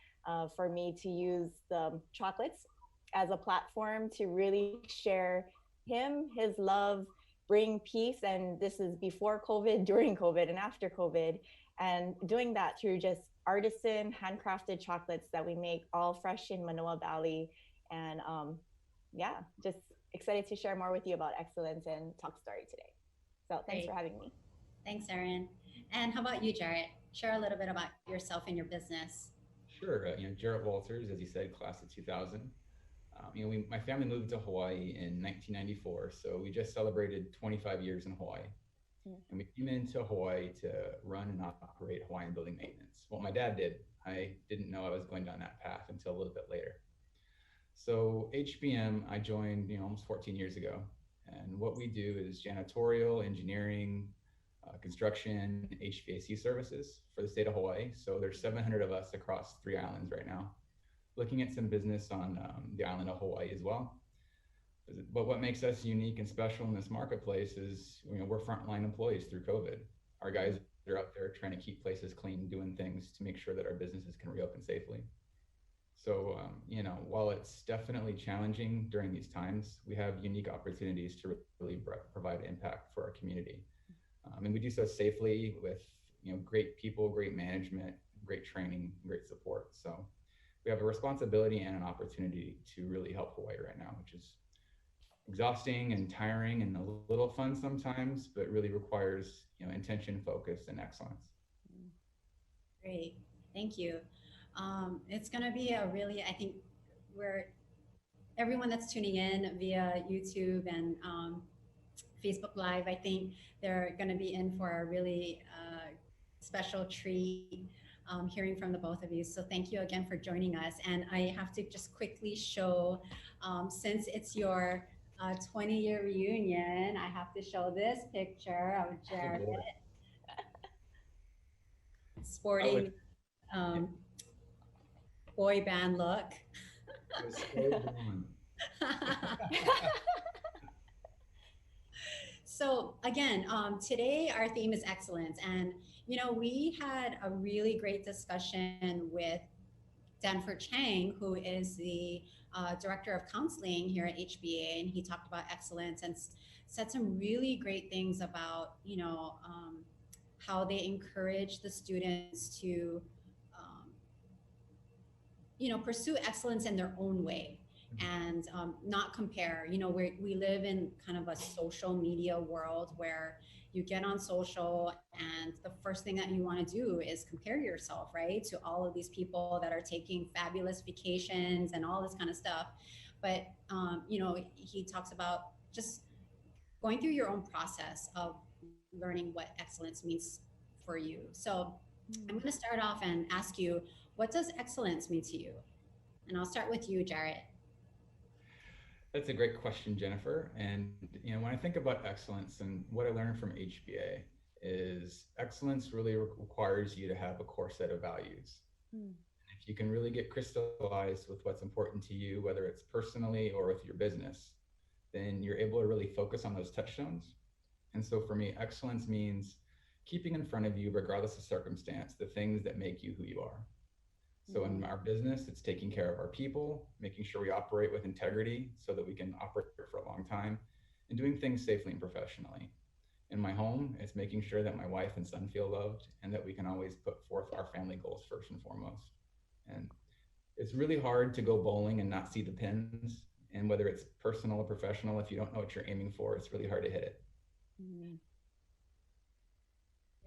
for me to use the chocolates as a platform to really share his love, bring peace. And this is before COVID, during COVID, and after COVID. And doing that through just artisan, handcrafted chocolates that we make all fresh in Manoa Valley. And just excited to share more with you about excellence and talk story today. So thanks for having me. Thanks, Erin. And how about you, Jarrett? Share a little bit about yourself and your business. Sure. Jarrett Walters, as you said, class of 2000. My family moved to Hawaii in 1994, so we just celebrated 25 years in Hawaii. And we came into Hawaii to run and operate Hawaiian building maintenance. Well, my dad did. I didn't know I was going down that path until a little bit later. So HBM, I joined almost 14 years ago. And what we do is janitorial, engineering, construction, HVAC services for the state of Hawaii. So there's 700 of us across 3 islands right now, looking at some business on the island of Hawaii as well. But what makes us unique and special in this marketplace is we're frontline employees through COVID. Our guys are up there trying to keep places clean, doing things to make sure that our businesses can reopen safely. So, while it's definitely challenging during these times, we have unique opportunities to really provide impact for our community. And we do so safely with great people, great management, great training, great support. So we have a responsibility and an opportunity to really help Hawaii right now, which is exhausting and tiring and a little fun sometimes, but really requires intention, focus, and excellence. Great, thank you. It's going to be a really, I think, everyone that's tuning in via YouTube and Facebook Live, I think they're going to be in for a really special treat. Hearing from the both of you. So thank you again for joining us. And I have to just quickly show, since it's your 20-year reunion, I have to show this picture of Jarrett sporting boy band look. So again, today our theme is excellence. And we had a really great discussion with Danford Chang, who is the Director of Counseling here at HBA, and he talked about excellence and said some really great things about, how they encourage the students to, pursue excellence in their own way. and not compare. You know, we live in kind of a social media world where you get on social and the first thing that you want to do is compare yourself, right, to all of these people that are taking fabulous vacations and all this kind of stuff. But, you know, he talks about just going through your own process of learning what excellence means for you. So I'm going to start off and ask you, what does excellence mean to you? And I'll start with you, Jarrett. That's a great question, Jennifer. And you know, when I think about excellence and what I learned from HBA is excellence really requires you to have a core set of values. If you can really get crystallized with what's important to you, whether it's personally or with your business, then you're able to really focus on those touchstones. And so for me, excellence means keeping in front of you, regardless of circumstance, the things that make you who you are. So in our business, it's taking care of our people, making sure we operate with integrity so that we can operate for a long time, and doing things safely and professionally. In my home, it's making sure that my wife and son feel loved and that we can always put forth our family goals first and foremost. And it's really hard to go bowling and not see the pins. And whether it's personal or professional, if you don't know what you're aiming for, it's really hard to hit it.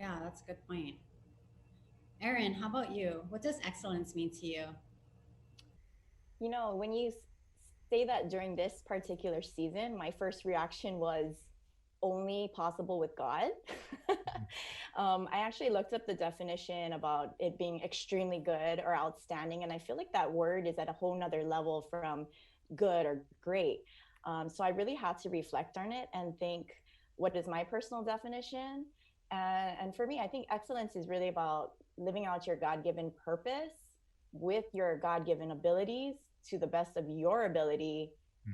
Yeah, that's a good point. Erin, how about you? What does excellence mean to you? You know, when you say that during this particular season, my first reaction was only possible with God. I actually looked up the definition about it being extremely good or outstanding, and I feel like that word is at a whole nother level from good or great. So I really had to reflect on it and think, what is my personal definition? And for me, I think excellence is really about living out your God-given purpose with your God-given abilities to the best of your ability,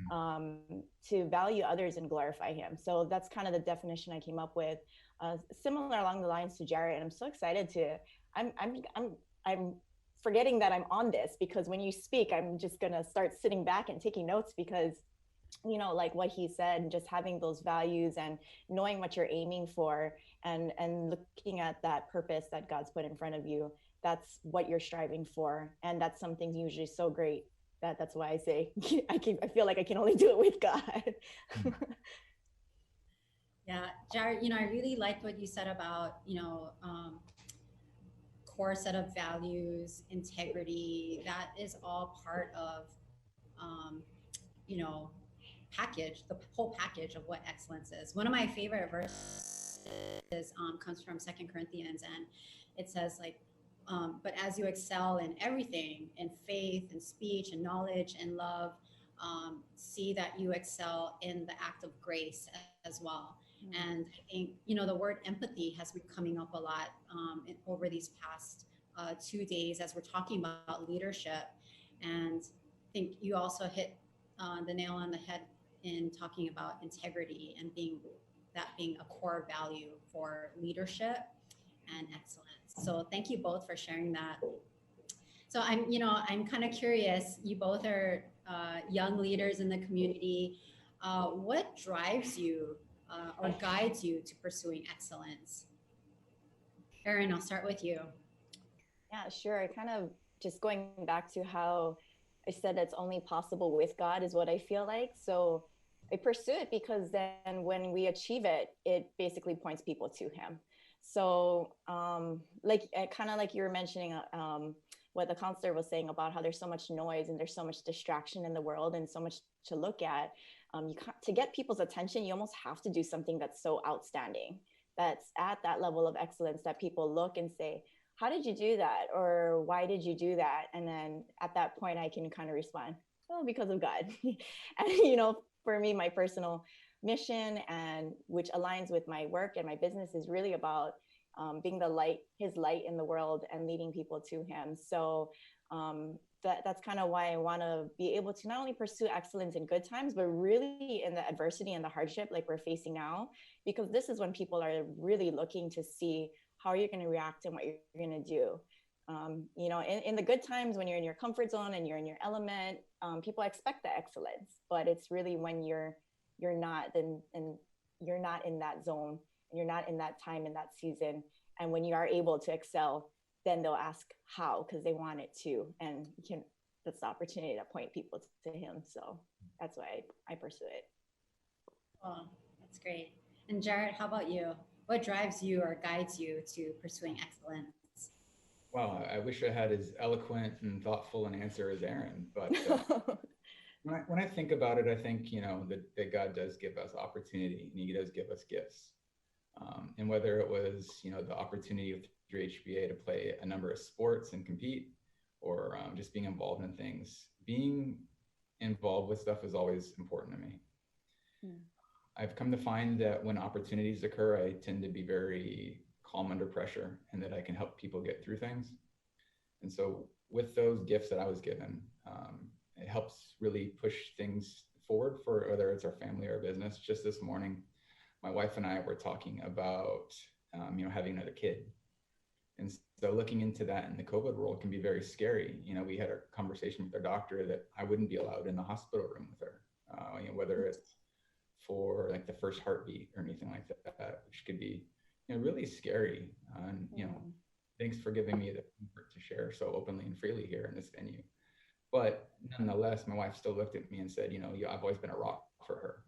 to value others and glorify Him. So that's kind of the definition I came up with, similar along the lines to Jarrett. And I'm so excited to. I'm forgetting that I'm on this, because when you speak, I'm just gonna start sitting back and taking notes, because you know, like what he said, just having those values and knowing what you're aiming for, and looking at that purpose that God's put in front of you, that's what you're striving for. And that's something usually so great that's why I say I feel like I can only do it with God. Yeah, Jarrett, you know, I really liked what you said about, you know, core set of values, integrity. That is all part of, you know, the whole package of what excellence is. One of my favorite verses comes from 2 Corinthians, and it says, like, but as you excel in everything, in faith and speech and knowledge and love, see that you excel in the act of grace as well. And I think, you know, the word empathy has been coming up a lot over these past 2 days as we're talking about leadership. And I think you also hit the nail on the head in talking about integrity and being a core value for leadership and excellence. So thank you both for sharing that. So I'm kind of curious, you both are young leaders in the community. What drives you or guides you to pursuing excellence? Erin, I'll start with you. Yeah, sure. I kind of just going back to how I said it's only possible with God is what I feel like. So I pursue it because then when we achieve it, it basically points people to Him. So like kind of like you were mentioning what the counselor was saying about how there's so much noise and there's so much distraction in the world and so much to look at. To get people's attention, you almost have to do something that's so outstanding, that's at that level of excellence that people look and say, how did you do that? Or why did you do that? And then at that point, I can kind of respond, well, because of God. And, you know, for me, my personal mission, and which aligns with my work and my business, is really about being the light, His light in the world, and leading people to Him. So that's kind of why I want to be able to not only pursue excellence in good times, but really in the adversity and the hardship like we're facing now, because this is when people are really looking to see how you're going to react and what you're going to do. You know, in the good times, when you're in your comfort zone and you're in your element, people expect the excellence, but it's really when you're not, and you're not in that zone, and you're not in that time, in that season. And when you are able to excel, then they'll ask how, because they want it too. And that's the opportunity to point people to him. So that's why I pursue it. Oh, that's great. And Jarrett, how about you? What drives you or guides you to pursuing excellence? Wow, I wish I had as eloquent and thoughtful an answer as Erin, but when I think about it, I think, that God does give us opportunity and he does give us gifts. And whether it was, the opportunity through HBA to play a number of sports and compete, or just being involved in things, being involved with stuff is always important to me. I've come to find that when opportunities occur, I tend to be very calm under pressure and that I can help people get through things. And so with those gifts that I was given, it helps really push things forward for whether it's our family or business. Just this morning, my wife and I were talking about, having another kid. And so looking into that in the COVID world can be very scary. We had a conversation with our doctor that I wouldn't be allowed in the hospital room with her, whether it's for like the first heartbeat or anything like that, which could be, really scary. And, thanks for giving me the comfort to share so openly and freely here in this venue. But nonetheless, my wife still looked at me and said, I've always been a rock for her.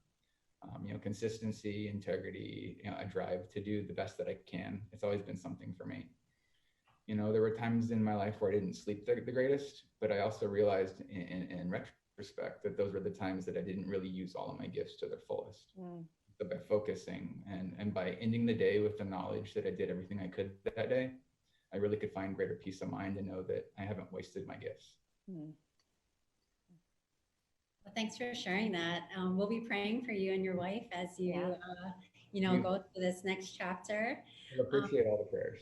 Consistency, integrity, a drive to do the best that I can. It's always been something for me. There were times in my life where I didn't sleep the greatest, but I also realized in retrospect that those were the times that I didn't really use all of my gifts to their fullest. So by focusing and by ending the day with the knowledge that I did everything I could that day, I really could find greater peace of mind and know that I haven't wasted my gifts. Well, thanks for sharing that. We'll be praying for you and your wife as you, go through this next chapter. I appreciate all the prayers.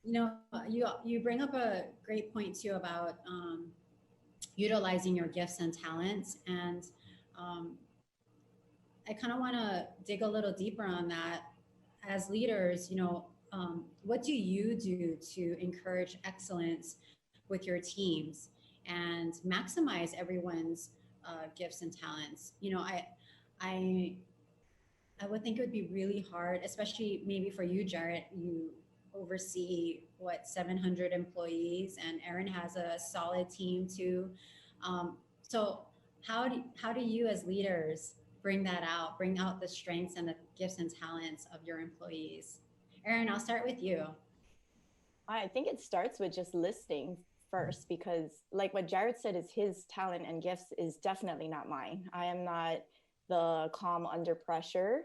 You bring up a great point too about utilizing your gifts and talents. And I kind of want to dig a little deeper on that. As leaders, what do you do to encourage excellence with your teams and maximize everyone's gifts and talents? I would think it would be really hard, especially maybe for you, Jarrett. You oversee 700 employees, and Erin has a solid team too. So how do you as leaders bring out the strengths and the gifts and talents of your employees? Erin, I'll start with you. I think it starts with just listening first, because like what Jarrett said is his talent and gifts is definitely not mine. I am not the calm under pressure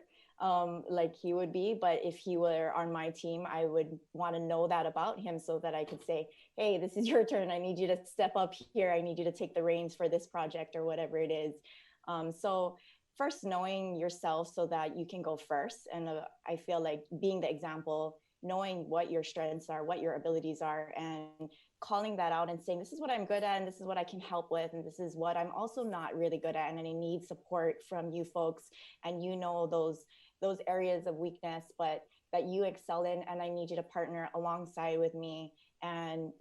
like he would be, but if he were on my team, I would want to know that about him so that I could say, hey, this is your turn. I need you to step up here. I need you to take the reins for this project or whatever it is. So first, knowing yourself so that you can go first. And I feel like being the example, knowing what your strengths are, what your abilities are, and calling that out and saying, this is what I'm good at, and this is what I can help with, and this is what I'm also not really good at, and I need support from you folks. And those areas of weakness, but that you excel in, and I need you to partner alongside with me and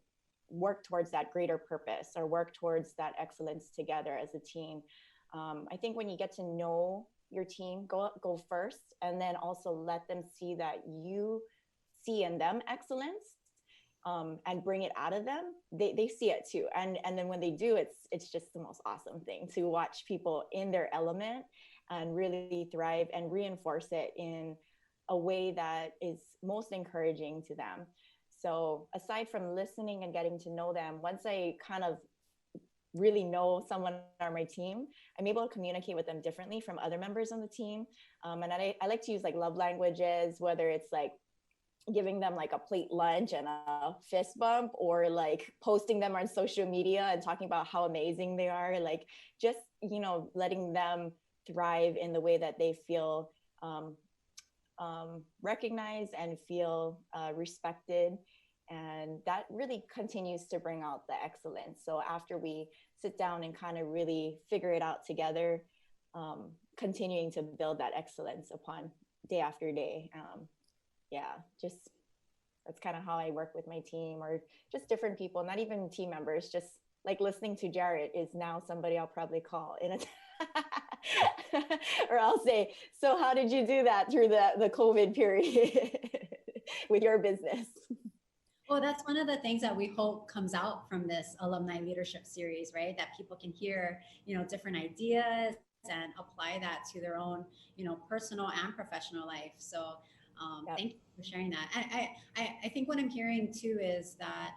work towards that greater purpose, or work towards that excellence together as a team. I think when you get to know your team, go first, and then also let them see that you see in them excellence, and bring it out of them. They see it too, and then when they do, it's just the most awesome thing to watch people in their element and really thrive and reinforce it in a way that is most encouraging to them. So aside from listening and getting to know them, once I kind of really know someone on my team, I'm able to communicate with them differently from other members on the team. And I like to use like love languages, whether it's like giving them like a plate lunch and a fist bump, or like posting them on social media and talking about how amazing they are, like just, letting them thrive in the way that they feel recognized and feel respected. And that really continues to bring out the excellence. So after we sit down and kind of really figure it out together, continuing to build that excellence upon day after day. Just that's kind of how I work with my team, or just different people, not even team members, just like listening to Jarrett is now somebody I'll probably call in a or I'll say, so how did you do that through the COVID period with your business? Well, that's one of the things that we hope comes out from this alumni leadership series, right? That people can hear, different ideas and apply that to their own, personal and professional life. So thank you for sharing that. I think what I'm hearing too is that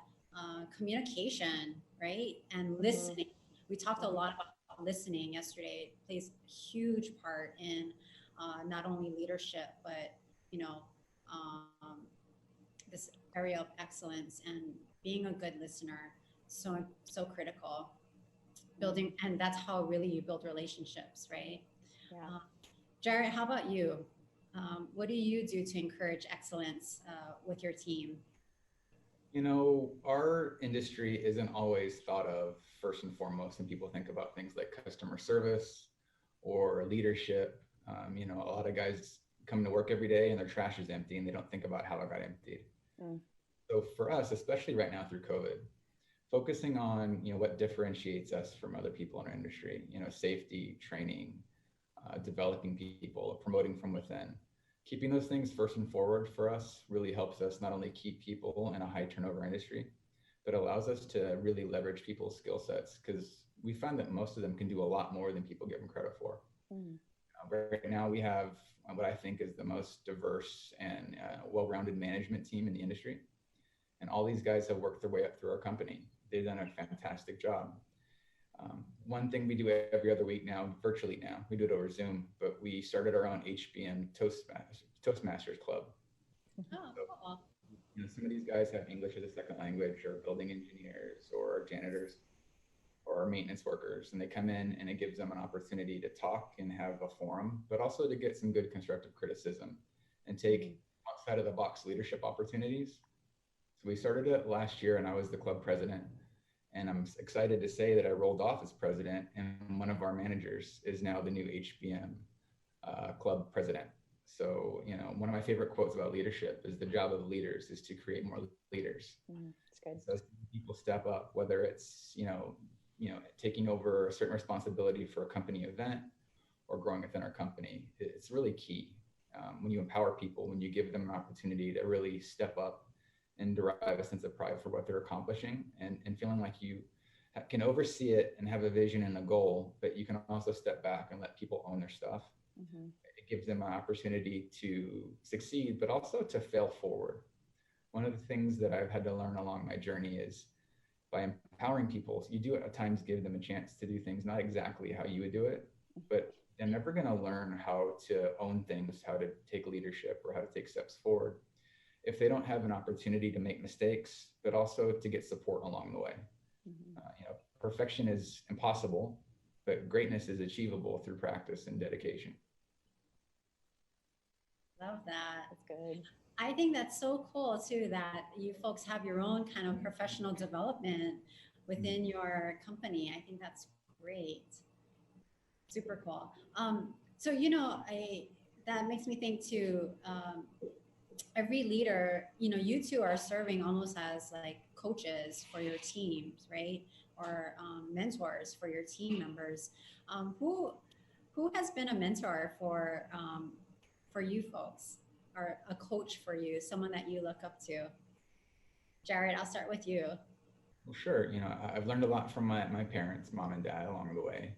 communication, right? And listening. We talked a lot about listening yesterday. It plays a huge part in not only leadership, but, this area of excellence, and being a good listener, so critical. Building, and that's how really you build relationships, right? Yeah. Jarrett, how about you? What do you do to encourage excellence with your team? Our industry isn't always thought of first and foremost when people think about things like customer service or leadership. A lot of guys come to work every day and their trash is empty and they don't think about how it got emptied. So for us, especially right now through COVID, focusing on what differentiates us from other people in our industry, safety, training, developing people, promoting from within, keeping those things first and forward for us really helps us not only keep people in a high turnover industry, but allows us to really leverage people's skill sets, because we find that most of them can do a lot more than people give them credit for. Right now we have what I think is the most diverse and well-rounded management team in the industry. And all these guys have worked their way up through our company. They've done a fantastic job. One thing we do every other week now, virtually now, we do it over Zoom, but we started our own HBM Toastmasters Club. Oh, cool. Some of these guys have English as a second language, or building engineers, or janitors, or maintenance workers, and they come in and it gives them an opportunity to talk and have a forum, but also to get some good constructive criticism and take outside of the box leadership opportunities. So we started it last year and I was the club president, and I'm excited to say that I rolled off as president, and one of our managers is now the new HBM club president. So, one of my favorite quotes about leadership is the job of leaders is to create more leaders. That's good. So people step up, whether it's, taking over a certain responsibility for a company event or growing within our company. It's really key. When you empower people, when you give them an opportunity to really step up and derive a sense of pride for what they're accomplishing, and feeling like you can oversee it and have a vision and a goal, but you can also step back and let people own their stuff. It gives them an opportunity to succeed, but also to fail forward. One of the things that I've had to learn along my journey is by empowering people, you do at times give them a chance to do things not exactly how you would do it, but they're never going to learn how to own things, how to take leadership, or how to take steps forward if they don't have an opportunity to make mistakes, but also to get support along the way. Perfection is impossible, but greatness is achievable through practice and dedication. Love that. That's good. I think that's so cool too, that you folks have your own kind of professional development within your company. I think that's great. Super cool. So, that makes me think too, every leader, you two are serving almost as like coaches for your teams, right? Or mentors for your team members. Who has been a mentor for you folks, or a coach for you, someone that you look up to? Jarrett, I'll start with you. Well, sure. I've learned a lot from my parents, mom and dad, along the way.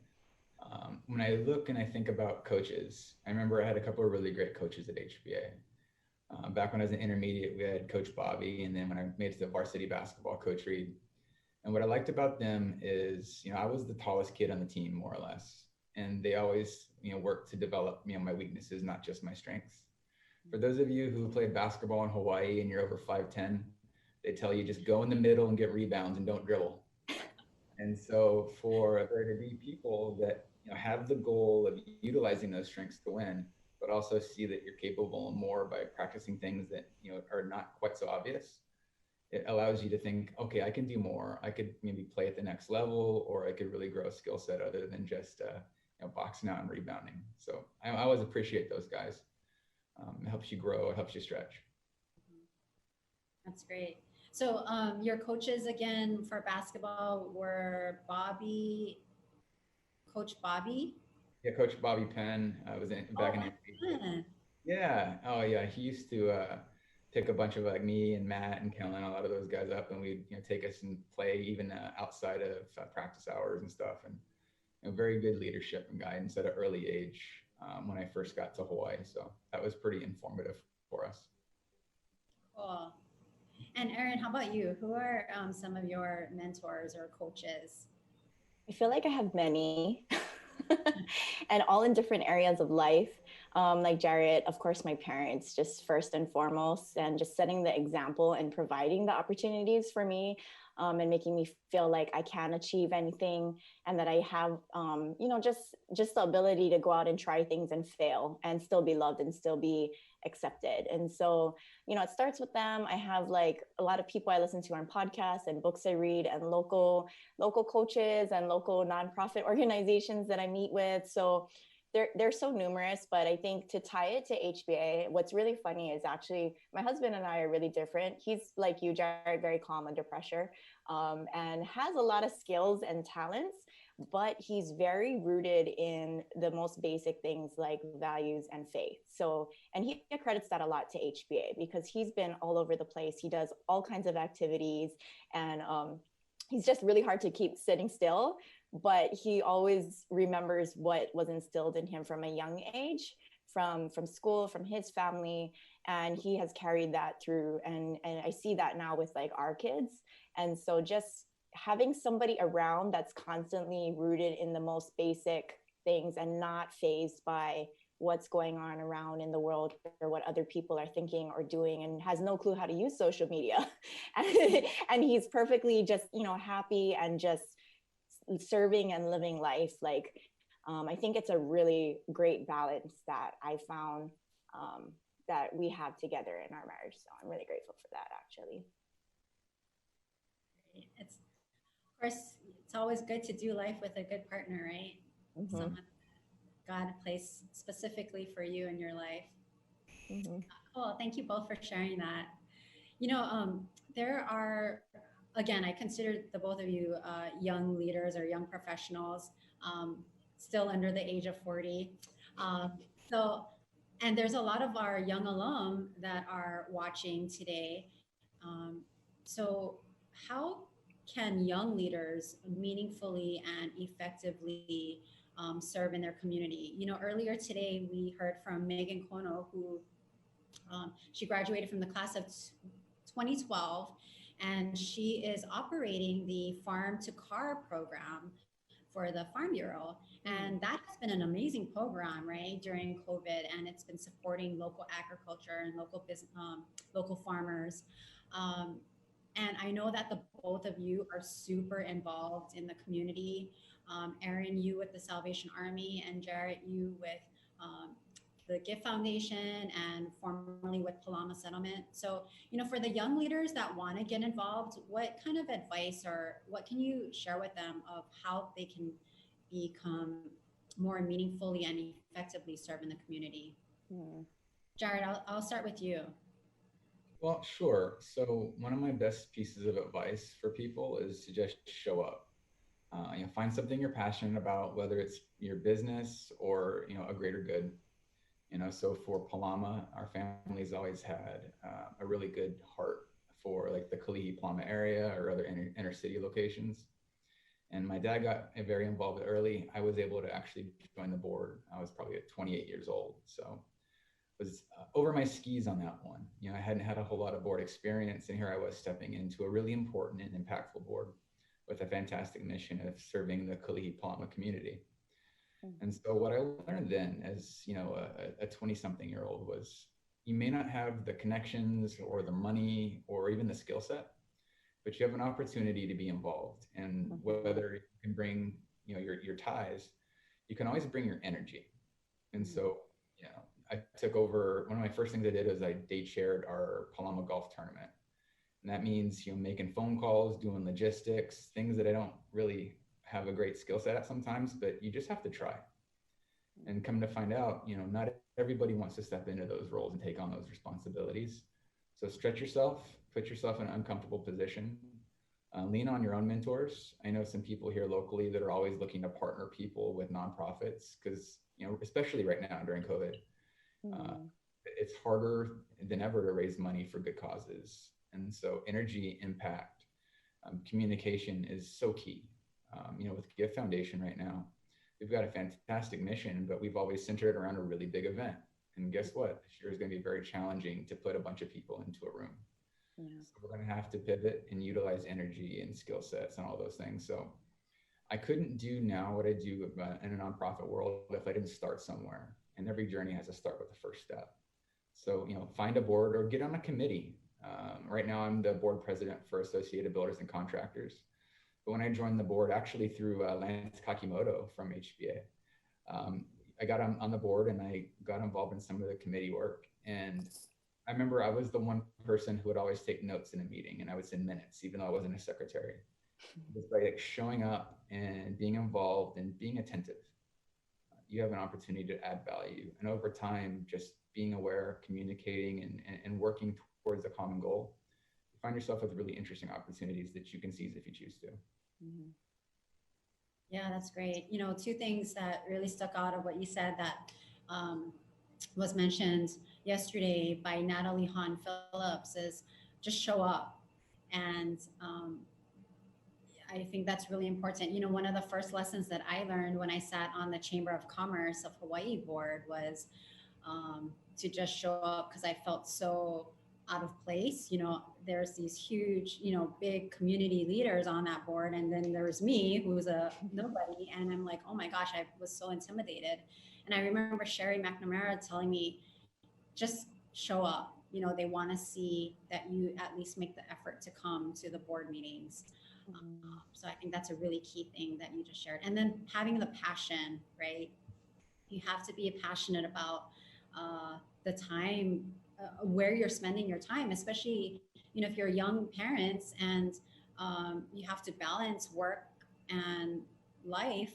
When I look and I think about coaches, I remember I had a couple of really great coaches at HBA. Back when I was an intermediate, we had Coach Bobby, and then when I made it to varsity basketball, Coach Reed. And what I liked about them is, I was the tallest kid on the team, more or less. And they always, worked to develop, my weaknesses, not just my strengths. For those of you who played basketball in Hawaii and you're over 5'10", they tell you just go in the middle and get rebounds and don't dribble. And so for there to be people that have the goal of utilizing those strengths to win, but also see that you're capable more by practicing things that are not quite so obvious, it allows you to think, okay, I can do more. I could maybe play at the next level, or I could really grow a skill set other than just boxing out and rebounding. So I always appreciate those guys. It helps you grow, it helps you stretch. That's great. So your coaches again for basketball were Coach Bobby? Yeah, Coach Bobby Penn was back in the 80s. Yeah. Oh yeah, he used to pick a bunch of like me and Matt and Kellen, a lot of those guys up, and we'd take us and play even outside of practice hours and stuff. And very good leadership and guidance at an early age when I first got to Hawaii. So that was pretty informative for us. Cool. And Erin, how about you? Who are some of your mentors or coaches? I feel like I have many and all in different areas of life. Like Jarrett, of course, my parents, just first and foremost, and just setting the example and providing the opportunities for me and making me feel like I can achieve anything and that I have, just the ability to go out and try things and fail and still be loved and still be accepted. And so, it starts with them. I have like a lot of people I listen to on podcasts and books I read and local coaches and local nonprofit organizations that I meet with. So they're so numerous, but I think to tie it to HBA, what's really funny is actually my husband and I are really different. He's like you, Jarrett, very calm under pressure, and has a lot of skills and talents, but he's very rooted in the most basic things like values and faith. So, and he accredits that a lot to HBA because he's been all over the place. He does all kinds of activities, and he's just really hard to keep sitting still, but he always remembers what was instilled in him from a young age, from school, from his family, and he has carried that through. And I see that now with like our kids. And so just having somebody around that's constantly rooted in the most basic things and not fazed by what's going on around in the world or what other people are thinking or doing, and has no clue how to use social media. And he's perfectly just, happy and just serving and living life. Like, I think it's a really great balance that I found that we have together in our marriage. So I'm really grateful for that, actually. Of course, it's always good to do life with a good partner, right? Mm-hmm. Someone God placed specifically for you in your life. Mm-hmm. Cool. Thank you both for sharing that. There are, again, I consider the both of you young leaders or young professionals, still under the age of 40. And there's a lot of our young alum that are watching today. So how can young leaders meaningfully and effectively serve in their community? Earlier today, we heard from Megan Kono, who she graduated from the class of 2012, and she is operating the Farm to Car program for the Farm Bureau. And that has been an amazing program, right, during COVID, and it's been supporting local agriculture and local business, local farmers. And I know that the both of you are super involved in the community. Erin, you with the Salvation Army, and Jarrett, you with the Gift Foundation and formerly with Palama Settlement. So, for the young leaders that want to get involved, what kind of advice or what can you share with them of how they can become more meaningfully and effectively serve in the community? Jarrett, I'll start with you. Well, sure. So one of my best pieces of advice for people is to just show up. Find something you're passionate about, whether it's your business or a greater good. So for Palama, our family's always had a really good heart for like the Kalihi Palama area or other inner city locations. And my dad got very involved early. I was able to actually join the board. I was probably 28 years old. So was over my skis on that one. I hadn't had a whole lot of board experience, and here I was stepping into a really important and impactful board with a fantastic mission of serving the Kalihi Palama community. And so what I learned then as, a 20-something-year-old was you may not have the connections or the money or even the skill set, but you have an opportunity to be involved. And whether you can bring, your ties, you can always bring your energy. And so, I took over, one of my first things I did was I date shared our Palama golf tournament. And that means, making phone calls, doing logistics, things that I don't really have a great skill set at sometimes, but you just have to try. And come to find out, not everybody wants to step into those roles and take on those responsibilities. So stretch yourself, put yourself in an uncomfortable position, lean on your own mentors. I know some people here locally that are always looking to partner people with nonprofits because, especially right now during COVID, it's harder than ever to raise money for good causes. And so energy, impact, communication is so key. With Gift Foundation right now, we've got a fantastic mission, but we've always centered around a really big event. And guess what? This year is going to be very challenging to put a bunch of people into a room. Yeah. So we're going to have to pivot and utilize energy and skill sets and all those things. So I couldn't do now what I do in a nonprofit world if I didn't start somewhere. And every journey has to start with the first step. So, find a board or get on a committee. Right now, I'm the board president for Associated Builders and Contractors. But when I joined the board, actually through Lance Kakimoto from HBA, I got on the board and I got involved in some of the committee work. And I remember I was the one person who would always take notes in a meeting, and I would send minutes, even though I wasn't a secretary. Just by showing up and being involved and being attentive, you have an opportunity to add value. And over time, just being aware, communicating, and working towards a common goal, you find yourself with really interesting opportunities that you can seize if you choose to. Mm-hmm. Yeah, that's great. Two things that really stuck out of what you said that was mentioned yesterday by Natalie Hahn Phillips is just show up. And I think that's really important. One of the first lessons that I learned when I sat on the Chamber of Commerce of Hawaii board was to just show up, because I felt so out of place. There's these huge, big community leaders on that board. And then there's me, who was a nobody. And I'm like, oh my gosh, I was so intimidated. And I remember Sherry McNamara telling me, just show up. They want to see that you at least make the effort to come to the board meetings. So I think that's a really key thing that you just shared. And then having the passion, right? You have to be passionate about the time, where you're spending your time, especially, if you're young parents and you have to balance work and life.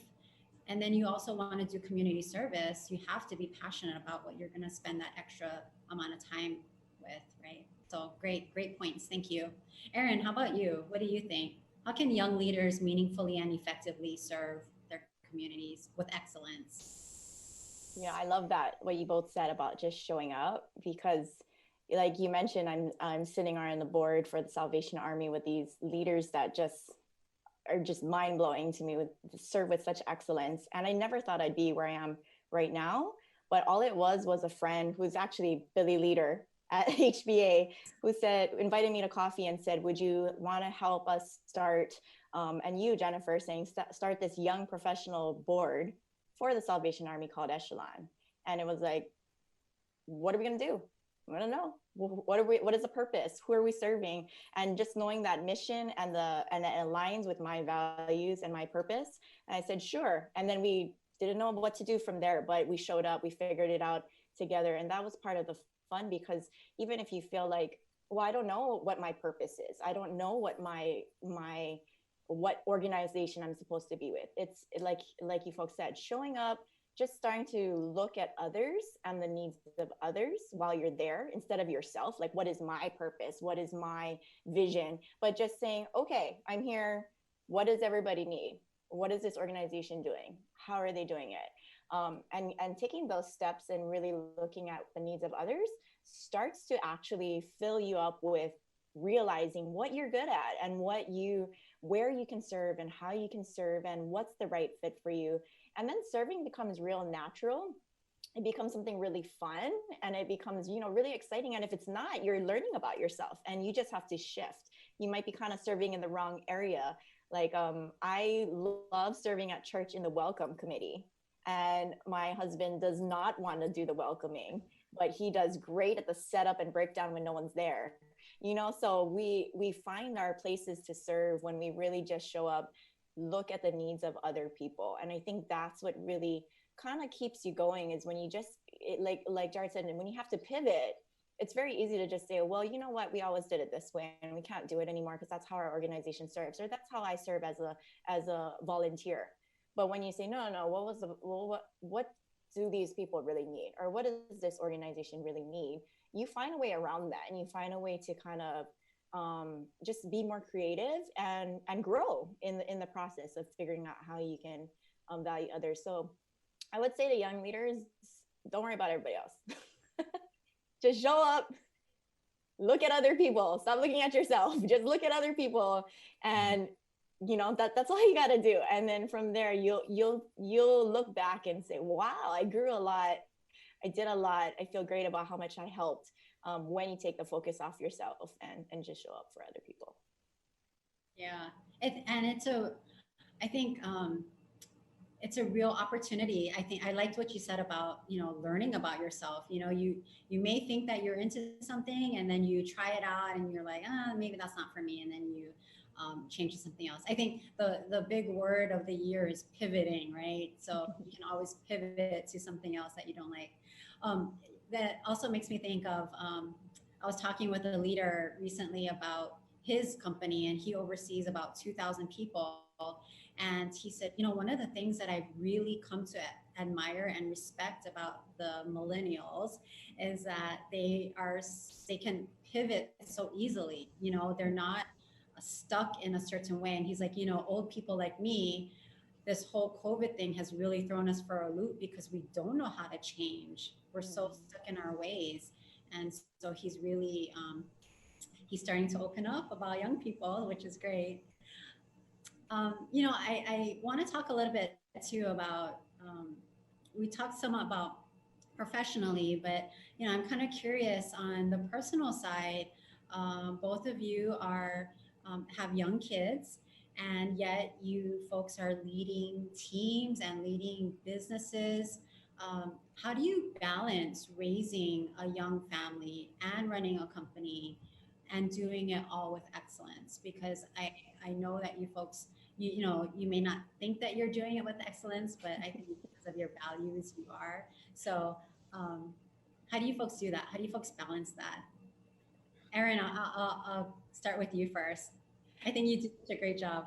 And then you also want to do community service. You have to be passionate about what you're going to spend that extra amount of time with, right? So great points. Thank you. Erin, how about you? What do you think? How can young leaders meaningfully and effectively serve their communities with excellence? Yeah, I love that, what you both said about just showing up, because like you mentioned, I'm sitting on the board for the Salvation Army with these leaders that are just mind-blowing to me, serve with such excellence. And I never thought I'd be where I am right now, but all it was a friend who's actually Billy Leader at HBA, who invited me to coffee and said, would you want to help us start, and you, Jennifer, saying start this young professional board for the Salvation Army called Echelon. And it was like, what are we going to do? I don't know. What is the purpose? Who are we serving? And just knowing that mission and it aligns with my values and my purpose. And I said, sure. And then we didn't know what to do from there, but we showed up, we figured it out together. And that was part of the fun, because even if you feel like, well, I don't know what my purpose is, I don't know what what organization I'm supposed to be with. It's like you folks said, showing up, just starting to look at others and the needs of others while you're there, instead of yourself. Like, what is my purpose? What is my vision? But just saying, okay, I'm here. What does everybody need? What is this organization doing? How are they doing it? And taking those steps and really looking at the needs of others starts to actually fill you up with realizing what you're good at and where you can serve and how you can serve and what's the right fit for you. And then serving becomes real natural. It becomes something really fun, and it becomes, really exciting. And if it's not, you're learning about yourself and you just have to shift. You might be kind of serving in the wrong area. Like, I love serving at church in the welcome committee, and my husband does not want to do the welcoming, but he does great at the setup and breakdown when no one's there. So we find our places to serve when we really just show up, look at the needs of other people. And I think that's what really kind of keeps you going, is when you like Jarrett said, when you have to pivot, it's very easy to just say, well, you know what, we always did it this way and we can't do it anymore because that's how our organization serves, or that's how I serve as a volunteer. But when you say, no, what do these people really need? Or what does this organization really need? You find a way around that, and you find a way to kind of just be more creative and grow in the process of figuring out how you can value others. So I would say to young leaders, don't worry about everybody else. just show up, look at other people, stop looking at yourself, just look at other people. And that's all you got to do. And then from there, you'll look back and say, wow, I grew a lot. I did a lot. I feel great about how much I helped, when you take the focus off yourself and just show up for other people. Yeah. I think it's a real opportunity. I liked what you said about, learning about yourself. You may think that you're into something, and then you try it out and you're like, maybe that's not for me. And then you change to something else. I think the big word of the year is pivoting, right? So you can always pivot to something else that you don't like. That also makes me think of, I was talking with a leader recently about his company, and he oversees about 2,000 people. And he said, one of the things that I've really come to admire and respect about the millennials is that they can pivot so easily. They're not stuck in a certain way. And he's like, old people like me, this whole COVID thing has really thrown us for a loop because we don't know how to change. We're so stuck in our ways. And so he's really, he's starting to open up about young people, which is great. I want to talk a little bit too about, we talked some about professionally, but, I'm kind of curious on the personal side. Both of you have young kids, and yet you folks are leading teams and leading businesses. How do you balance raising a young family and running a company and doing it all with excellence? Because I know that you folks, you may not think that you're doing it with excellence, but I think because of your values, you are. So how do you folks do that? How do you folks balance that? Erin, I'll start with you first. I think you did such a great job.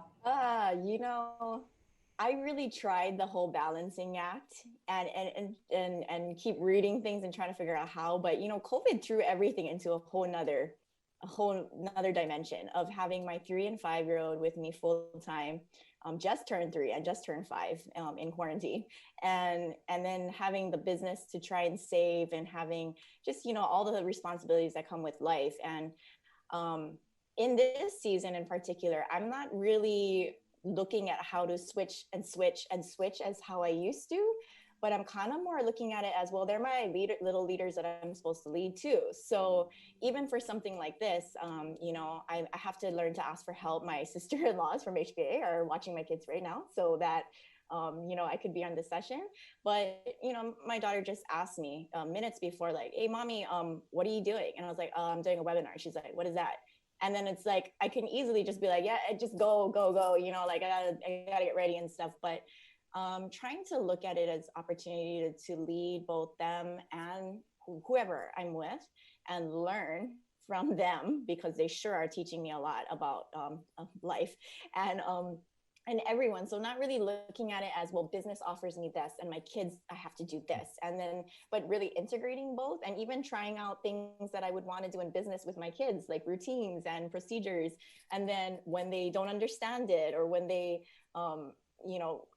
I really tried the whole balancing act and keep reading things and trying to figure out how, but COVID threw everything into a whole nother dimension of having my 3 and 5-year-old with me full time, just turned 3 and just turned 5 in quarantine, and then having the business to try and save, and having just all the responsibilities that come with life. And in this season in particular, I'm not really looking at how to switch as how I used to, but I'm kind of more looking at it as, well, they're my little leaders that I'm supposed to lead too. So even for something like this, I have to learn to ask for help. My sister-in-laws from HBA are watching my kids right now, so that I could be on this session. But my daughter just asked me minutes before, like, hey mommy, what are you doing? And I was like, I'm doing a webinar. She's like, what is that? And then it's like, I can easily just be like, yeah, just go, like I gotta get ready and stuff. But trying to look at it as opportunity to lead both them and whoever I'm with, and learn from them, because they sure are teaching me a lot about life and everyone. So not really looking at it as, well, business offers me this, and my kids, I have to do this. And then, but really integrating both, and even trying out things that I would want to do in business with my kids, like routines and procedures. And then when they don't understand it, or when they,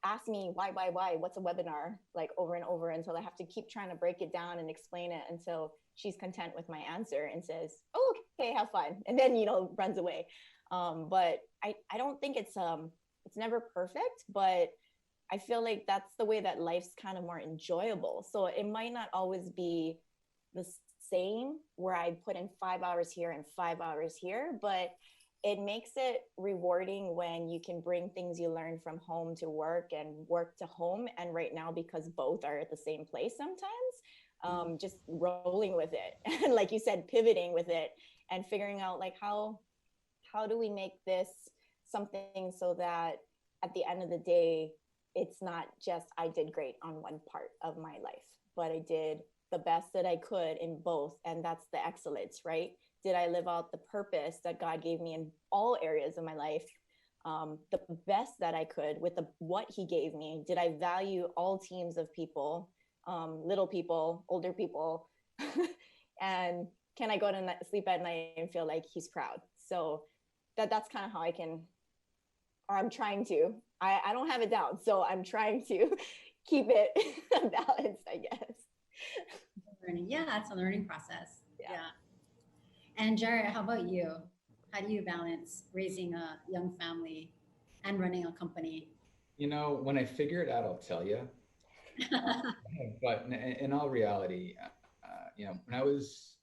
ask me why, what's a webinar, like over and over, until I have to keep trying to break it down and explain it until she's content with my answer and says, oh, okay, have fun. And then, runs away. But I don't think it's never perfect, but I feel like that's the way that life's kind of more enjoyable. So it might not always be the same, where I put in 5 hours here and 5 hours here, but it makes it rewarding when you can bring things you learn from home to work and work to home. And right now, because both are at the same place sometimes, just rolling with it. And like you said, pivoting with it and figuring out, like, how do we make this something so that at the end of the day, it's not just I did great on one part of my life, but I did the best that I could in both. And that's the excellence, right? Did I live out the purpose that God gave me in all areas of my life, the best that I could with what he gave me? Did I value all teams of people, little people, older people? And can I go to sleep at night and feel like he's proud? So that's kind of how I'm trying to. I don't have it down, so I'm trying to keep it balanced, I guess. Yeah, it's a learning process. Yeah. And Jarrett, how about you? How do you balance raising a young family and running a company? You know, when I figure it out, I'll tell you. But in all reality, you know, when I was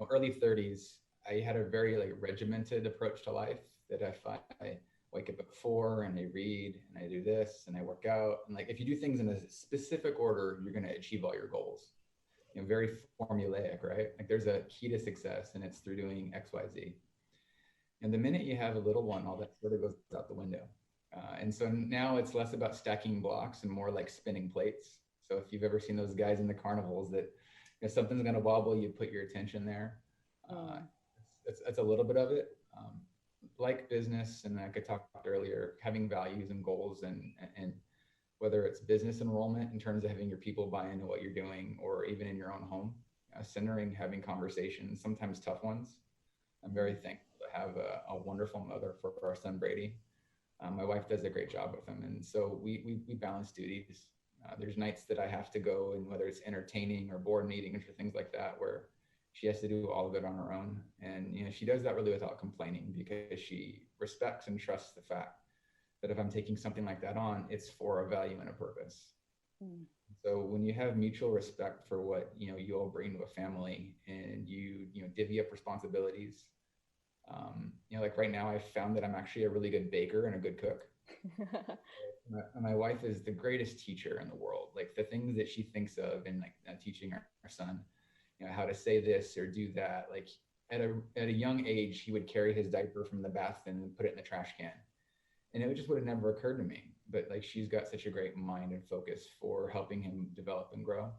early 30s, I had a very like regimented approach to life. That if I wake up at 4 and I read and I do this and I work out, and like if you do things in a specific order, you're going to achieve all your goals. You know, very formulaic, right? Like there's a key to success, and it's through doing X, Y, Z. And the minute you have a little one, all that sort of goes out the window. And so now it's less about stacking blocks and more like spinning plates. So if you've ever seen those guys in the carnivals that if something's going to wobble, you put your attention there. That's a little bit of it. Like business, and like I talked earlier, having values and goals, and whether it's business enrollment in terms of having your people buy into what you're doing, or even in your own home, centering, having conversations, sometimes tough ones. I'm very thankful to have a wonderful mother for our son, Brady. My wife does a great job with him. And so we balance duties. There's nights that I have to go, and whether it's entertaining or board meetings or things like that, where she has to do all of it on her own. And, you know, she does that really without complaining, because she respects and trusts the fact that if I'm taking something like that on, it's for a value and a purpose. So when you have mutual respect for what, you know, you all bring to a family, and you divvy up responsibilities, you know, like right now I found that I'm actually a really good baker and a good cook. My wife is the greatest teacher in the world. Like the things that she thinks of in like teaching our son, you know, how to say this or do that. Like at a young age, he would carry his diaper from the bath and put it in the trash can. And it just would have never occurred to me. But like she's got such a great mind and focus for helping him develop and grow.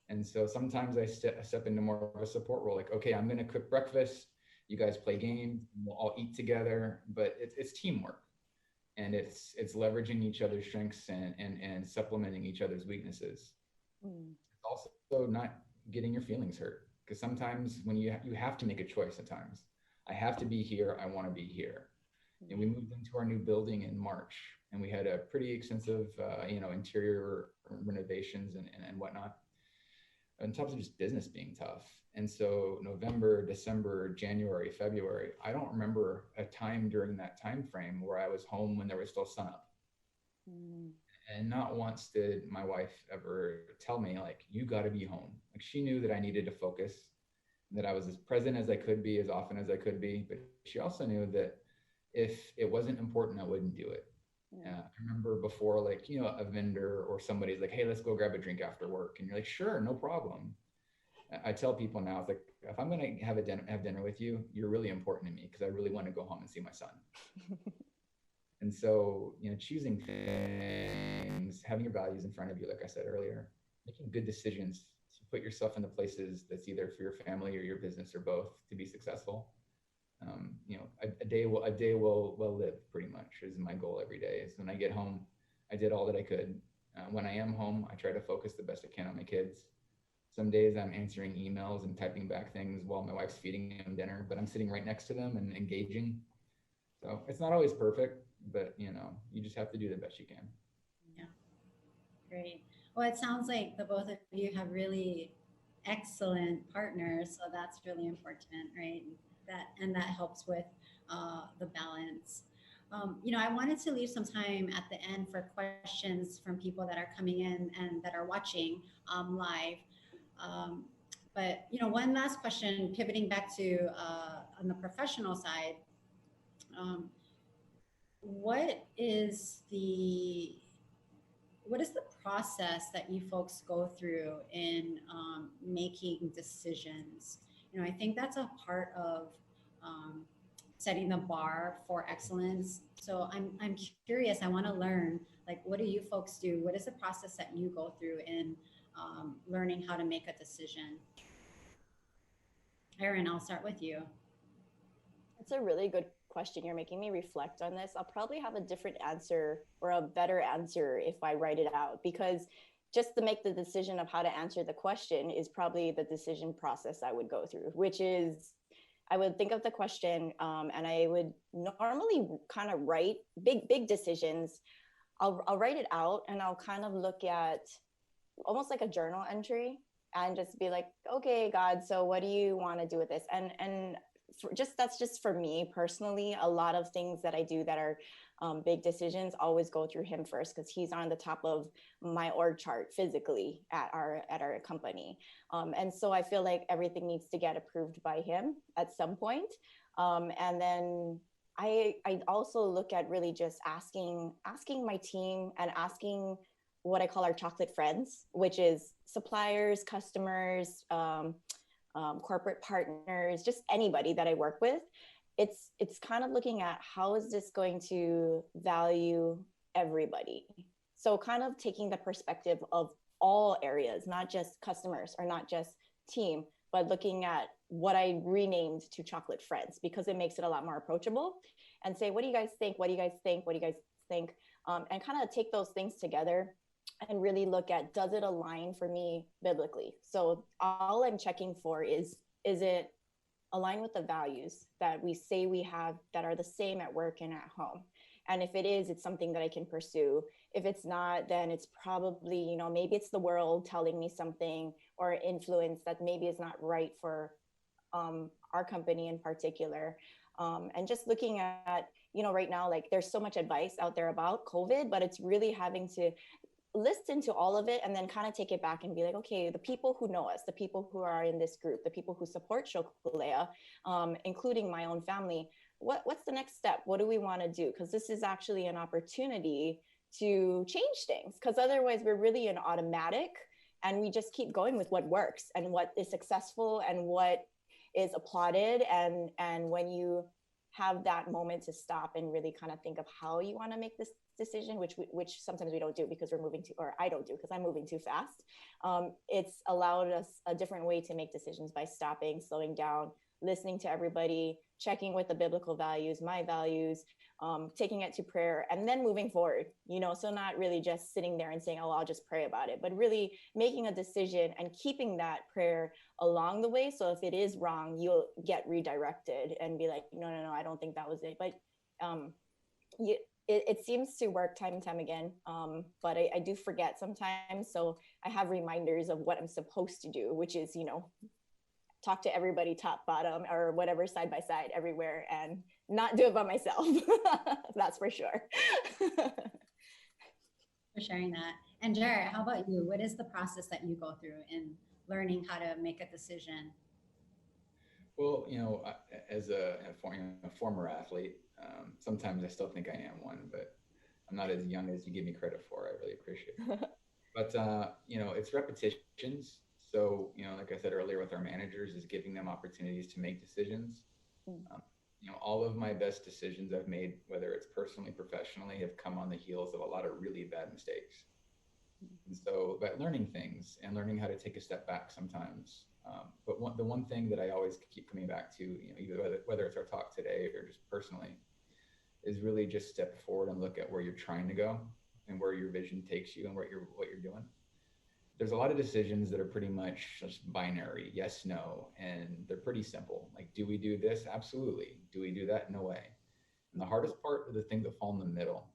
And so sometimes I step into more of a support role. Like, okay, I'm going to cook breakfast. You guys play games. We'll all eat together. But it's teamwork, and it's leveraging each other's strengths and supplementing each other's weaknesses. It's also not getting your feelings hurt, because sometimes when you have to make a choice at times. I have to be here. I want to be here. And we moved into our new building in March, and we had a pretty extensive, interior renovations and whatnot, on top of just business being tough. And so November, December, January, February, I don't remember a time during that time frame where I was home when there was still sun up. And not once did my wife ever tell me, like, you got to be home. Like, she knew that I needed to focus, that I was as present as I could be, as often as I could be. But she also knew that if it wasn't important, I wouldn't do it. I remember before, like, you know, a vendor or somebody's like, hey, let's go grab a drink after work. And you're like, sure, no problem. I tell people now, it's like, if I'm going to have dinner with you, you're really important to me, because I really want to go home and see my son. And so, you know, choosing things, having your values in front of you, like I said earlier, making good decisions to put yourself in the places that's either for your family or your business or both to be successful. You know, a day will live, pretty much, is my goal every day. Is when I get home, I did all that I could. When I am home, I try to focus the best I can on my kids. Some days I'm answering emails and typing back things while my wife's feeding them dinner, but I'm sitting right next to them and engaging. So it's not always perfect, but, you know, you just have to do the best you can. Yeah, great. Well, it sounds like the both of you have really excellent partners, so that's really important, right? That helps with the balance. You know, I wanted to leave some time at the end for questions from people that are coming in and that are watching live. But, you know, one last question, pivoting back to on the professional side, what is the process that you folks go through in making decisions? You know, I think that's a part of setting the bar for excellence. So I'm curious, I want to learn, like, what do you folks do? What is the process that you go through in learning how to make a decision? Erin, I'll start with you. That's a really good question. You're making me reflect on this. I'll probably have a different answer, or a better answer, if I write it out, because just to make the decision of how to answer the question is probably the decision process I would go through, which is I would think of the question and I would normally kind of write big decisions. I'll write it out, and I'll kind of look at almost like a journal entry and just be like, okay, God, so what do you want to do with this? And that's just for me personally. A lot of things that I do that are big decisions always go through him first, because he's on the top of my org chart physically at our company. And so I feel like everything needs to get approved by him at some point. And then I also look at really just asking my team and asking what I call our chocolate friends, which is suppliers, customers, corporate partners, just anybody that I work with. It's kind of looking at how is this going to value everybody. So kind of taking the perspective of all areas, not just customers or not just team, but looking at what I renamed to Chocolate Friends, because it makes it a lot more approachable, and say, what do you guys think? What do you guys think? What do you guys think? And kind of take those things together and really look at, does it align for me biblically? So all I'm checking for is it align with the values that we say we have that are the same at work and at home? And if it is, it's something that I can pursue. If it's not, then it's probably, maybe it's the world telling me something, or influence that maybe is not right for our company in particular. And just looking at, right now, like there's so much advice out there about COVID, but it's really having to listen to all of it and then kind of take it back and be like, okay, the people who know us, the people who are in this group, the people who support Chocole'a, including my own family, what's the next step? What do we want to do? Because this is actually an opportunity to change things, because otherwise we're really in automatic and we just keep going with what works and what is successful and what is applauded. And when you have that moment to stop and really kind of think of how you want to make this decision, which sometimes we don't do because we're moving too, or I don't do because I'm moving too fast. It's allowed us a different way to make decisions by stopping, slowing down, listening to everybody, checking with the biblical values, my values, taking it to prayer, and then moving forward, so not really just sitting there and saying, oh, I'll just pray about it, but really making a decision and keeping that prayer along the way. So if it is wrong, you'll get redirected and be like, no, I don't think that was it. But it seems to work time and time again. But I do forget sometimes. So I have reminders of what I'm supposed to do, which is, talk to everybody top, bottom, or whatever, side by side, everywhere, and not do it by myself. That's for sure. For sharing that. And Jarrett, how about you? What is the process that you go through in learning how to make a decision? Well, as a former athlete, sometimes I still think I am one, but I'm not as young as you give me credit for. I really appreciate it. But, it's repetitions. So, like I said earlier with our managers, is giving them opportunities to make decisions. All of my best decisions I've made, whether it's personally, professionally, have come on the heels of a lot of really bad mistakes. And so by learning things and learning how to take a step back sometimes. But the one thing that I always keep coming back to, either whether it's our talk today or just personally, is really just step forward and look at where you're trying to go and where your vision takes you and what you're doing. There's a lot of decisions that are pretty much just binary, yes, no, and they're pretty simple. Like, do we do this? Absolutely. Do we do that? No way. And the hardest part are the things that fall in the middle.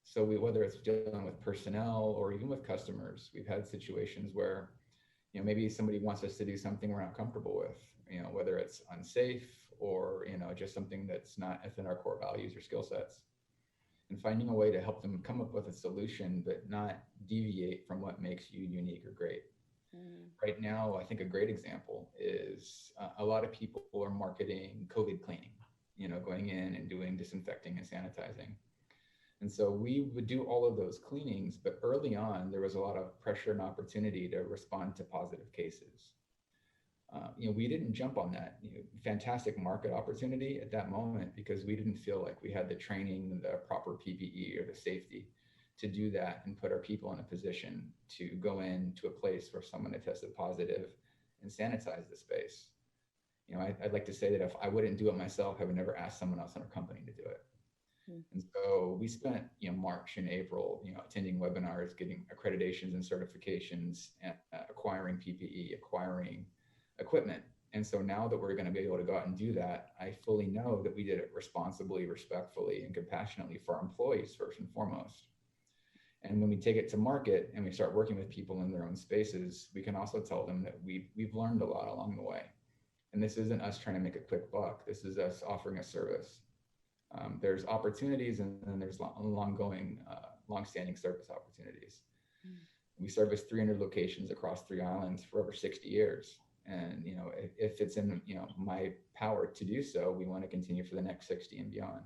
So whether it's dealing with personnel or even with customers, we've had situations where, maybe somebody wants us to do something we're not comfortable with, whether it's unsafe or, just something that's not within our core values or skill sets. And finding a way to help them come up with a solution, but not deviate from what makes you unique or great. Right now, I think a great example is a lot of people are marketing COVID cleaning, going in and doing disinfecting and sanitizing. And so we would do all of those cleanings, but early on, there was a lot of pressure and opportunity to respond to positive cases. We didn't jump on that fantastic market opportunity at that moment because we didn't feel like we had the training, the proper PPE or the safety to do that and put our people in a position to go into a place where someone had tested positive and sanitize the space. I'd like to say that if I wouldn't do it myself, I would never ask someone else in our company to do it. And so we spent, March and April, attending webinars, getting accreditations and certifications, and acquiring PPE, acquiring equipment. And so now that we're going to be able to go out and do that, I fully know that we did it responsibly, respectfully, and compassionately for our employees first and foremost. And when we take it to market and we start working with people in their own spaces, we can also tell them that we've learned a lot along the way. And this isn't us trying to make a quick buck. This is us offering a service. There's opportunities, and then there's long-standing service opportunities. We service 300 locations across 3 islands for over 60 years. And, you know, if it's in, you know, my power to do so, we want to continue for the next 60 and beyond.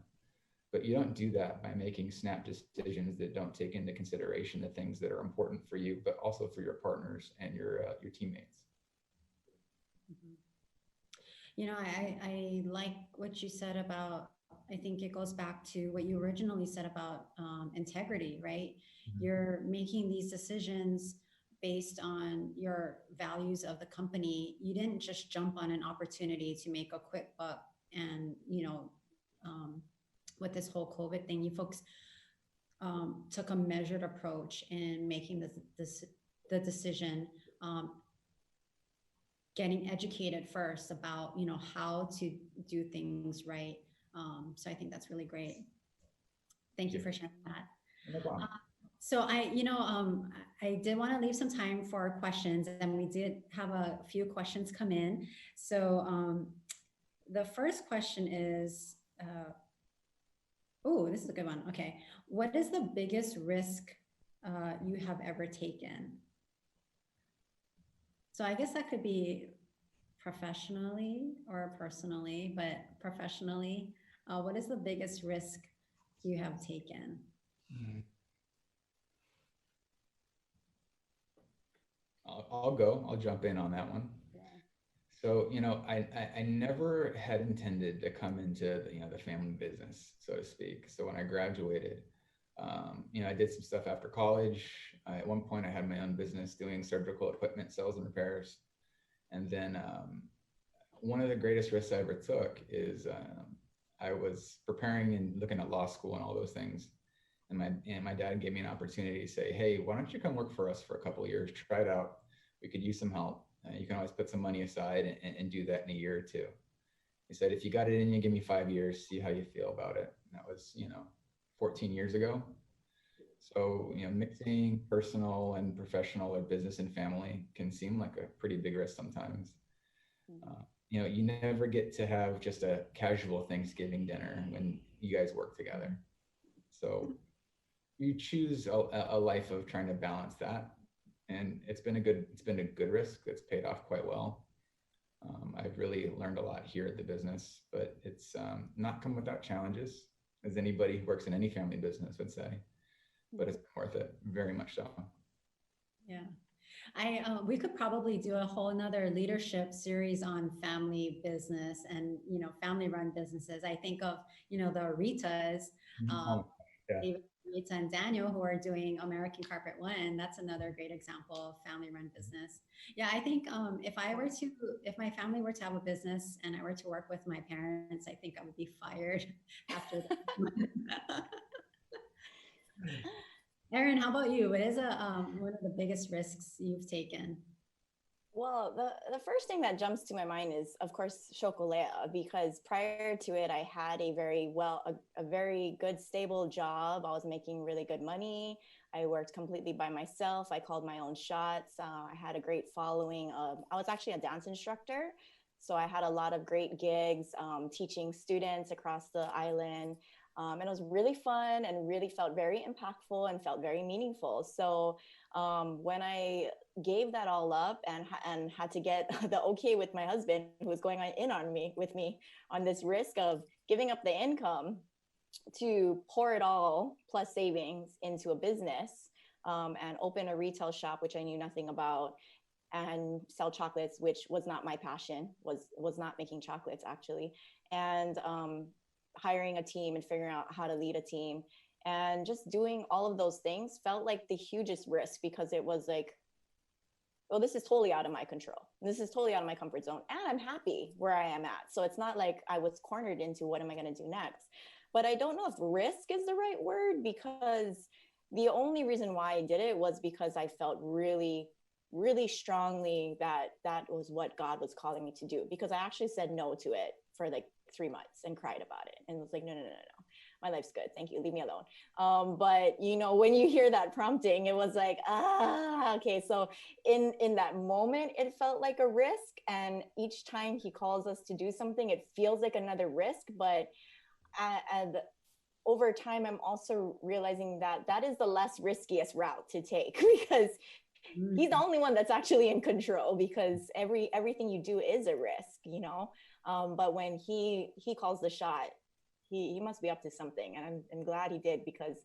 But you don't do that by making snap decisions that don't take into consideration the things that are important for you, but also for your partners and your teammates. You know, I like what you said about, I think it goes back to what you originally said about integrity, right? You're making these decisions based on your values of the company. You didn't just jump on an opportunity to make a quick buck. And, you know, with this whole COVID thing, you folks took a measured approach in making the decision, getting educated first about, you know, how to do things right. So I think that's really great. Thank you for sharing that. No problem. So I did want to leave some time for questions, and we did have a few questions come in. So the first question is, oh, this is a good one. Okay. What is the biggest risk you have ever taken? So I guess that could be professionally or personally, but professionally, what is the biggest risk you have taken? I'll jump in on that one. So, you know, I never had intended to come into, you know, the family business, so to speak. So when I graduated, you know, I did some stuff after college. At one point I had my own business doing surgical equipment sales and repairs. And then one of the greatest risks I ever took is I was preparing and looking at law school and all those things. And my dad gave me an opportunity to say, hey, why don't you come work for us for a couple of years, try it out. We could use some help. You can always put some money aside and do that in a year or two. He said, if you got it in you, give me 5 years, see how you feel about it. And that was, you know, 14 years ago. So, you know, mixing personal and professional or business and family can seem like a pretty big risk sometimes. You know, you never get to have just a casual Thanksgiving dinner when you guys work together. So you choose a life of trying to balance that. And it's been a good risk that's paid off quite well. I've really learned a lot here at the business, but it's not come without challenges, as anybody who works in any family business would say, but it's worth it, very much so. Yeah. We could probably do a whole nother leadership series on family business and, you know, family run businesses. I think of, you know, the Ritas, David, Rita and Daniel, who are doing American Carpet One. That's another great example of family run business. Yeah, I think if my family were to have a business and I were to work with my parents, I think I would be fired after that. Erin, how about you? What is one of the biggest risks you've taken? Well, the first thing that jumps to my mind is, of course, Chocole'a, because prior to it, I had a very good, stable job. I was making really good money. I worked completely by myself. I called my own shots. I had a great following I was actually a dance instructor. So I had a lot of great gigs teaching students across the island. And it was really fun and really felt very impactful and felt very meaningful. So when I gave that all up and had to get the okay with my husband, who was going with me on this risk of giving up the income to pour it all plus savings into a business and open a retail shop, which I knew nothing about, and sell chocolates, which was not my passion, was not making chocolates actually. And hiring a team and figuring out how to lead a team and just doing all of those things felt like the hugest risk, because it was like, well, this is totally out of my control. This is totally out of my comfort zone. And I'm happy where I am at. So it's not like I was cornered into what am I going to do next? But I don't know if risk is the right word, because the only reason why I did it was because I felt really, really strongly that that was what God was calling me to do, because I actually said no to it for like 3 months and cried about it and was like, no. my life's good. Thank you. Leave me alone. But you know, when you hear that prompting, it was like, okay. So in that moment, it felt like a risk. And each time he calls us to do something, it feels like another risk. But and over time, I'm also realizing that that is the less riskiest route to take because he's the only one that's actually in control, because everything you do is a risk, you know. But when he calls the shot, he must be up to something, and I'm glad he did, because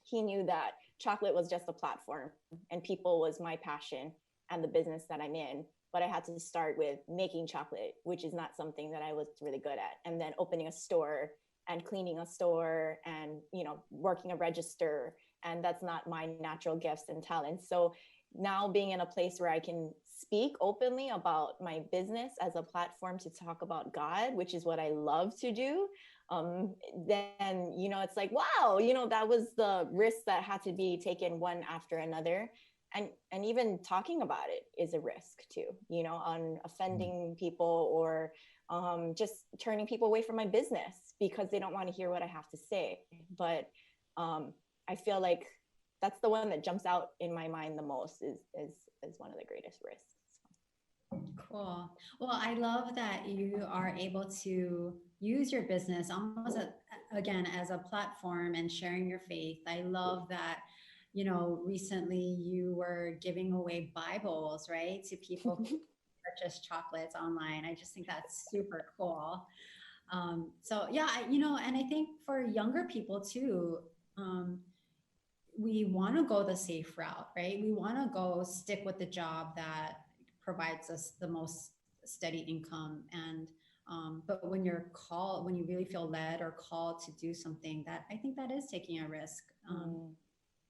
he knew that chocolate was just a platform and people was my passion and the business that I'm in. But I had to start with making chocolate, which is not something that I was really good at, and then opening a store and cleaning a store and, you know, working a register, and that's not my natural gifts and talents. So now being in a place where I can speak openly about my business as a platform to talk about God, which is what I love to do, then, you know, it's like, wow, you know, that was the risk that had to be taken one after another. And even talking about it is a risk too, you know, on offending people or just turning people away from my business because they don't want to hear what I have to say. But I feel like that's the one that jumps out in my mind the most is one of the greatest risks. Cool. Well, I love that you are able to use your business almost again as a platform and sharing your faith. I love that, you know, recently you were giving away Bibles, right, to people who purchase chocolates online. I just think that's super cool. So yeah, you know, and I think for younger people too, we want to go the safe route, right? We want to go stick with the job that provides us the most steady income. And but when you're called, when you really feel led or called to do something, that I think that is taking a risk.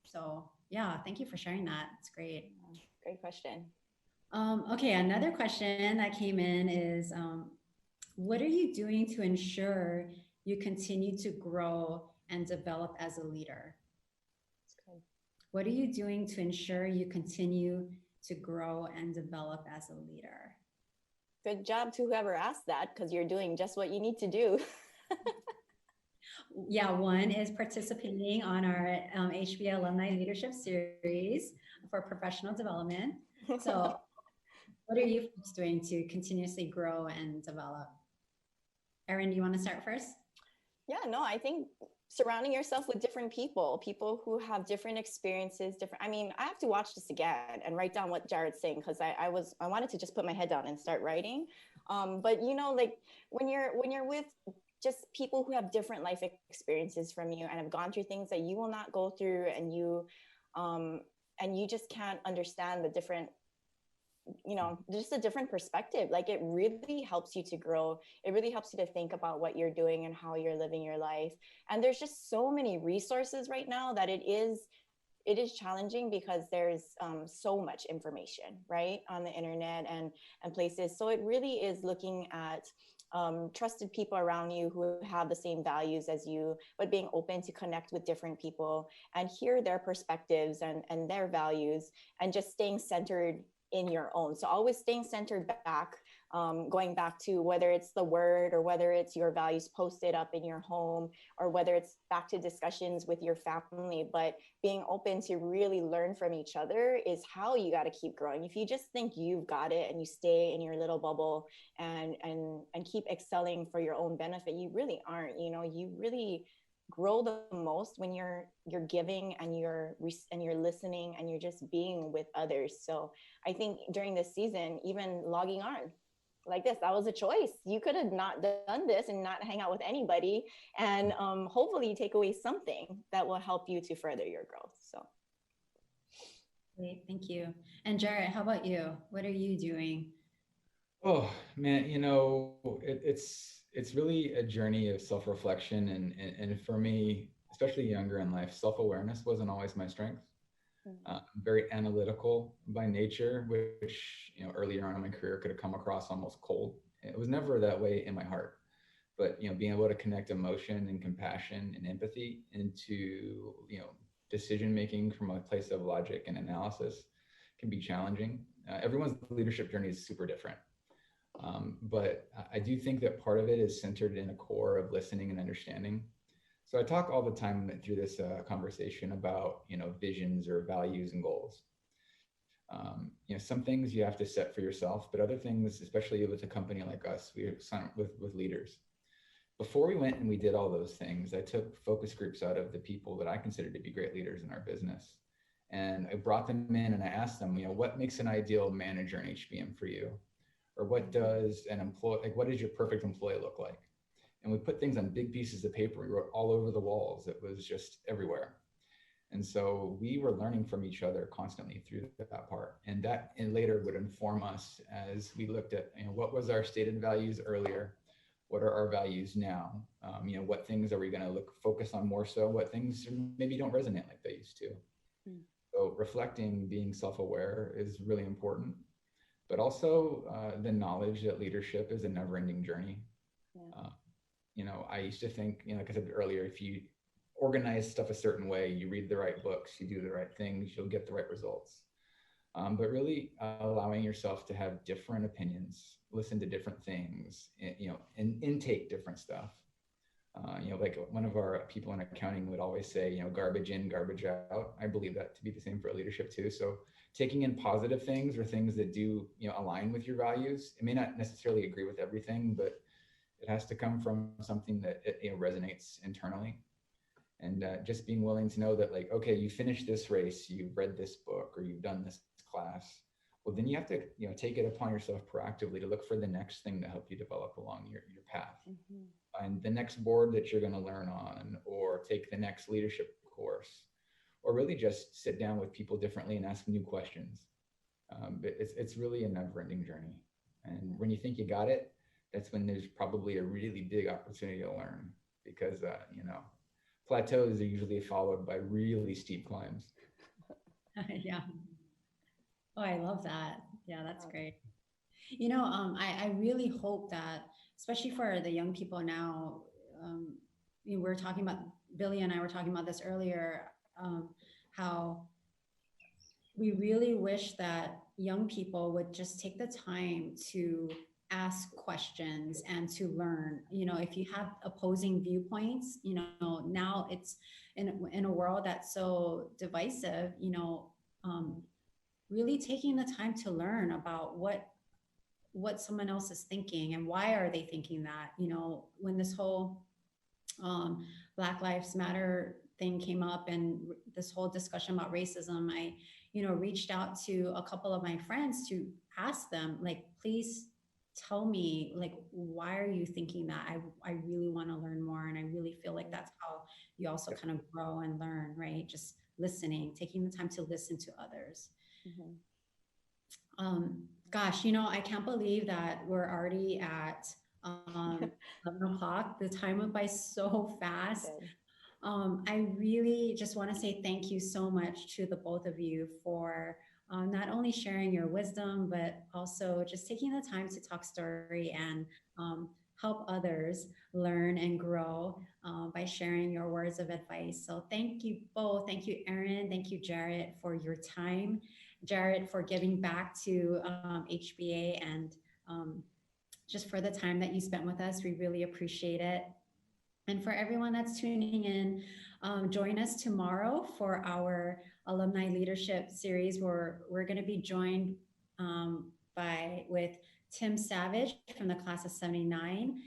So yeah, thank you for sharing that. It's great. Great question. Okay, another question that came in is, what are you doing to ensure you continue to grow and develop as a leader? What are you doing to ensure you continue to grow and develop as a leader? Good job to whoever asked that, because you're doing just what you need to do. Yeah, one is participating on our HBA Alumni Leadership Series for professional development. So what are you folks doing to continuously grow and develop? Erin, do you want to start first? Yeah, no, I think surrounding yourself with different people who have different experiences, I mean, I have to watch this again and write down what Jarrett's saying, because I wanted to just put my head down and start writing. But you know, like when you're with just people who have different life experiences from you and have gone through things that you will not go through, and you just can't understand the different, you know, just a different perspective. Like it really helps you to grow. It really helps you to think about what you're doing and how you're living your life. And there's just so many resources right now that it is challenging, because there's so much information, right, on the internet and places. So it really is looking at trusted people around you who have the same values as you, but being open to connect with different people and hear their perspectives and their values, and just staying centered in your own. So always staying centered back, going back to whether it's the word or whether it's your values posted up in your home, or whether it's back to discussions with your family, but being open to really learn from each other is how you got to keep growing. If you just think you've got it and you stay in your little bubble and keep excelling for your own benefit, you really aren't. You know, you really grow the most when you're giving and you're listening and you're just being with others. So I think during this season, even logging on like this, that was a choice. You could have not done this and not hang out with anybody, and hopefully you take away something that will help you to further your growth. So great, thank you. And Jarrett, how about you? What are you doing? Oh man, you know, it's really a journey of self-reflection, and for me, especially younger in life, self-awareness wasn't always my strength. I'm very analytical by nature, which, you know, earlier on in my career could have come across almost cold. It was never that way in my heart, but, you know, being able to connect emotion and compassion and empathy into, you know, decision making from a place of logic and analysis can be challenging. Everyone's leadership journey is super different. But I do think that part of it is centered in a core of listening and understanding. So I talk all the time through this conversation about, visions or values and goals. Some things you have to set for yourself, but other things, especially with a company like us, we sign up with leaders. Before we went and we did all those things, I took focus groups out of the people that I consider to be great leaders in our business. And I brought them in and I asked them, what makes an ideal manager in HBM for you? Or what does an employee, what does your perfect employee look like? And we put things on big pieces of paper. We wrote all over the walls. It was just everywhere. And so we were learning from each other constantly through that part. And that later would inform us as we looked at, what was our stated values earlier? What are our values now? What things are we going to focus on more so? What things maybe don't resonate like they used to? So reflecting, being self-aware is really important, but also the knowledge that leadership is a never-ending journey. I used to think, like I said earlier, if you organize stuff a certain way, you read the right books, you do the right things, you'll get the right results. But really allowing yourself to have different opinions, listen to different things, and intake different stuff. Like one of our people in accounting would always say, garbage in, garbage out. I believe that to be the same for leadership too. So taking in positive things or things that do, align with your values. It may not necessarily agree with everything, but it has to come from something that resonates internally. And just being willing to know that, okay, you finished this race, you've read this book, or you've done this class. Well, then you have to, take it upon yourself proactively to look for the next thing to help you develop along your path. Find the next board that you're going to learn on, or take the next leadership course, or really just sit down with people differently and ask new questions. It's really a never-ending journey. And when you think you got it, that's when there's probably a really big opportunity to learn, because, plateaus are usually followed by really steep climbs. Yeah. Oh, I love that. Yeah, that's great. I really hope that, especially for the young people now, we're talking about, Billy and I were talking about this earlier, how we really wish that young people would just take the time to ask questions and to learn. If you have opposing viewpoints, now it's in a world that's so divisive, really taking the time to learn about what someone else is thinking and why are they thinking that. When this whole Black Lives Matter thing came up and this whole discussion about racism, I reached out to a couple of my friends to ask them, please tell me, why are you thinking that? I really want to learn more. And I really feel like that's how you also kind of grow and learn, right? Just listening, taking the time to listen to others. Gosh, I can't believe that we're already at 11 o'clock. The time went by so fast. I really just want to say thank you so much to the both of you for not only sharing your wisdom, but also just taking the time to talk story and help others learn and grow by sharing your words of advice. So thank you both. Thank you, Erin. Thank you, Jarrett, for your time. Jarrett, for giving back to HBA and just for the time that you spent with us. We really appreciate it. And for everyone that's tuning in, join us tomorrow for our Alumni Leadership Series, where we're going to be joined with Tim Savage from the class of 79,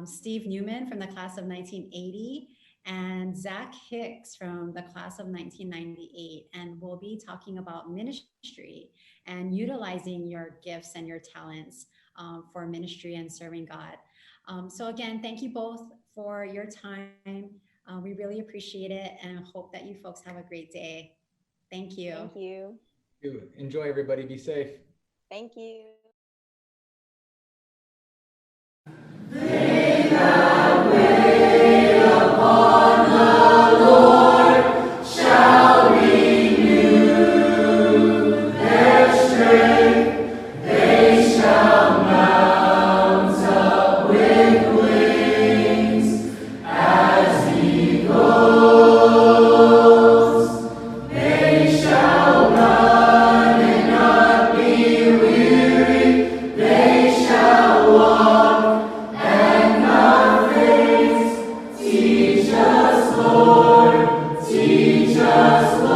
Steve Newman from the class of 1980, and Zach Hicks from the class of 1998. And we'll be talking about ministry and utilizing your gifts and your talents for ministry and serving God. So again, thank you both for your time. We really appreciate it and hope that you folks have a great day. Thank you. Thank you. Enjoy, everybody. Be safe. Thank you. They that wait upon the Lord shall renew their strength. They shall mount up with wings as eagles. They shall run and not be weary. Teach us, Lord.